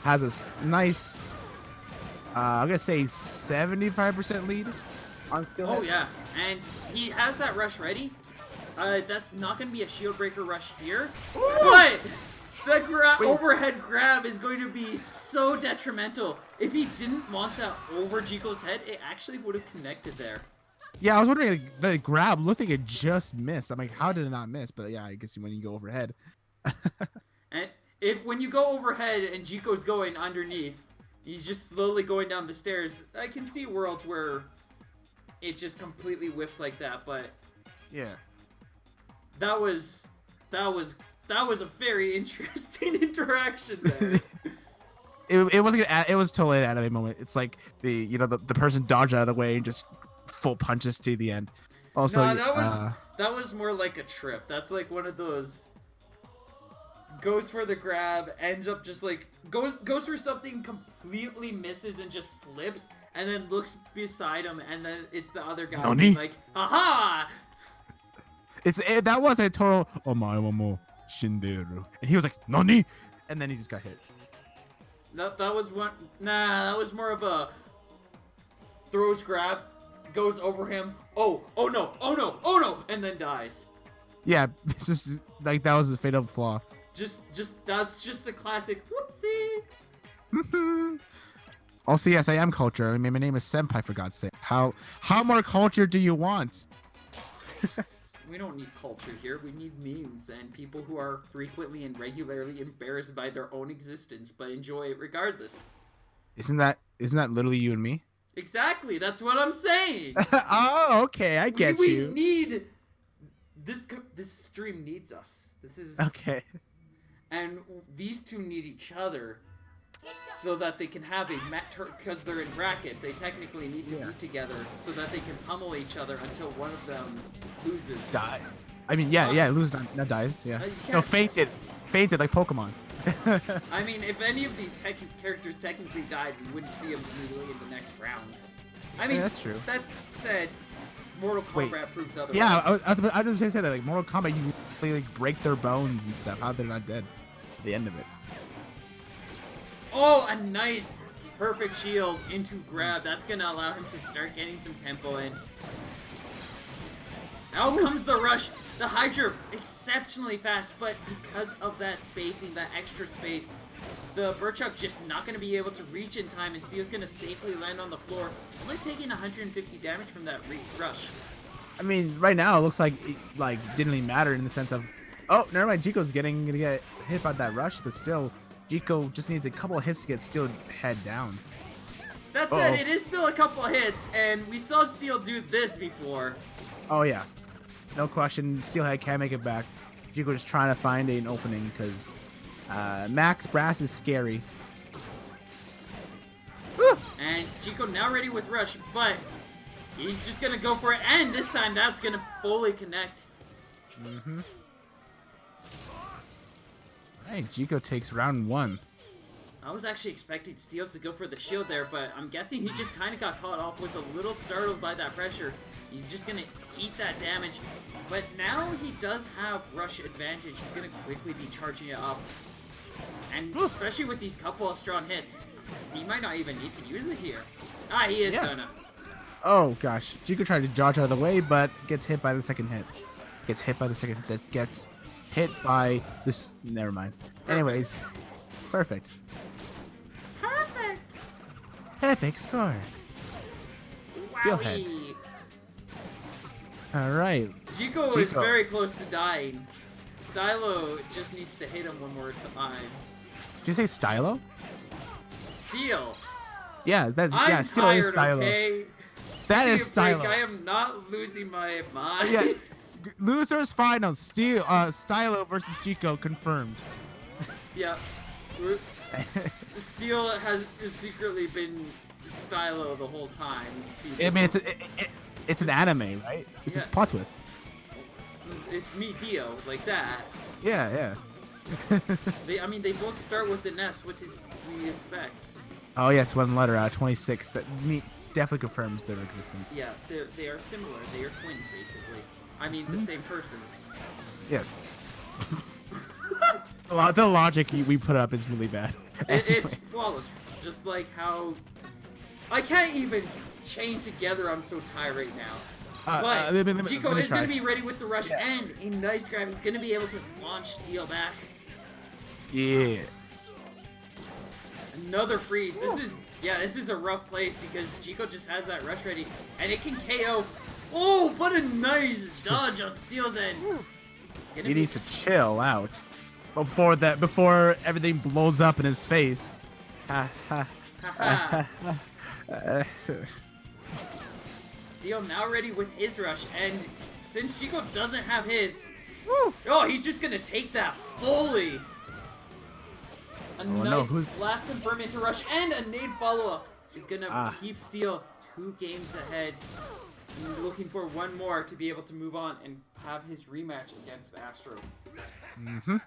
has a nice, I'm gonna say 75% lead on Steelhead. Oh yeah, and he has that rush ready. That's not gonna be a shield breaker rush here, but the overhead grab is going to be so detrimental. If he didn't launch that over Chico's head, it actually would have connected there. Yeah, I was wondering, like, the grab looked like it just missed. I'm like, how did it not miss? But yeah, I guess when you go overhead. And when you go overhead and Chico's going underneath, he's just slowly going down the stairs. I can see worlds where it just completely whiffs like that, but yeah, that was a very interesting interaction there. It was totally an anime moment. It's like the person dodged out of the way and just full punches to the end. Also, no, that was more like a trip. That's like one of those goes for the grab, ends up just like goes for something, completely misses and just slips, and then looks beside him, and then it's the other guy like, aha! That was a total oh my one more. Shinderu. And he was like, Nani? And then he just got hit. That was one. Nah, that was more of a throws grab, goes over him. Oh no, oh no, and then dies. Yeah, it's just like that was his fatal flaw. That's just a classic whoopsie. Also, yes, I am culture. I mean, my name is Senpai, for God's sake. How more culture do you want? We don't need culture here. We need memes and people who are frequently and regularly embarrassed by their own existence, but enjoy it regardless. Isn't that literally you and me? Exactly. That's what I'm saying. Oh, okay. I get you. We need this. This stream needs us. This is okay. And these two need each other. So that they can have a because they're in bracket, they technically need to be together so that they can pummel each other until one of them loses. Dies. I mean, yeah, loses, not dies. Yeah. No, fainted like Pokemon. I mean, if any of these characters technically died, we wouldn't see them immediately in the next round. I mean, that's true. That said, Mortal Kombat proves otherwise. Yeah, I was going to say that. Like Mortal Kombat, you really like break their bones and stuff. How they're not dead at the end of it. Oh, a nice, perfect shield into grab. That's going to allow him to start getting some tempo in. Out comes the rush. The Hydra, exceptionally fast, but because of that spacing, that extra space, the Burchuk just not going to be able to reach in time, and Steel's going to safely land on the floor, only taking 150 damage from that rush. I mean, right now it looks like it didn't really matter in the sense of, oh, never mind, Jiko's gonna get hit by that rush, but still, Jiko just needs a couple of hits to get Steel head down. That said, it is still a couple of hits, and we saw Steel do this before. Oh yeah, no question. Steelhead can't make it back. Jiko just trying to find an opening because Max Brass is scary. Woo! And Jiko now ready with rush, but he's just gonna go for it, and this time that's gonna fully connect. Mm-hmm. Hey, Jiko takes round 1. I was actually expecting Steel to go for the shield there, but I'm guessing he just kind of got caught off, was a little startled by that pressure. He's just going to eat that damage. But now he does have rush advantage. He's going to quickly be charging it up. And especially with these couple of strong hits, he might not even need to use it here. He is gonna. Oh, gosh. Jiko tried to dodge out of the way, but gets hit by the second hit. Gets hit by this. Never mind. Anyways, perfect. Perfect score. Steelhead. All right. Jiko is very close to dying. Stylo just needs to hit him one more time. Did you say Stylo? Steel. Yeah, Steel tired, is Stylo. Okay? That is Stylo. I am not losing my mind. Yeah. Losers final. Stylo versus Jiko confirmed. Yeah. Steel has secretly been Stylo the whole time. I mean, it's an anime, right? It's a plot twist. It's me, Dio, like that. Yeah. They both start with an S. What did we expect? Oh yes, one letter out of 26. That definitely confirms their existence. Yeah, they are similar. They are twins, basically. I mean, the same person. Yes. The logic we put up is really bad. It's flawless. Just like how I can't even chain together. I'm so tired right now. But Jiko is going to be ready with the rush and a nice grab. He's going to be able to launch Steel back. Yeah. Another freeze. This is a rough place because Jiko just has that rush ready and it can KO. Oh, what a nice dodge on Steel's end. He needs to chill out before everything blows up in his face. Steel now ready with his rush, and since Jiko doesn't have his, he's just gonna take that fully. Nice last confirm into rush and a nade follow-up is gonna keep Steel 2 games ahead. And looking for one more to be able to move on and have his rematch against Astro. Mm-hmm.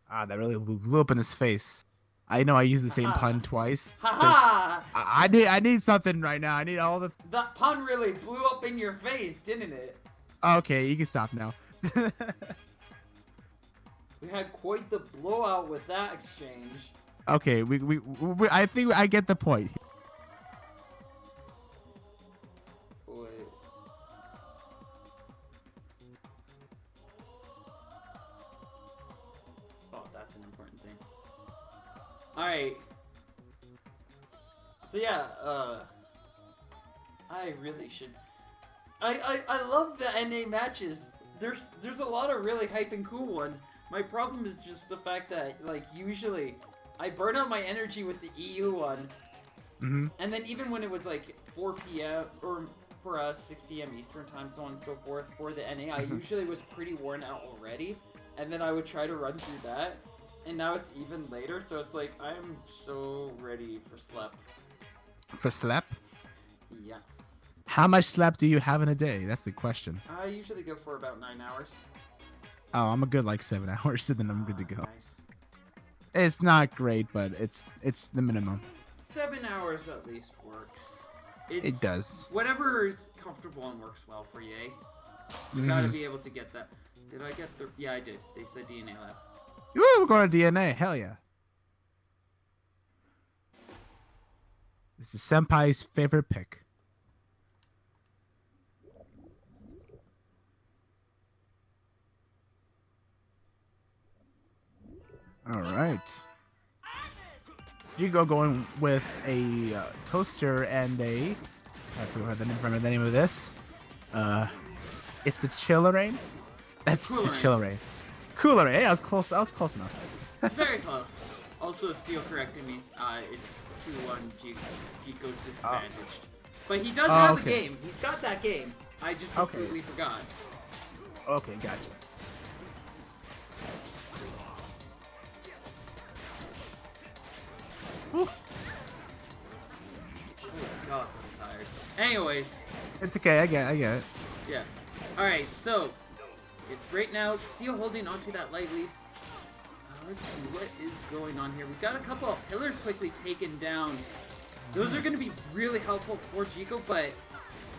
That really blew up in his face. I know I used the same pun twice. I need something right now. I need all the... That pun really blew up in your face, didn't it? Okay, you can stop now. We had quite the blowout with that exchange. Okay, I think I get the point. Wait. Oh, that's an important thing. Alright. So yeah, I really should... I love the NA matches. There's a lot of really hype and cool ones. My problem is just the fact that, like, usually I burn out my energy with the EU one. Mm-hmm. And then even when it was like 4 p.m. or for us 6 p.m. Eastern time, so on and so forth for the NA, I usually was pretty worn out already. And then I would try to run through that. And now it's even later, so it's like I'm so ready for slap. For slap? Yes. How much slap do you have in a day? That's the question. I usually go for about 9 hours. Oh, I'm a good like 7 hours, and then I'm good to go. Nice. It's not great, but it's the minimum. 7 hours at least works. It does. Whatever is comfortable and works well for you, eh? You gotta be able to get that. Did I get the... Yeah, I did. They said DNA lab. Woo, we're going to DNA. Hell yeah. This is Senpai's favorite pick. All right. Jigo going with a toaster and a... I forgot the name of this. It's the Chillerain. That's the Chillerain. Cooler, yeah, I was close enough. Very close. Also, Steel corrected me. It's 2-1 Jico's disadvantaged. But he does have a game. He's got that game. I just completely forgot. Okay, gotcha. Whew. Oh my god, I'm tired. Anyways. It's okay, I get it. Yeah. Alright, so right now, Steel holding onto that light lead. Let's see what is going on here. We've got a couple of pillars quickly taken down. Those are going to be really helpful for Jico, but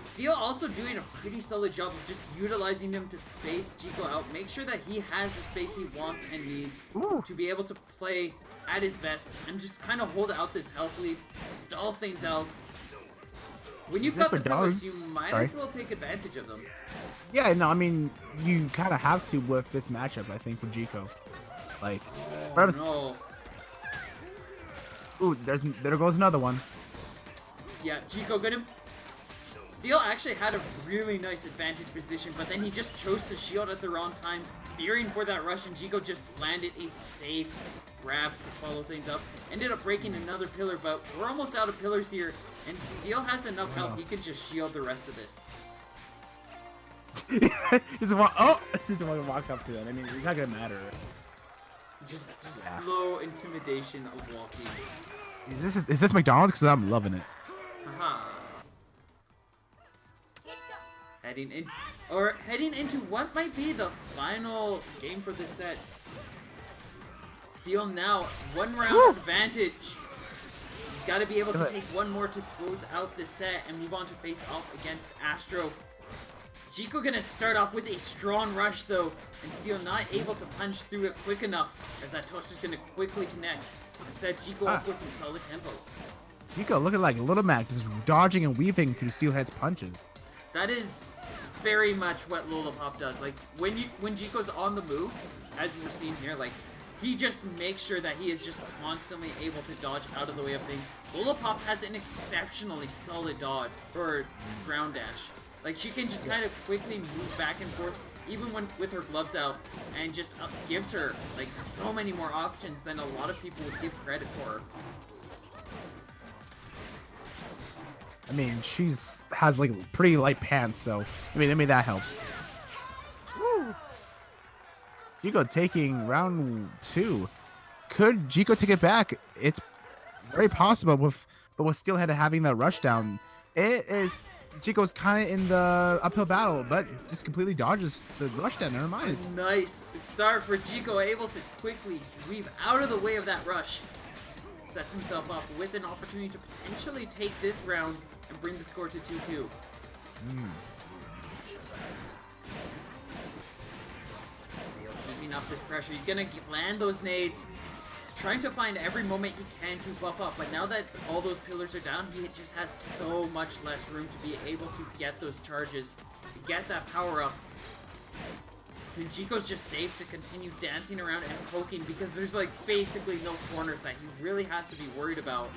Steel also doing a pretty solid job of just utilizing them to space Jico out. Make sure that he has the space he wants and needs to be able to play at his best and just kind of hold out this health lead, stall things out. When you've got the pillars, you might as well take advantage of them. Yeah, no, I mean, you kind of have to with this matchup, I think, for Jico. Like, no. Ooh, there goes another one. Yeah, Jico got him. Steel actually had a really nice advantage position, but then he just chose to shield at the wrong time, fearing for that rush, and Jico just landed a safe grab to follow things up. Ended up breaking another pillar, but we're almost out of pillars here, and Steel has enough health, he can just shield the rest of this. Just want to walk up to it. I mean, it's not gonna matter. Just slow intimidation of walking. Is this McDonald's? Because I'm loving it. Haha. Heading into what might be the final game for this set. Steel now 1 round advantage. He's got to be able to take one more to close out this set and move on to face off against Astro. Jico gonna start off with a strong rush though, and Steel not able to punch through it quick enough, as that toaster's gonna quickly connect and set Jico up with some solid tempo. Jico looking like a little Mac, just dodging and weaving through Steelhead's punches. That is very much what Lollipop does. Like when Jico's on the move, as we're seeing here, like he just makes sure that he is just constantly able to dodge out of the way of things. Lollipop has an exceptionally solid dodge or ground dash. Like, she can just kind of quickly move back and forth, even when with her gloves out, and just gives her, like, so many more options than a lot of people would give credit for her. I mean, has, like, pretty light pants, so, I mean, that helps. Woo! Jico taking round 2. Could Jico take it back? It's very possible, but with Steelhead having that rush down. It is... Jico's kind of in the uphill battle, but just completely dodges the rush down. Never mind. It's nice start for Jico, able to quickly weave out of the way of that rush. Sets himself up with an opportunity to potentially take this round and bring the score to 2-2. Steel keeping building up this pressure. He's gonna land those nades, trying to find every moment he can to buff up. But now that all those pillars are down, he just has so much less room to be able to get those charges, to get that power up. And Jiko's just safe to continue dancing around and poking because there's like basically no corners that he really has to be worried about.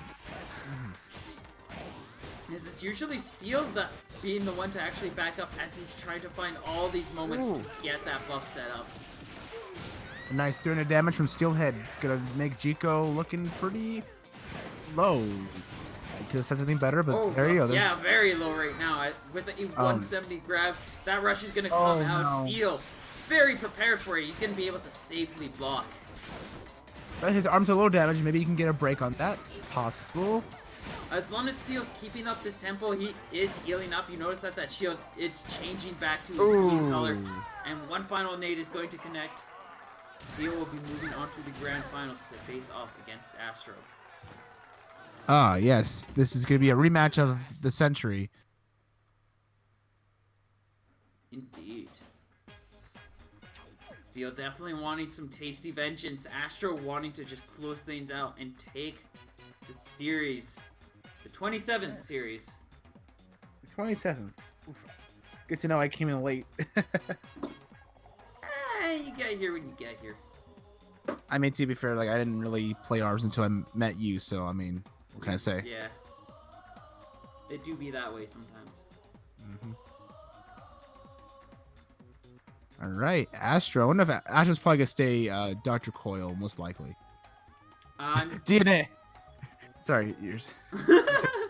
Because it's usually Steel that being the one to actually back up as he's trying to find all these moments to get that buff set up. Nice 300 damage from Steelhead. Gonna make Jiko looking pretty low. I could have said something better, but there you go. Yeah, very low right now. With a 170 grab, that rush is gonna come out. No. Steel, very prepared for it. He's gonna be able to safely block. But his arms are low damage. Maybe he can get a break on that. Possible. As long as Steel's keeping up this tempo, he is healing up. You notice that shield, it's changing back to its green color. And one final nade is going to connect. Steel will be moving on to the grand finals to face off against Astro. Ah, yes. This is going to be a rematch of the century. Indeed. Steel definitely wanting some tasty vengeance. Astro wanting to just close things out and take the series. The 27th series. The 27th. Oof. Good to know I came in late. You get here when you get here. I mean, to be fair, like I didn't really play ARMS until I met you, so I mean, what can I say? Yeah. It do be that way sometimes. All right, Astro. I wonder if Astro's probably gonna stay Dr. Coil, most likely. DNA. Sorry, yours. I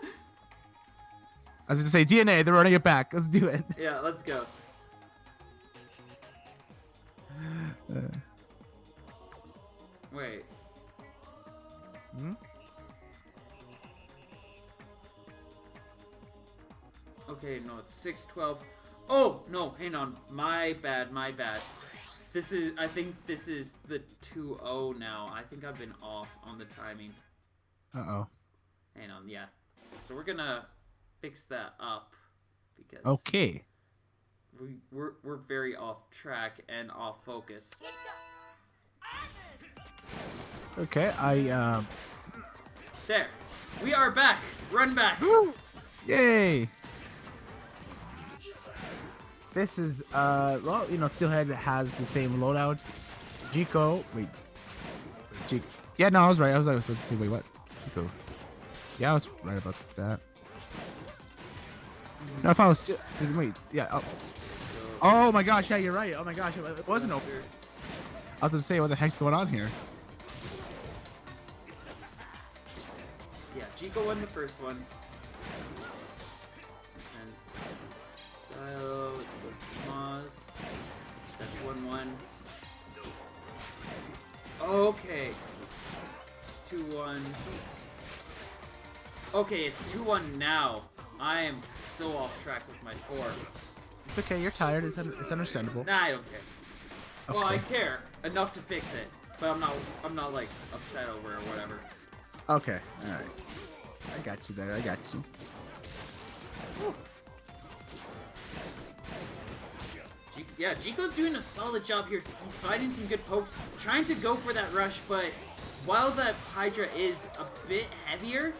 was gonna say DNA. They're running it back. Let's do it. Yeah, let's go. Wait. Okay, no, it's 6:12. Oh, no, hang on. My bad, my bad. I think this is the 2:0 now. I think I've been off on the timing. Uh-oh. Hang on, yeah. So we're gonna fix that up because Okay. we're very off track and off focus. Okay, There. We are back. Run back. Woo! Yay! This is, well, you know, Steelhead has the same loadout. Jiko, wait. Yeah, no, I was right. I was supposed to say, wait, what? Jiko. Yeah, I was right about that. No, if I was still, wait, yeah. Oh my gosh, yeah, you're right. Oh my gosh, it wasn't over. I was gonna say, what the heck's going on here? Yeah, Jiko won the first one. And Style goes to Maz. That's 1-1. Okay. 2-1. Okay, it's 2-1 now. I am so off track with my score. It's okay, you're tired. It's understandable. Nah, I don't care. Okay. Well, I care enough to fix it, but I'm not like upset over it or whatever. Okay, all right. I got you there. I got you. Yeah, Jiko's doing a solid job here. He's fighting some good pokes, trying to go for that rush, but while the Hydra is a bit heavier,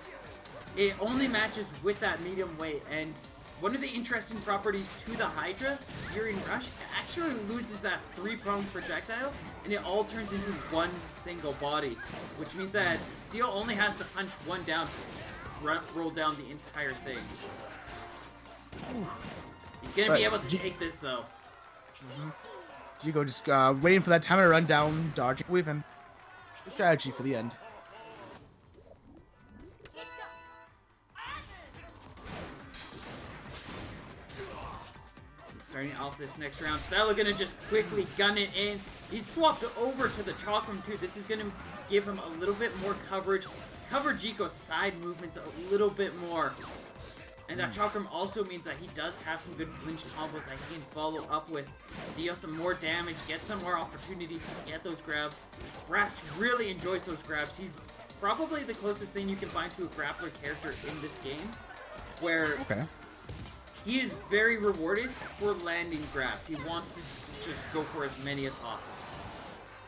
it only matches with that medium weight, and one of the interesting properties to the Hydra during rush, it actually loses that 3-pronged projectile, and it all turns into one single body, which means that Steel only has to punch one down to roll down the entire thing. He's gonna be able to take this though. Jiko just waiting for that time to run down, dodging with him. Strategy for the end. Starting off this next round, Stylo gonna just quickly gun it in. He's swapped over to the Chakram too. This is gonna give him a little bit more coverage. Cover Jiko's side movements a little bit more. And that Chakram also means that he does have some good flinch combos that he can follow up with to deal some more damage, get some more opportunities to get those grabs. Brass really enjoys those grabs. He's probably the closest thing you can find to a grappler character in this game, where he is very rewarded for landing grabs. He wants to just go for as many as possible.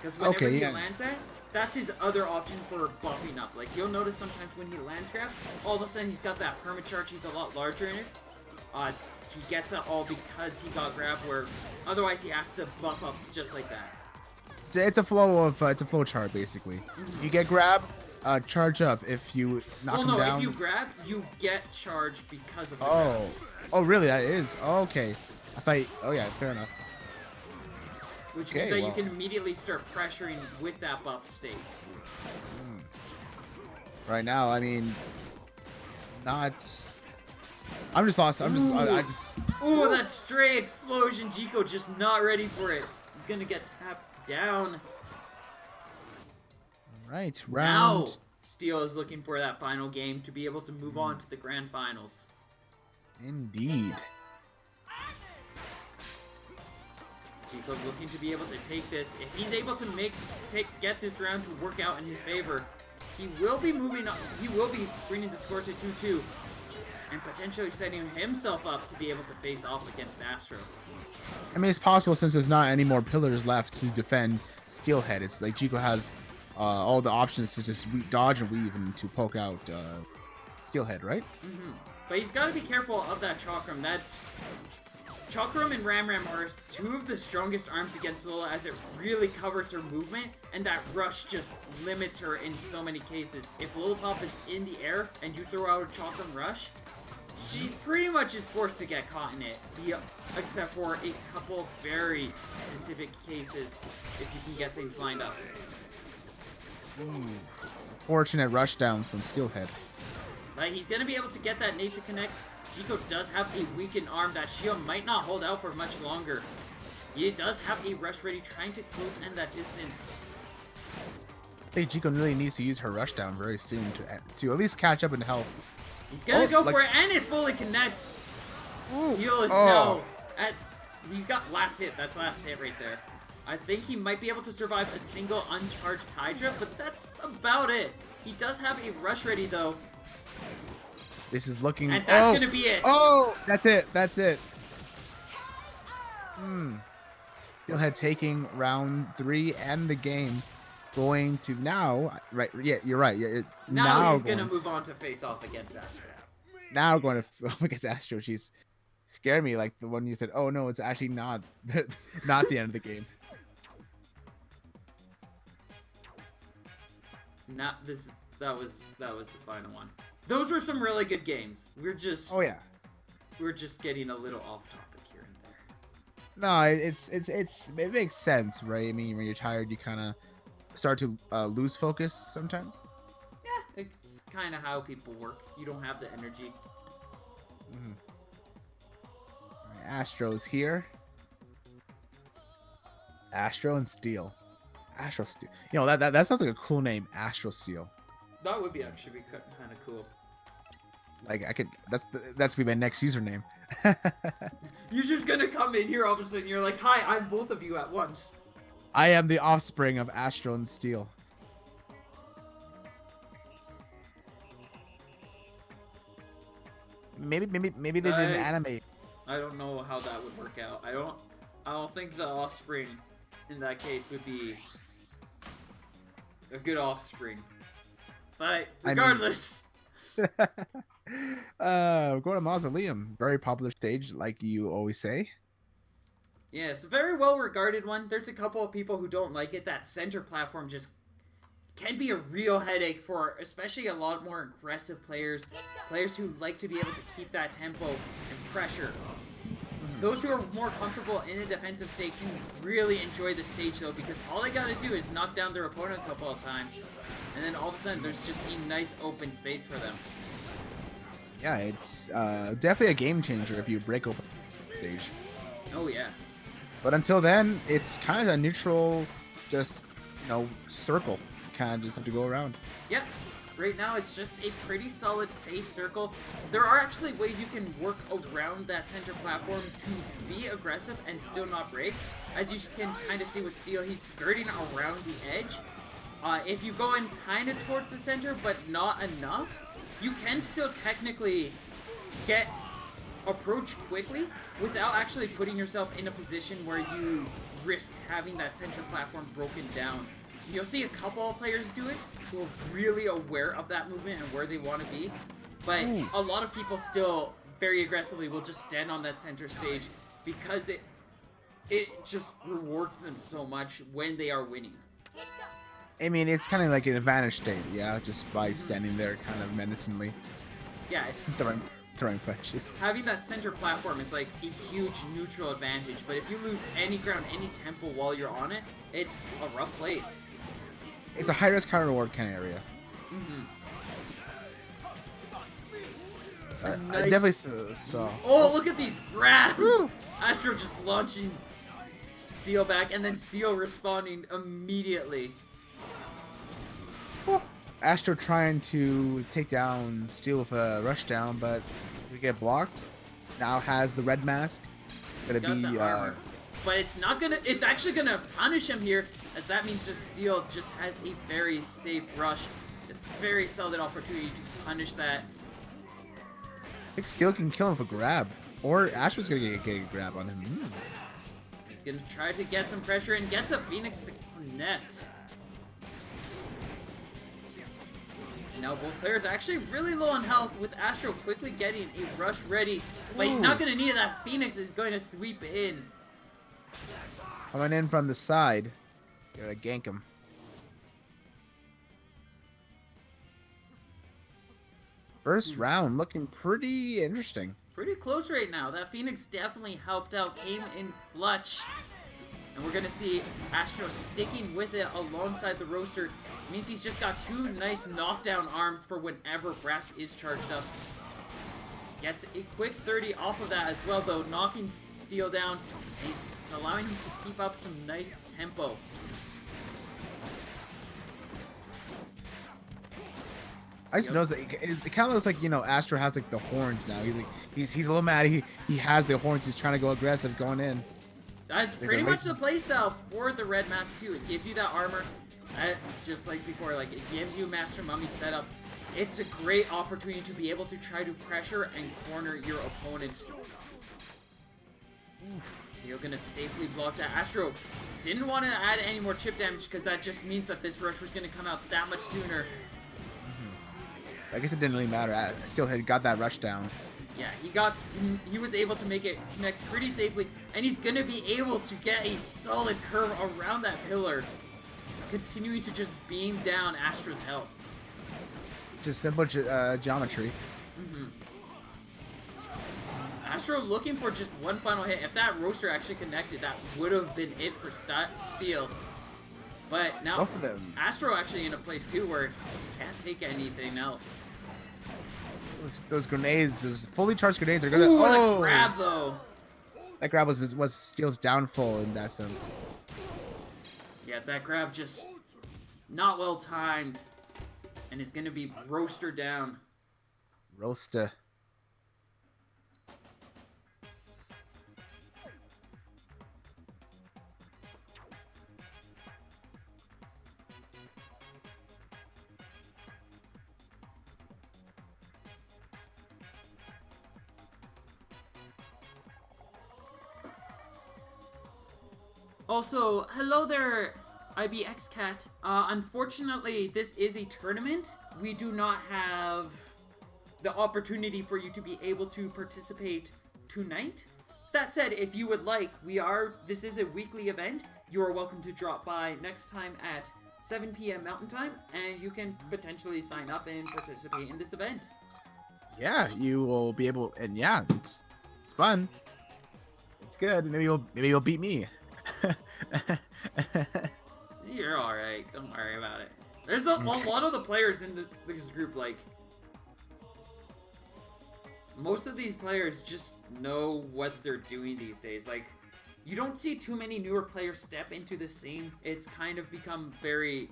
Because whenever he lands that, that's his other option for buffing up. Like, you'll notice sometimes when he lands grab, all of a sudden he's got that permacharge, he's a lot larger in it. He gets that all because he got grab, where otherwise he has to buff up just like that. It's a flow chart basically. If you get grab, charge up. If you knock him down. Well, no, if you grab, you get charge because of the grab. grab. Oh, really? That is okay. Oh yeah, fair enough. Which means that you can immediately start pressuring with that buff state. Right now, I mean, not. I'm just lost. I just. Ooh, that stray explosion. Chico just not ready for it. He's gonna get tapped down. Right, round. Now, Steel is looking for that final game to be able to move on to the grand finals. Indeed. Chico's looking to be able to take this. If he's able to get this round to work out in his favor, he will be moving up. He will be bringing the score to 2-2, and potentially setting himself up to be able to face off against Astro. I mean, it's possible since there's not any more pillars left to defend Steelhead. It's like Chico has all the options to just dodge and weave and to poke out Steelhead, right? But he's got to be careful of that Chakram. Chakram and Ram are two of the strongest arms against Lola, as it really covers her movement, and that rush just limits her in so many cases. If Lollipop is in the air and you throw out a Chakram rush, she pretty much is forced to get caught in it, except for a couple very specific cases if you can get things lined up. Fortunate rush down from Steelhead. But he's going to be able to get that nade to connect. Chico does have a weakened arm. That shield might not hold out for much longer. He does have a rush ready, trying to close end that distance. I think Chico really needs to use her rush down very soon to at least catch up in health. He's gonna go for it, and it fully connects. Steel is now at. He's got last hit. That's last hit right there. I think he might be able to survive a single uncharged Hydra, but that's about it. He does have a rush ready though. This is looking. And that's gonna be it. Oh, that's it. That's it. Steelhead taking round 3 and the game. Going to now, right? Yeah, you're right. Yeah, now he's gonna move on to face off against Astro. Now going to against Astro. She's scared me like the one you said. Oh no, it's actually not not the end of the game. Not this. That was the final one. Those were some really good games. We're just. Oh yeah. We're just getting a little off topic here and there. No, it makes sense, right? I mean, when you're tired, you kind of start to lose focus sometimes. Yeah, it's kind of how people work. You don't have the energy. Astro's here. Astro and Steel. Astro Steel. You know, that sounds like a cool name, Astro Steel. That would be actually kind of cool. Like I could. That's be my next username. You're just gonna come in here all of a sudden. You're like, "Hi, I'm both of you at once." I am the offspring of Astro and Steel. Maybe they didn't animate. I don't know how that would work out. I don't think the offspring in that case would be a good offspring. But regardless. We're going to Mausoleum. Very popular stage, like you always say. Yeah, it's a very well-regarded one. There's a couple of people who don't like it. That center platform just can be a real headache for especially a lot more aggressive players who like to be able to keep that tempo and pressure. Those who are more comfortable in a defensive state can really enjoy the stage though, because all they gotta do is knock down their opponent a couple of times, and then all of a sudden there's just a nice open space for them. Yeah, it's definitely a game changer if you break open the stage. Oh yeah. But until then, it's kind of a neutral, just, circle. You kind of just have to go around. Yep. Right now, it's just a pretty solid, safe circle. There are actually ways you can work around that center platform to be aggressive and still not break. As you can kind of see with Steel, he's skirting around the edge. If you go in kind of towards the center, but not enough, you can still technically approach quickly without actually putting yourself in a position where you risk having that center platform broken down. You'll see a couple of players do it who are really aware of that movement and where they want to be, but a lot of people still very aggressively will just stand on that center stage because it just rewards them so much when they are winning. I mean, it's kind of like an advantage state, yeah, just by standing there kind of menacingly. Yeah. Throwing punches. Having that center platform is like a huge neutral advantage, but if you lose any ground, any tempo while you're on it, it's a rough place. It's a high risk, high reward kind of area. Nice. I definitely saw. Oh, look at these grabs! Woo! Astro just launching Steel back, and then Steel responding immediately. Astro trying to take down Steel with a rush down, but we get blocked. Now has the red mask. Gonna be but it's not gonna. It's actually gonna punish him here, as that means just Steel just has a very safe rush. It's a very solid opportunity to punish that. I think Steel can kill him for grab, or Astro's gonna get a grab on him. He's gonna try to get some pressure and gets a Phoenix to connect. Now both players are actually really low on health, with Astro quickly getting a rush ready, but he's not going to need it. That Phoenix is going to sweep in. Coming in from the side. Gotta gank him. First round looking pretty interesting. Pretty close right now. That Phoenix definitely helped out, came in clutch. And we're going to see Astro sticking with it alongside the roaster. It means he's just got two nice knockdown arms for whenever Brass is charged up. Gets a quick 30 off of that as well, though, knocking Steel down. And he's allowing him to keep up some nice tempo. I just noticed that it kind of looks like, you know, Astro has like the horns now. He's a little mad. He has the horns. He's trying to go aggressive going in. That's pretty much the playstyle for the red mask too. It gives you that armor, just like before. Like, it gives you Master Mummy setup. It's a great opportunity to be able to try to pressure and corner your opponents. Steel gonna safely block that. Astro didn't want to add any more chip damage because that just means that this rush was gonna come out that much sooner. I guess it didn't really matter. Still had got that rush down. Yeah, he was able to make it connect pretty safely, and he's gonna be able to get a solid curve around that pillar, continuing to just beam down Astro's health. Just simple geometry. Astro looking for just one final hit. If that roaster actually connected, that would have been it for Steel. But now Astro actually in a place too where he can't take anything else. Those grenades, those fully charged grenades are gonna. Ooh, that grab though. That grab was Steel's downfall in that sense. Yeah, that grab just not well timed, and is gonna be roaster down. Roaster. Also, hello there, IBX Cat. Unfortunately, this is a tournament. We do not have the opportunity for you to be able to participate tonight. That said, if you would like, this is a weekly event. You are welcome to drop by next time at 7 p.m. Mountain Time, and you can potentially sign up and participate in this event. Yeah, you will be able, and yeah, it's fun. It's good. Maybe you'll beat me. You're alright, don't worry about it. There's a lot of the players in this group, like, most of these players just know what they're doing these days. Like, you don't see too many newer players step into the scene. It's kind of become very,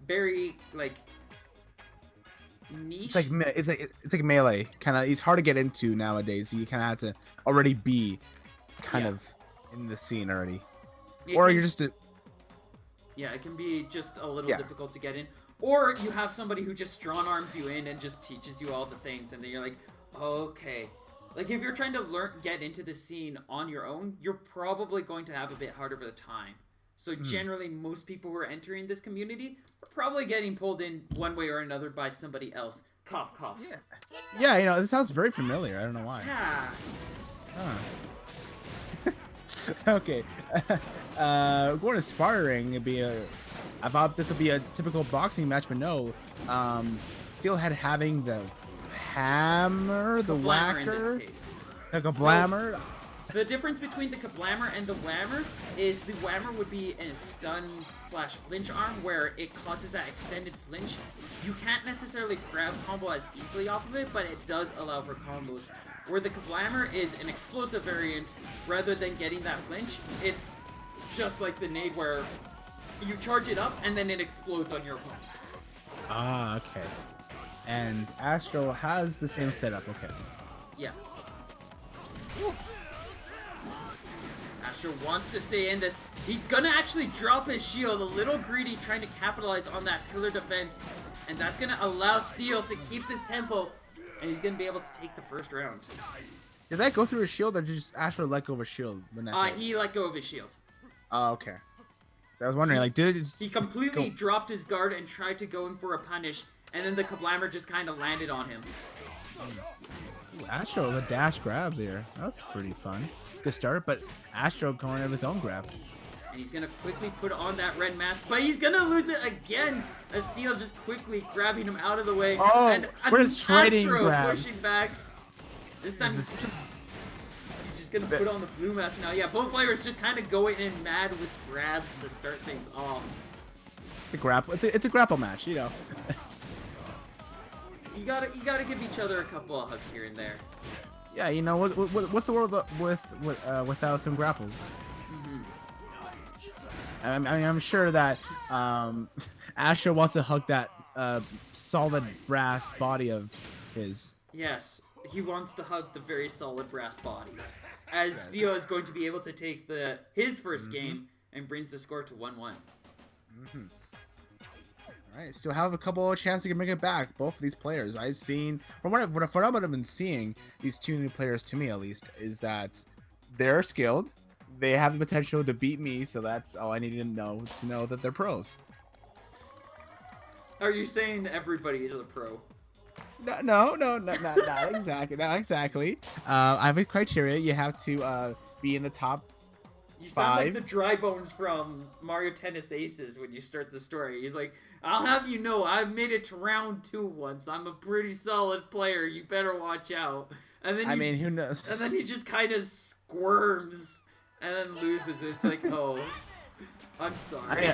very, like, niche. It's like melee. Kind of, it's hard to get into nowadays. You kind of have to already be kind of in the scene already. You're just yeah, it can be just a little difficult to get in. Or you have somebody who just strong arms you in and just teaches you all the things, and then you're like, okay, Like, if you're trying to get into the scene on your own, you're probably going to have a bit harder of a time. So generally, most people who are entering this community are probably getting pulled in one way or another by somebody else. Cough, cough. Yeah. Yeah, you know, it sounds very familiar. I don't know why. Yeah. Huh. Okay. Going to sparring, it'd be I thought this would be a typical boxing match, but no. Steelhead having the hammer, the whacker, in this case. like a blammer. So, the difference between the kablammer and the whammer is the whammer would be a stun/flinch arm where it causes that extended flinch. You can't necessarily grab combo as easily off of it, but it does allow for combos. Where the kablammer is an explosive variant, rather than getting that flinch, it's just like the nade where you charge it up and then it explodes on your opponent. Ah, okay. And Astro has the same setup, okay. Yeah. Astro wants to stay in this. He's gonna actually drop his shield, a little greedy, trying to capitalize on that pillar defense. And that's gonna allow Steel to keep this tempo, and he's gonna be able to take the first round. Did that go through his shield, or did just Astro let go of his shield when that hit? He let go of his shield. Oh, okay. So I was wondering, like, did it just He completely dropped his guard and tried to go in for a punish, and then the kablammer just kind of landed on him. Ooh, Astro with a dash grab there. That's pretty fun. Good start, but Astro going of his own grab. And he's gonna quickly put on that red mask, but he's gonna lose it again. As Steel just quickly grabbing him out of the way. Oh, and what is trading Astro grabs? pushing back. This time he's just gonna put on the blue mask now. Yeah, both players just kind of going in mad with grabs to start things off. The grapple. It's a grapple match, you know. You gotta give each other a couple of hugs here and there. Yeah, you know what's the world without some grapples? I mean, I'm sure that Astro wants to hug that solid brass body of his. Yes, he wants to hug the very solid brass body. As Steel is going to be able to take his first game and brings the score to 1-1. All right, still have a couple of chances to make it back. Both of these players, I've seen from what I've been seeing, these two new players, to me at least, is that they're skilled. They have the potential to beat me, so that's all I need to know that they're pros. Are you saying everybody is a pro? No, not exactly. Not exactly. I have a criteria. You have to be in the top. You sound 5. like the dry bones from Mario Tennis Aces when you start the story. He's like, I'll have you know, I've made it to round 2 once. I'm a pretty solid player. You better watch out. And then who knows? And then he just kind of squirms and then loses. It's like, oh, I'm sorry.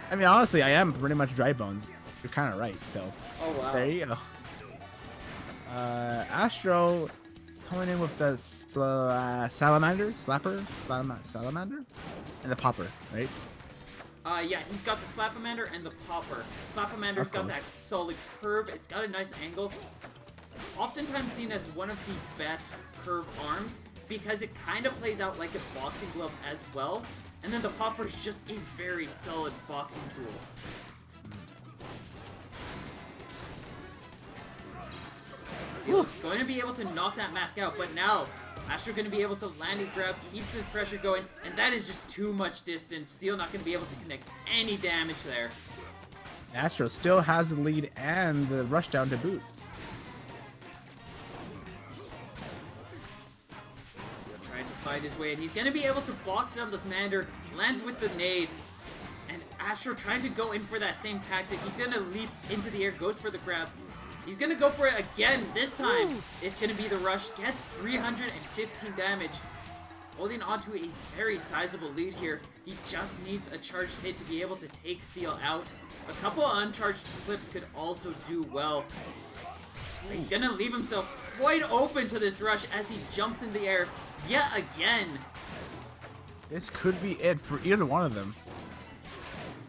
I mean, honestly, I am pretty much dry bones. You're kind of right. So. Oh wow. There you go. Astro coming in with the salamander, salamander, and the popper, right? Yeah, he's got the Slapamander and the Popper. Slapamander's got that solid curve. It's got a nice angle. It's oftentimes seen as one of the best curved arms because it kind of plays out like a boxing glove as well. And then the Popper's just a very solid boxing tool. Steel's going to be able to knock that mask out, but now Astro going to be able to land and grab, keeps this pressure going, and that is just too much distance. Steel not going to be able to connect any damage there. Astro still has the lead and the rush down to boot. Steel trying to fight his way, and he's going to be able to box down this Mander, lands with the nade, and Astro trying to go in for that same tactic. He's going to leap into the air, goes for the grab. He's going to go for it again. This time, it's going to be the rush. Gets 315 damage. Holding on to a very sizable lead here. He just needs a charged hit to be able to take Steel out. A couple of uncharged flips could also do well. He's going to leave himself quite open to this rush as he jumps in the air yet again. This could be it for either one of them.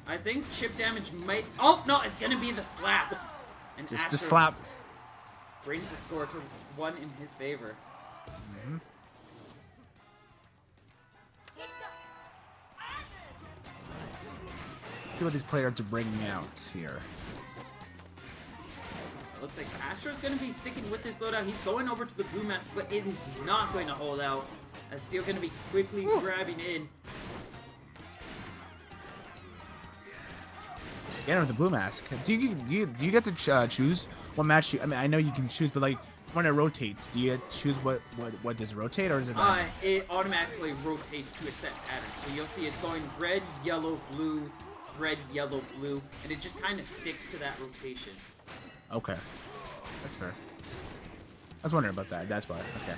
I think chip damage might... Oh, no, it's going to be the slaps. And Just Astro the slaps. brings the score to 1 in his favor. Let's see what these players are bringing out here. It looks like Astro's going to be sticking with this loadout. He's going over to the blue mask, but it is not going to hold out. As Steel going to be quickly grabbing in. Yeah, with the blue mask. Do you get to choose what match you? I mean, I know you can choose, but like when it rotates, do you choose what does it rotate, or is it? It automatically rotates to a set pattern. So you'll see it's going red, yellow, blue, red, yellow, blue, and it just kind of sticks to that rotation. Okay, that's fair. I was wondering about that. That's why. Okay.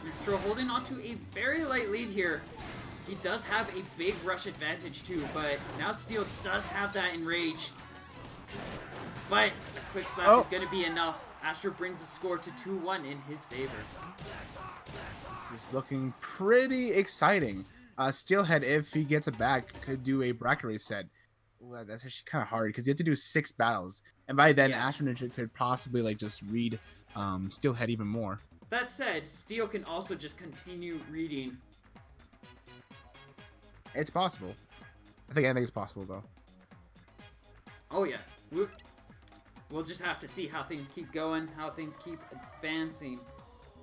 Nextro holding on to a very light lead here. He does have a big rush advantage too, but now Steel does have that enrage. But a quick slap is going to be enough. Astro brings the score to 2-1 in his favor. This is looking pretty exciting. Steelhead, if he gets it back, could do a bracket reset. Well, that's actually kind of hard because you have to do 6 battles, and by then Astro Ninja could possibly like just read Steelhead even more. That said, Steel can also just continue reading. It's possible. I think anything's possible though. Oh yeah, we'll just have to see how things keep going, how things keep advancing.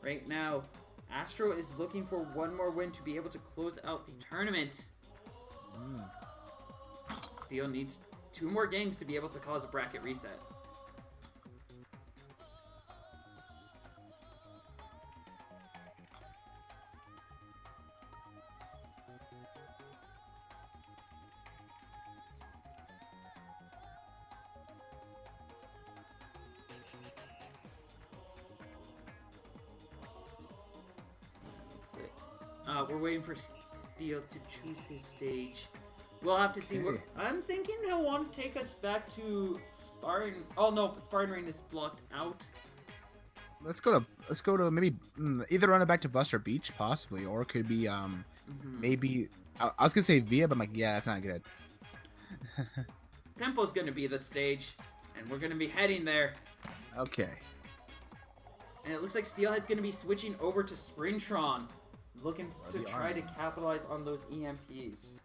Right now, Astro is looking for one more win to be able to close out the tournament. Steel needs 2 more games to be able to cause a bracket reset. We're waiting for Steel to choose his stage. We'll have to see. I'm thinking he'll want to take us back to Spartan. Oh no, Spartan Rain is blocked out. Let's go to maybe either run it back to Buster Beach possibly, or it could be maybe I was gonna say Via, but I'm like, yeah, that's not good. Tempo's gonna be the stage, and we're gonna be heading there. Okay. And it looks like Steelhead's gonna be switching over to Springtron, looking to try to capitalize on those EMPs.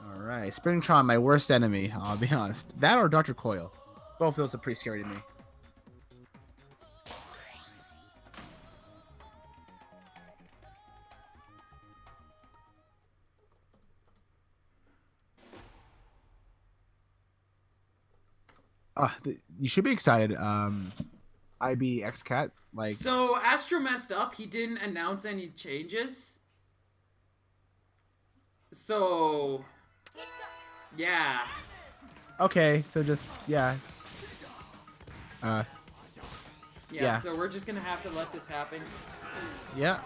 All right, Springtron, my worst enemy. I'll be honest. That or Dr. Coil. Both of those are pretty scary to me. You should be excited. IBXCat, like. So Astro messed up. He didn't announce any changes. So, yeah. Okay, so just yeah. Yeah. So we're just gonna have to let this happen. Yeah.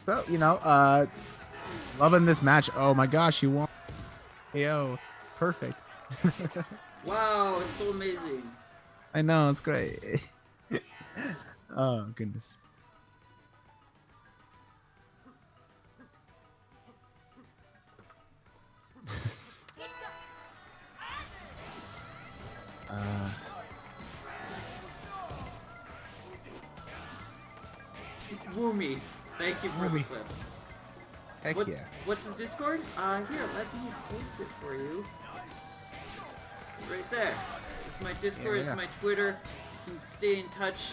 So, you know, loving this match. Oh my gosh, you won. Yo, perfect. Wow, it's so amazing. I know, it's great. Oh, goodness. Woomy, thank you for the clip. Heck yeah. What's his Discord? Here, let me post it for you. Right there. It's my Discord, it's my Twitter. You can stay in touch,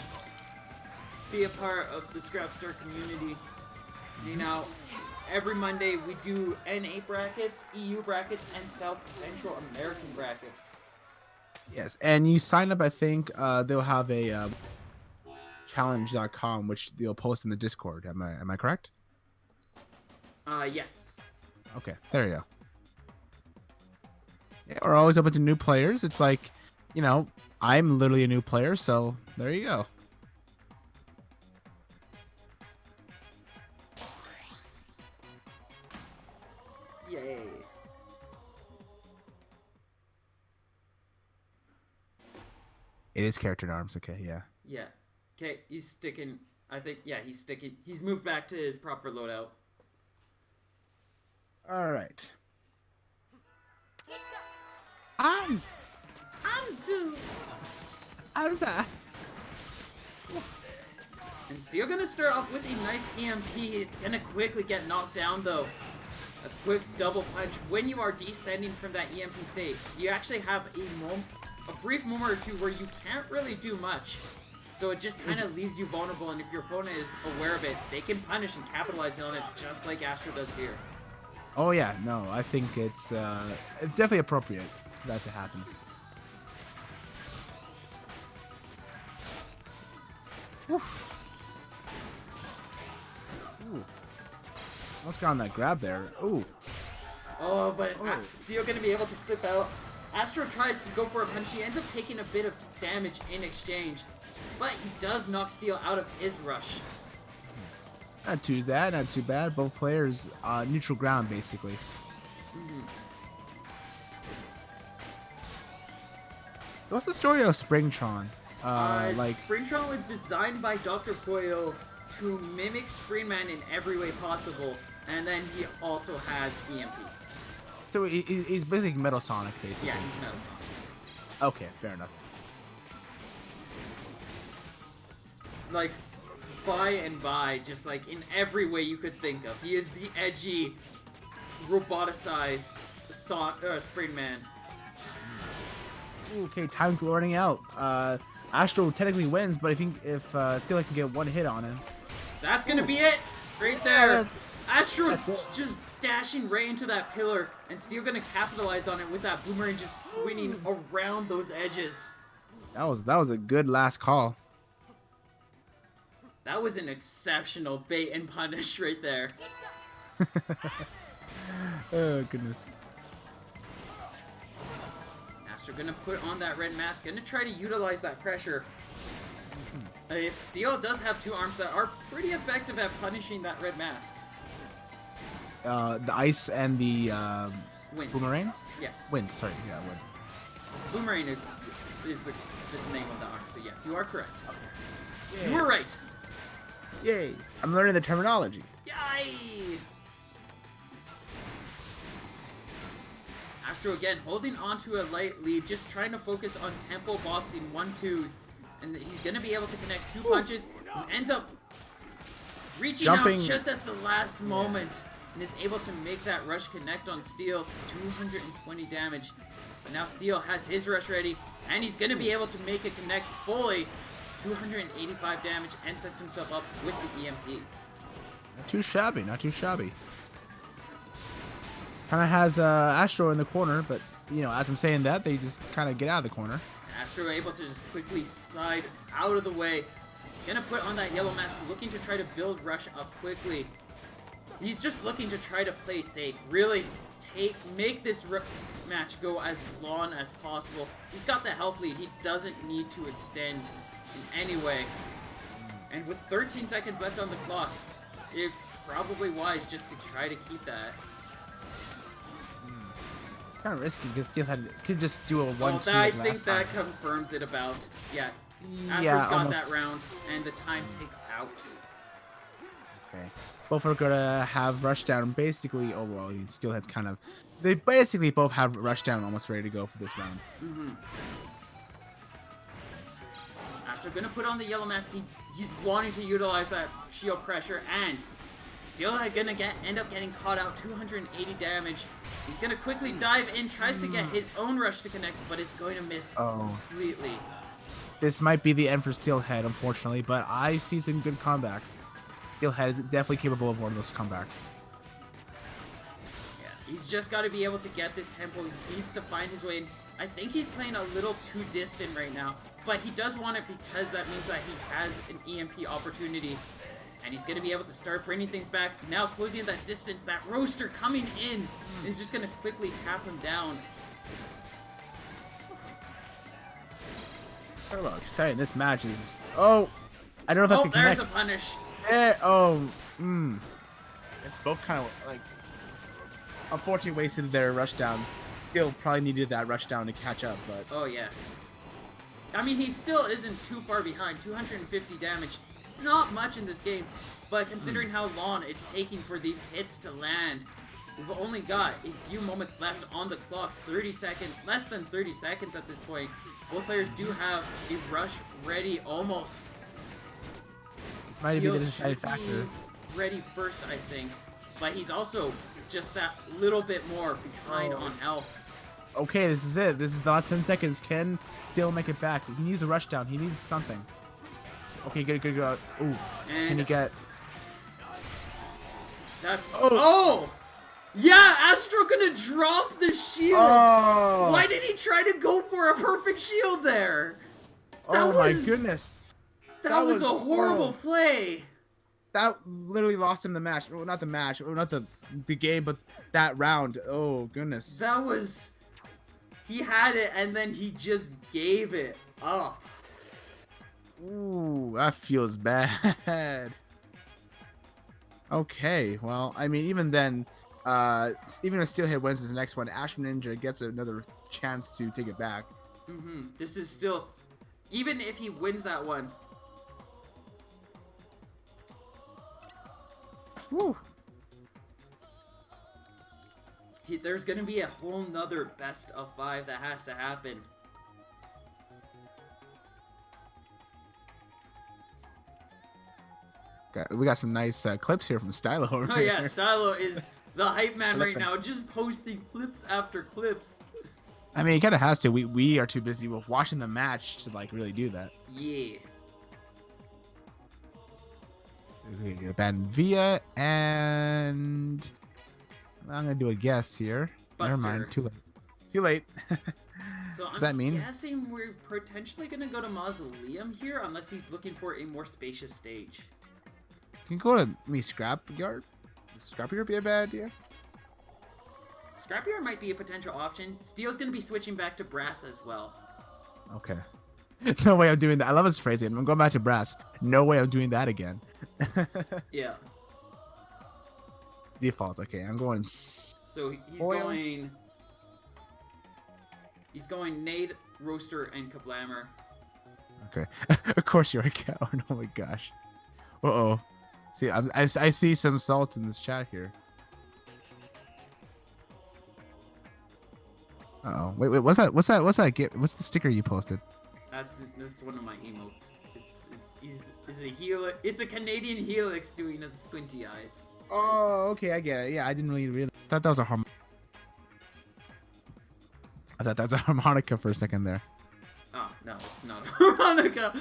be a part of the Scrapstar community. You know, every Monday we do NA brackets, EU brackets, and South Central American brackets. Yes, and you sign up, I think they'll have a challenge.com, which they'll post in the Discord. Am I correct? Yeah. Okay, there you go. Yeah, we're always open to new players. It's like, you know, I'm literally a new player, so there you go. Yay. It is character in arms. Okay, yeah. Yeah. Okay, he's sticking. I think, yeah, he's sticking. He's moved back to his proper loadout. All right. I'm Anzu! Anza. And Steel gonna start off with a nice EMP. It's gonna quickly get knocked down though. A quick double punch. When you are descending from that EMP state, you actually have a brief moment or two where you can't really do much. So it just kind of leaves you vulnerable, and if your opponent is aware of it, they can punish and capitalize on it just like Astro does here. Oh yeah, no, I think it's definitely appropriate for that to happen. Oof. Ooh. Almost got on that grab there. Ooh. Oh, but Steel gonna be able to slip out. Astro tries to go for a punch. He ends up taking a bit of damage in exchange, but he does knock Steel out of his rush. Not too bad. Both players neutral ground basically. What's the story of Springtron? Springtron was designed by Dr. Poyo to mimic Springman in every way possible, and then he also has EMP. So he's basically Metal Sonic, basically. Yeah, he's Metal Sonic. Okay, fair enough. Like, by, just like in every way you could think of. He is the edgy, roboticized Springman. Okay, time running out. Astro technically wins, but if Steelhead can get one hit on him. That's gonna be it! Right there! Yeah, Astro just dashing right into that pillar, and Steel gonna capitalize on it with that boomerang just swinging around those edges. That was a good last call. That was an exceptional bait and punish right there. Oh goodness. Astro gonna put on that red mask, gonna try to utilize that pressure. If Steel does have two arms that are pretty effective at punishing that red mask. The ice and the Wind. boomerang? Yeah. Wind, sorry, yeah, wind. Boomerang is the name of the arm, so yes, you are correct. Yay. You were right. Yay! I'm learning the terminology. Yay! Astro again holding on to a light lead, just trying to focus on tempo boxing 1-2s. And he's going to be able to connect two punches. He ends up reaching Jumping. out just at the last moment. And is able to make that rush connect on Steel. 220 damage. But now Steel has his rush ready. And he's going to be able to make it connect fully. 285 damage and sets himself up with the EMP. Not too shabby, not too shabby. Kind of has Astro in the corner, but, you know, as I'm saying that, they just kind of get out of the corner. Astro able to just quickly slide out of the way. He's gonna put on that yellow mask, looking to try to build rush up quickly. He's just looking to try to play safe. Really make this match go as long as possible. He's got the health lead. He doesn't need to extend in any way. And with 13 seconds left on the clock, it's probably wise just to try to keep that. Kind of risky because Steelhead could just do a 1-2. I think that confirms it about. Yeah. Astro's got almost. that round, and the time ticks out. Okay. Both are gonna have rushdown basically. Oh well, Steelhead's kind of. They basically both have rushdown almost ready to go for this round. Astro gonna put on the yellow mask. He's wanting to utilize that shield pressure, and Steelhead gonna end up getting caught out. 280 damage. He's gonna quickly dive in, tries to get his own rush to connect, but it's going to miss completely. This might be the end for Steelhead, unfortunately, but I see some good comebacks. Steelhead is definitely capable of one of those comebacks. Yeah, he's just got to be able to get this tempo. He needs to find his way in. I think he's playing a little too distant right now, but he does want it because that means that he has an EMP opportunity. And he's going to be able to start bringing things back. Now closing that distance, that roaster coming in is just going to quickly tap him down. Oh, exciting. This match is... Oh! I don't know if that's going to connect. There's a punish. It's both kind of like... Unfortunately wasted their rushdown. Still probably needed that rushdown to catch up, but... Oh, yeah. I mean, he still isn't too far behind. 250 damage. Not much in this game, but considering how long it's taking for these hits to land, We've only got a few moments left on the clock. 30 seconds, less than 30 seconds at this point. Both players do have a rush ready almost. Might be the Steals deciding should be factor. ready first, I think. But he's also just that little bit more behind on health. Okay, this is it. This is the last 10 seconds. Can Steel make it back? He needs a rush down. He needs something. Okay, good. Ooh, And can he get... that's... Oh! Oh! Yeah, Astro gonna drop the shield! Oh! Why did he try to go for a perfect shield there? Oh my goodness. That was a horrible horrible. play. That literally lost him the match. Well, not the match. Well, not the game, but that round. Oh, goodness. That was... He had it, and then he just gave it up. Ooh, that feels bad. Okay, well, I mean, even then, even if Steelhead wins his next one, Astro Ninja gets another chance to take it back. This is still... Even if he wins that one... Woo. There's gonna be a whole nother best of 5 that has to happen. We got some nice clips here from Stylo over Oh here. yeah, Stylo is the hype man right now, just posting clips after clips. I mean, he kind of has to. We are too busy with watching the match to like really do that. Yeah. Okay, get a ban via, and I'm gonna do a guess here. Buster. Never mind, too late. Too late. So So I'm that means- guessing we're potentially gonna go to Mausoleum here, unless he's looking for a more spacious stage. Can you go to Scrapyard? Scrapyard be a bad idea? Scrapyard might be a potential option. Steel's gonna be switching back to Brass as well. Okay. No way I'm doing that. I love his phrasing. I'm going back to Brass. No way I'm doing that again. Yeah. Default. Okay, I'm going. So he's Oil. going... He's going Nade, Roaster, and Kablammer. Okay. Of course you're a coward. Oh my gosh. Uh-oh. See, I see some salt in this chat here. Uh-oh. Wait, what's that? What's the sticker you posted? That's one of my emotes. It's a helix. It's a Canadian helix doing the squinty eyes. Oh, okay, I get it. Yeah, I didn't really thought that was a I thought that was a harmonica for a second there. Oh no, it's not a harmonica.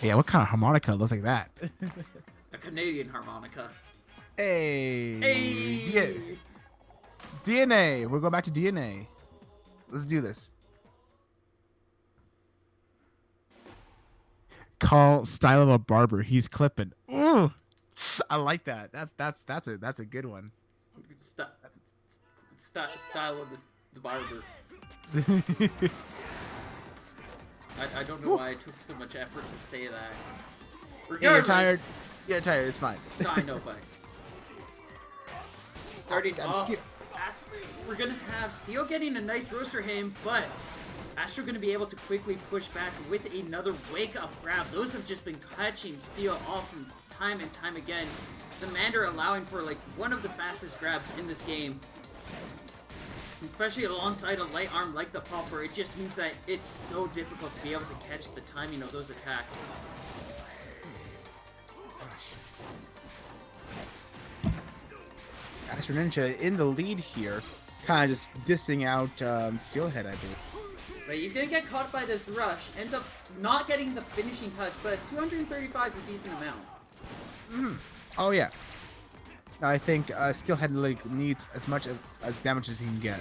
Yeah, what kind of harmonica looks like that? A Canadian harmonica. Hey. Hey. DNA. We're going back to DNA. Let's do this. Call Style of a barber. He's clipping. Ooh, I like that. That's a good one. Style of the barber. I don't know why I took so much effort to say that. Yeah, you're Regardless, tired. You're tired. It's fine. No, I know, but starting I'm off, scared. we're gonna have Steel getting a nice roaster him, but Astro gonna be able to quickly push back with another wake-up grab. Those have just been catching Steel off from time and time again. The Mander allowing for like one of the fastest grabs in this game. Especially alongside a light arm like the Popper, it just means that it's so difficult to be able to catch the timing of those attacks. Astro Ninja in the lead here, kind of just dissing out Steelhead, I believe. But he's gonna get caught by this rush, ends up not getting the finishing touch, but 235 is a decent amount. Oh yeah. I think Steelhead like needs as much as damage as he can get.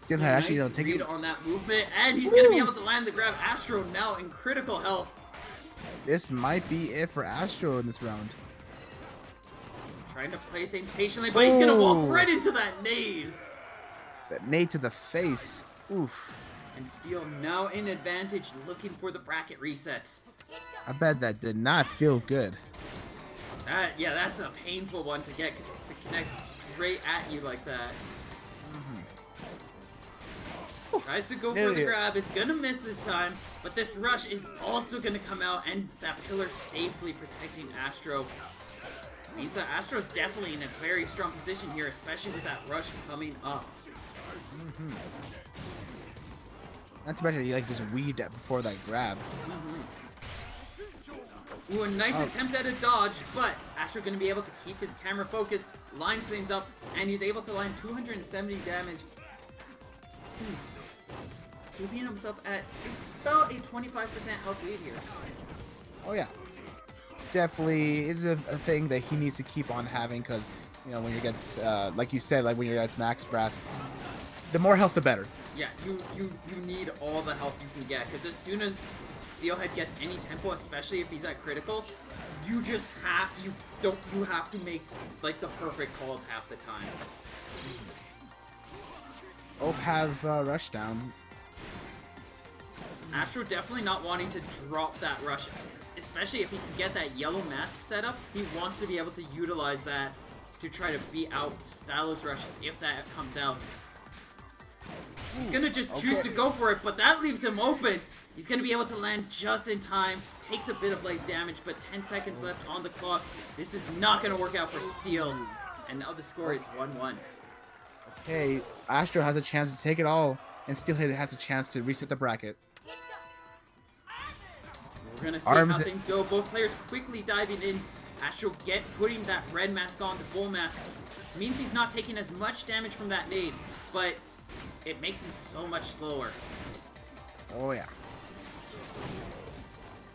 Steelhead actually nice don't take read it. on that movement, and he's gonna be able to land the grab. Astro now in critical health. This might be it for Astro in this round. Trying to play things patiently, but he's gonna walk Ooh. right into that nade. That nade to the face. Oof. And Steel now in advantage, looking for the bracket reset. I bet that did not feel good. Yeah, that's a painful one to get to connect straight at you like that. Tries to go for the grab. It's gonna miss this time, but this rush is also gonna come out, and that pillar safely protecting Astro. Means that Astro's definitely in a very strong position here, especially with that rush coming up. Not to mention, he like just weaved it before that grab. Ooh, a nice attempt at a dodge, but Astro gonna be able to keep his camera focused, lines things up, and he's able to line 270 damage. Keeping himself at about a 25% health lead here. Oh yeah, definitely is a thing that he needs to keep on having, because you know when you're against, like you said, like when you're against Max Brass, the more health the better. Yeah, you need all the health you can get, because as soon as Steelhead gets any tempo, especially if he's at critical, you have to make like the perfect calls half the time. Both have rush down. Astro definitely not wanting to drop that rush, especially if he can get that yellow mask set up. He wants to be able to utilize that to try to beat out Stylo's rush if that comes out. He's gonna just choose to go for it, but that leaves him open. He's gonna be able to land just in time. Takes a bit of life damage, but 10 seconds left on the clock. This is not gonna work out for Steel. And now the score is 1-1. Okay, Astro has a chance to take it all, and Steelhead has a chance to reset the bracket. We're gonna see how things go. Both players quickly diving in. Astro putting that red mask on, the bull mask. Means he's not taking as much damage from that nade, but it makes him so much slower. Oh yeah.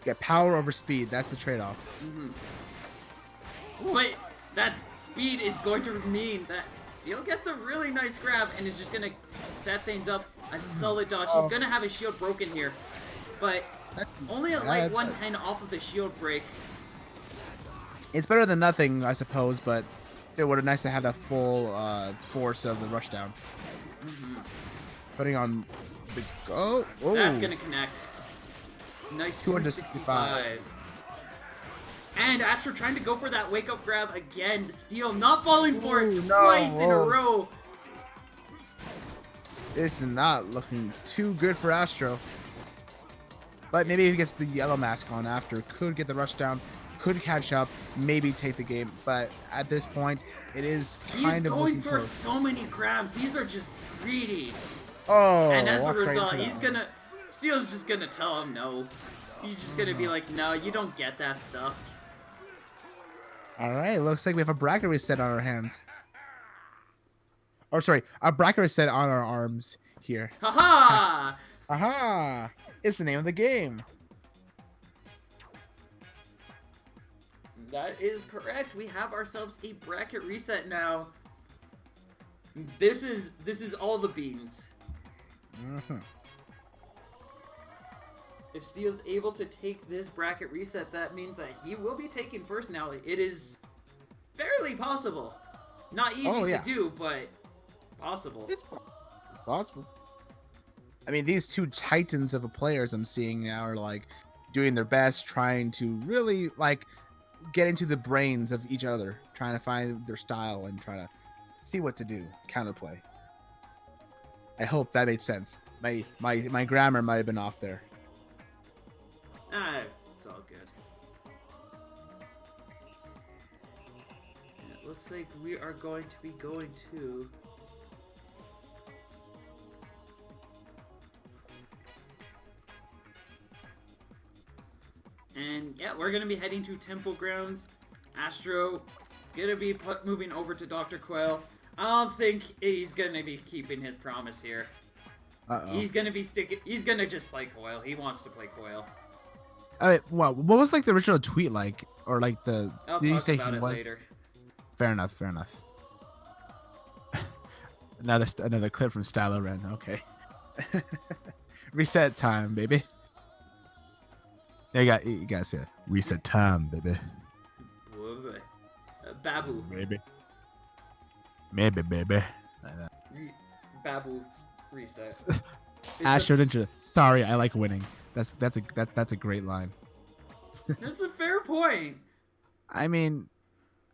Get power over speed. That's the trade-off. But that speed is going to mean that Steel gets a really nice grab and is just going to set things up. A solid dodge. He's going to have his shield broken here. But only a light 110 off of the shield break. It's better than nothing, I suppose, but it would have nice to have that full force of the rushdown. Putting on the go. Oh. That's going to connect. Nice 265. And Astro trying to go for that wake-up grab again. Steel not falling for it twice in a row. This is not looking too good for Astro. But maybe if he gets the yellow mask on after, could get the rush down, could catch up, maybe take the game. But at this point, it is kind of looking close. He's going for close. so many grabs. These are just greedy. Oh, and as a result, Steel's just gonna tell him no. He's just gonna be like, no, you don't get that stuff. Alright, looks like we have a bracket reset on our hands. Or sorry, a bracket reset on our arms here. Haha! Aha! It's the name of the game. That is correct. We have ourselves a bracket reset now. This is all the beans. If Steel's able to take this bracket reset, that means that he will be taking first now. It is fairly possible. Not easy to do, but possible. It's possible. I mean, these two titans of a players I'm seeing now are like doing their best, trying to really like get into the brains of each other, trying to find their style and trying to see what to do, counterplay. I hope that made sense. My grammar might have been off there. It's all good. It looks like we are going to be going to... And yeah, we're going to be heading to Temple Grounds. Astro going to be moving over to Dr. Quail. I don't think he's going to be keeping his promise here. He's going to be he's going to just play Coil. He wants to play Coil. What was like the original tweet like, or like the? Did you say he was? Later. Fair enough. Fair enough. another clip from Stylo Ren. Okay. Reset time, baby. You guys say reset time, baby. Babu. Maybe, baby. Babu reset. Astro Ninja. Sorry, I like winning. That's a great line. That's a fair point. I mean,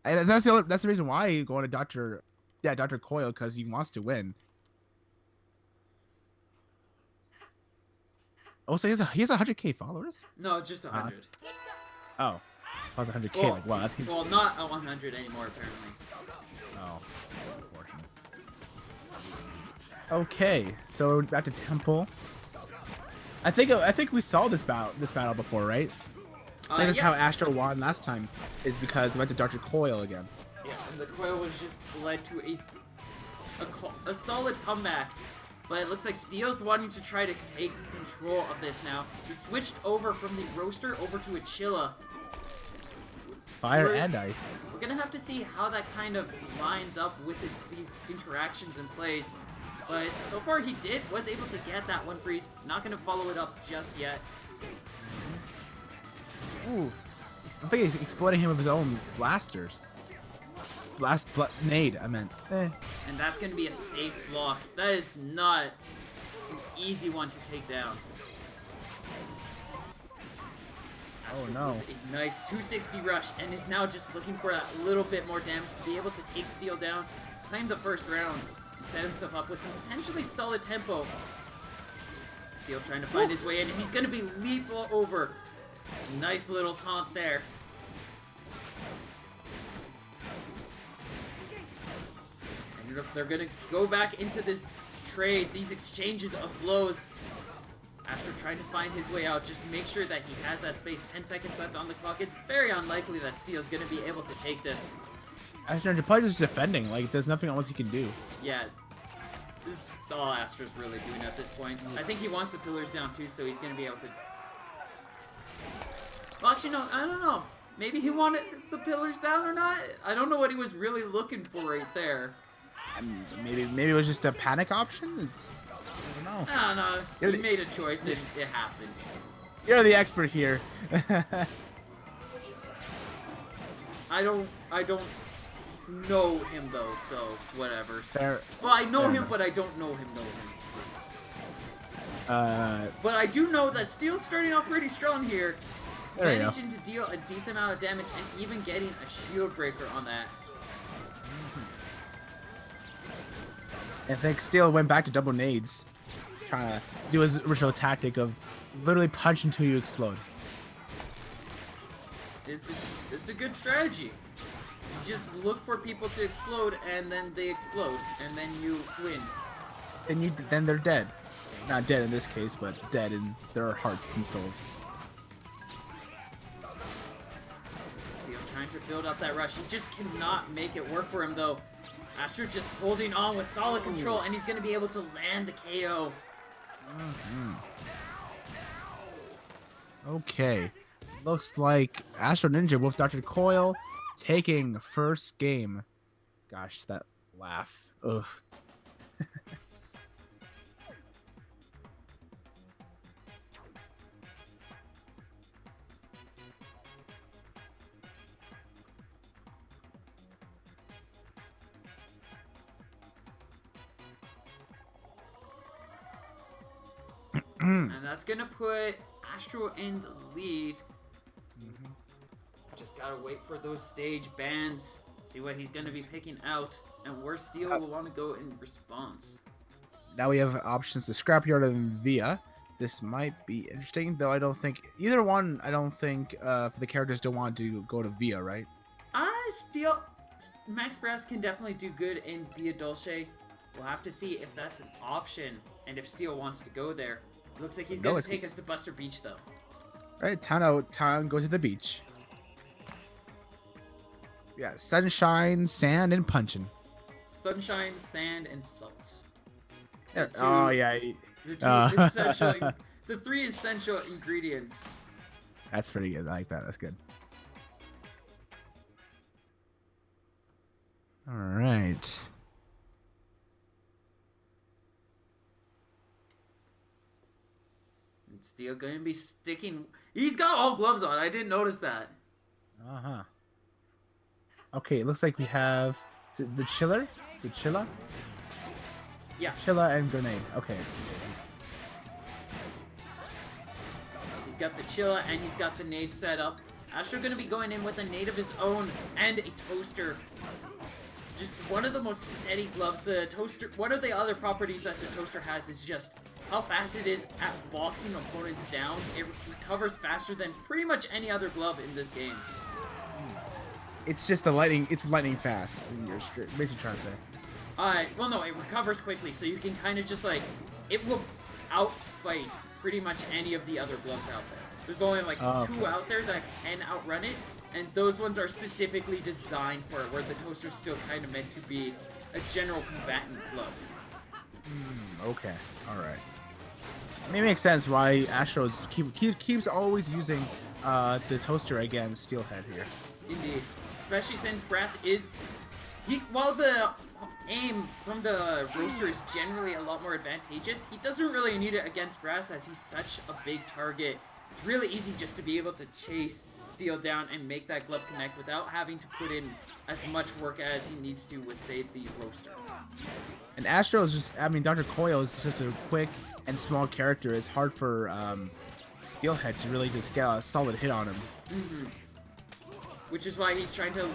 that's the reason why he's going to Dr. Coil, because he wants to win. Oh, so he has 100K followers? No, just 100. Oh, I was 100K. Well, like, wow, that's well, not 100 anymore apparently. Oh, unfortunate. Okay, so we're back to Temple. I think we saw this battle before, right? I think that's Yeah. how Astro won last time, is because they went to Dr. Coil again. Yeah, and the coil was just led to a solid comeback. But it looks like Steel's wanting to try to take control of this now. He switched over from the Roaster over to a Chilla. Fire and ice. We're gonna have to see how that kind of lines up with these interactions and plays. But so far he was able to get that one freeze. Not gonna follow it up just yet. Ooh. I think he's exploiting him with his own blasters. Nade, I meant. And that's going to be a safe block. That is not an easy one to take down. Oh no. A nice 260 rush and is now just looking for a little bit more damage to be able to take Steel down, claim the first round, and set himself up with some potentially solid tempo. Steel trying to find his way in, and he's going to be leap over. Nice little taunt there. They're gonna go back into this trade, these exchanges of blows. Astro trying to find his way out, just make sure that he has that space. 10 seconds left on the clock. It's very unlikely that Steel's gonna be able to take this. Astro probably just defending, like there's nothing else he can do. Yeah, this is all Astro's really doing at this point. I think he wants the pillars down too, so he's gonna be able to... Well, actually, no, I don't know. Maybe he wanted the pillars down or not? I don't know what he was really looking for right there. Maybe it was just a panic option. I don't know. I don't know. He made a choice and it happened. You're the expert here. I don't know him though, so whatever. Fair. Well, I know him, enough. but I don't know him. But I do know that Steel's starting off pretty strong here. There you go. Managing to deal a decent amount of damage and even getting a shield breaker on that. I think Steel went back to double nades, trying to do his original tactic of literally punch until you explode. It's a good strategy. You just look for people to explode, and then they explode, and then you win. And then they're dead. Not dead in this case, but dead in their hearts and souls. Steel trying to build up that rush. He just cannot make it work for him, though. Astro just holding on with solid control, and he's going to be able to land the KO. Okay. Looks like Astro Ninja with Dr. Coil taking first game. Gosh, that laugh. Ugh. And that's going to put Astro in the lead. Just got to wait for those stage bans. See what he's going to be picking out. And where Steel will want to go in response. Now we have options to Scrapyard and Via. This might be interesting, though I don't think... Either one, I don't think for the characters don't want to go to Via, right? Steel... Max Brass can definitely do good in Via Dulce. We'll have to see if that's an option and if Steel wants to go there. Looks like he's going to take us to Buster Beach, though. Alright, time go to the beach. Yeah, sunshine, sand, and punching. Sunshine, sand, and salt. Yeah. Oh, yeah. The three essential ingredients. That's pretty good. I like that. That's good. Alright. Steel going to be sticking... He's got all gloves on. I didn't notice that. Uh-huh. Okay, it looks like we have... Is it the Chiller? The Chilla? Yeah. Chilla and Grenade. Okay. He's got the Chilla and he's got the nade set up. Astro going to be going in with a nade of his own and a toaster. Just one of the most steady gloves. The toaster... One of the other properties that the toaster has is just how fast it is at boxing opponents down. It recovers faster than pretty much any other glove in this game. It's just the lightning. It's lightning fast. You're basically trying to say. Well, no, it recovers quickly, so you can kind of just like, it will outfight pretty much any of the other gloves out there. There's only like two out there that can outrun it, and those ones are specifically designed for it, where the toaster's still kind of meant to be a general combatant glove. Okay, all right. I mean, it makes sense why Astros keeps always using the toaster against Steelhead here. Indeed, especially since Brass is, while the aim from the roaster is generally a lot more advantageous, he doesn't really need it against Brass as he's such a big target. It's really easy just to be able to chase Steel down and make that glove connect without having to put in as much work as he needs to with, say, the roaster. And Astro is just, I mean, Dr. Coil is just a quick and small character. It's hard for Steelhead to really just get a solid hit on him. Which is why he's trying to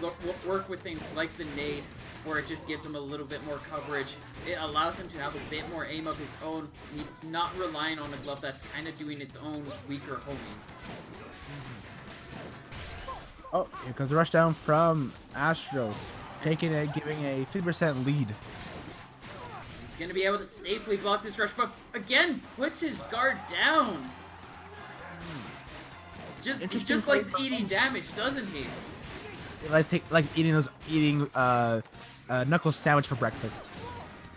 work with things like the nade, where it just gives him a little bit more coverage. It allows him to have a bit more aim of his own. He's not relying on a glove that's kind of doing its own weaker homing. Oh, here comes a rush down from Astro, giving a 50% lead. He's going to be able to safely block this rush, but again, puts his guard down. He just likes eating damage, doesn't he? Like eating knuckle sandwich for breakfast.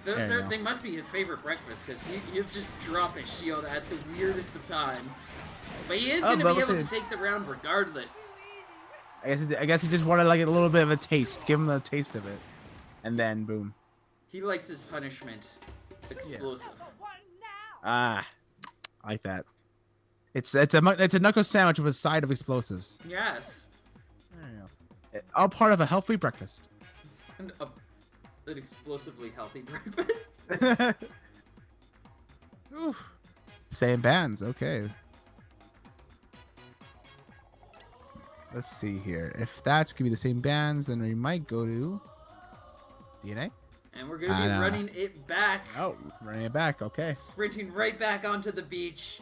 They must be his favorite breakfast, because he'll just drop his shield at the weirdest of times. But he is going to be able to take the round regardless. I guess he just wanted like a little bit of a taste. Give him a taste of it, and then boom. He likes his punishment explosive. Ah, I like that. It's a knuckle sandwich with a side of explosives. Yes. There you go. All part of a healthy breakfast. And an explosively healthy breakfast. Same bands, okay. Let's see here. If that's gonna be the same bands, then we might go to DNA. And we're gonna be running it back. Oh, running it back, okay. Sprinting right back onto the beach.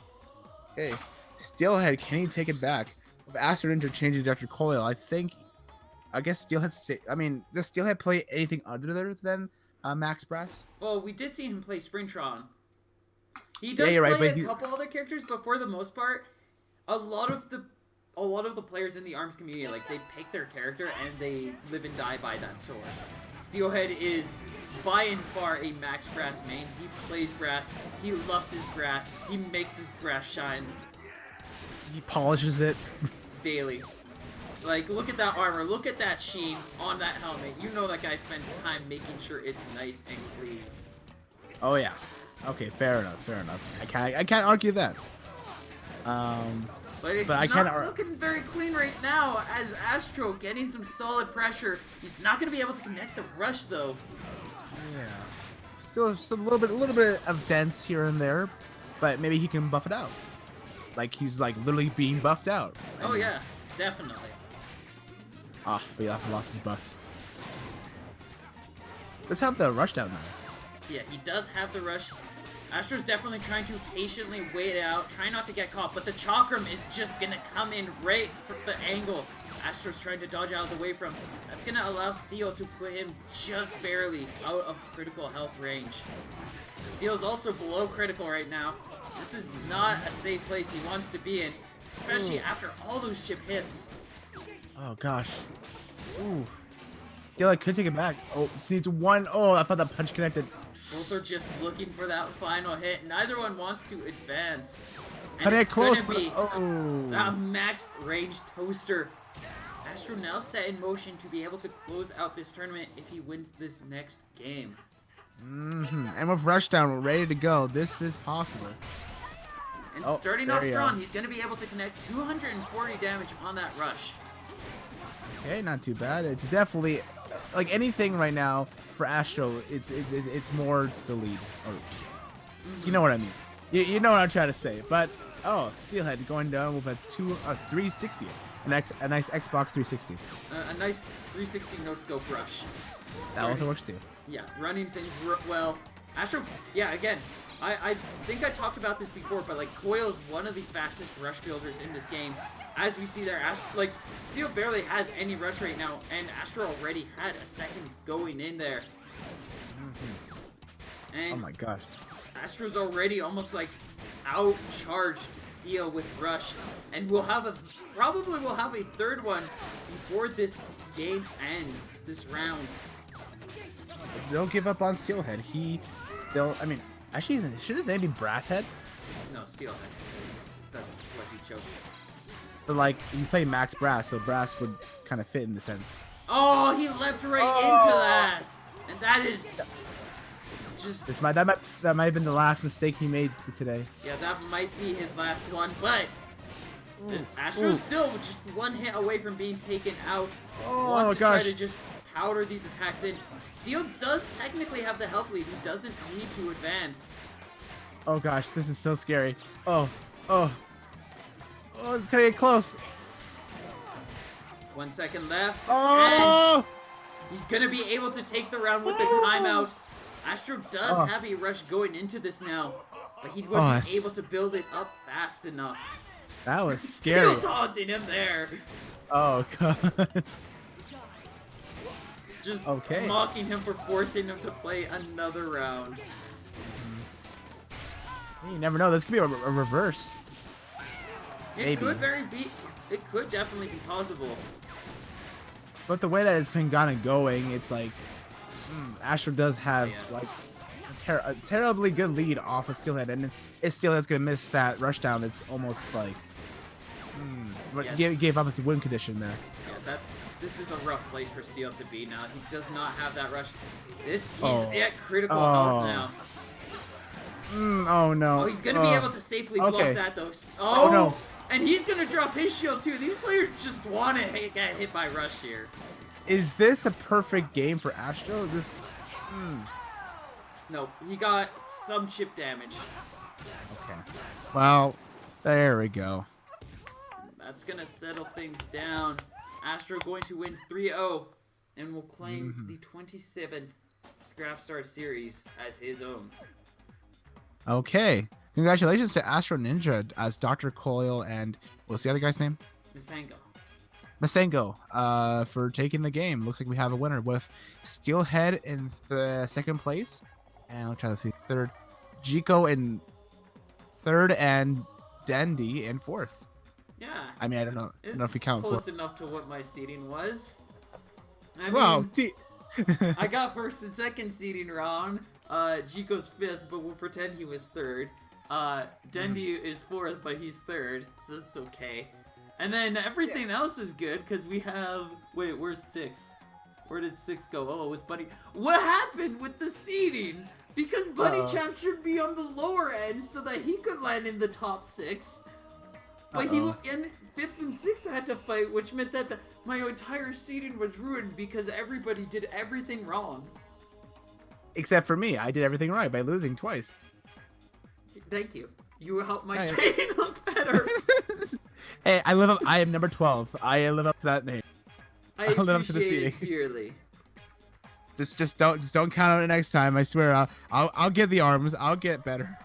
Okay. Steelhead, can he take it back? With Astro interchanging Dr. Coil, I guess Steelhead's. I mean, does Steelhead play anything other than Max Brass? Well, we did see him play Springtron. He does play a couple other characters, but for the most part, a lot of the players in the ARMS community, like, they pick their character and they live and die by that sword. Steelhead is by and far a Max Brass main. He plays Brass. He loves his Brass. He makes his Brass shine. He polishes it daily. Like, look at that armor. Look at that sheen on that helmet. You know that guy spends time making sure it's nice and clean. Oh yeah. Okay, fair enough. I can't argue that. But it's not looking very clean right now, as Astro getting some solid pressure. He's not going to be able to connect the rush, though. Yeah. Still a little bit of dents here and there, but maybe he can buff it out. Like, he's like literally being buffed out. Oh yeah, definitely. Ah, but he lost his buff. Let's have the rush down now. Yeah, he does have the rush. Astro's definitely trying to patiently wait it out, try not to get caught, but the Chakram is just gonna come in right for the angle. Astro's trying to dodge out of the way from. That's gonna allow Steel to put him just barely out of critical health range. Steel's also below critical right now. This is not a safe place he wants to be in, especially after all those chip hits. Oh gosh. Ooh. Steel, I could take it back. Oh, needs one. Oh, I thought that punch connected. Both are just looking for that final hit. Neither one wants to advance. And it's close, gonna be a max range toaster. Astro now set in motion to be able to close out this tournament if he wins this next game. And with Rushdown, we're ready to go. This is possible. And starting off strong, he's going to be able to connect 240 damage on that rush. Okay, not too bad. It's definitely like anything right now for Astro. It's more to the lead. Or, you know what I mean. You know what I'm trying to say. But Steelhead going down with a 360, a nice Xbox 360. A nice 360 no scope rush. That also works too. Yeah, running things well. Astro, yeah, again, I think I talked about this before, but like Coil is one of the fastest rush builders in this game. As we see there, like Steel barely has any rush right now, and Astro already had a second going in there. And oh my gosh. Astro's already almost like outcharged Steel with rush, and probably we'll have a third one before this game ends, this round. Don't give up on Steelhead. I mean, actually, should his name be Brasshead? No, Steelhead. That's what he chose. But like, he's playing Max Brass, so Brass would kind of fit in the sense. Oh, he leapt right into that, and that is just. That might have been the last mistake he made today. Yeah, that might be his last one, but Astro's still just one hit away from being taken out. Wants to try to just powder these attacks in. Steel does technically have the health lead. He doesn't need to advance. Oh gosh, this is so scary. Oh, it's gonna get close. 1 second left. Oh! And he's gonna be able to take the round with the timeout. Astro does have a rush going into this now, but he wasn't able to build it up fast enough. That was scary. Still taunting him there. Oh god. Just mocking him for forcing him to play another round. You never know. This could be a reverse. It could definitely be possible. But the way that it's been going, it's like Astro does have like a terribly good lead off of Steelhead, and if Steelhead's gonna miss that rush down, it's almost like gave up its win condition there. Yeah, this is a rough place for Steel to be now. He does not have that rush. He's at critical health now. Oh no. Oh, he's gonna be able to safely block that though. Oh no. And he's gonna drop his shield too. These players just want to get hit by rush here. Is this a perfect game for Astro? No, he got some chip damage. Okay. Well, there we go. That's gonna settle things down. Astro going to win 3-0 and will claim the 27th Scrapstar Series as his own. Okay. Congratulations to Astro Ninja as Dr. Coil and what's the other guy's name? Masengo, for taking the game. Looks like we have a winner with Steelhead in the second place. And I'll try to see third. Jico in third and Dendy in fourth. Yeah. I mean, I don't know if you count close enough to what my seeding was. I mean, I got first and second seeding wrong. Jico's fifth, but we'll pretend he was third. Dendy is fourth, but he's third, so it's okay. And then everything else is good because we have. Wait, where's sixth? Where did sixth go? Oh, it was Buddy. What happened with the seeding? Because Buddy Champ should be on the lower end so that he could land in the top 6. But he in 5th and 6th had to fight, which meant that my entire seeding was ruined because everybody did everything wrong. Except for me, I did everything right by losing twice. Thank you. You helped my seeding look better. Hey, I am number 12. I live up to that name. I live up to the seeding dearly. Just don't count on it next time. I swear, I'll get the arms. I'll get better.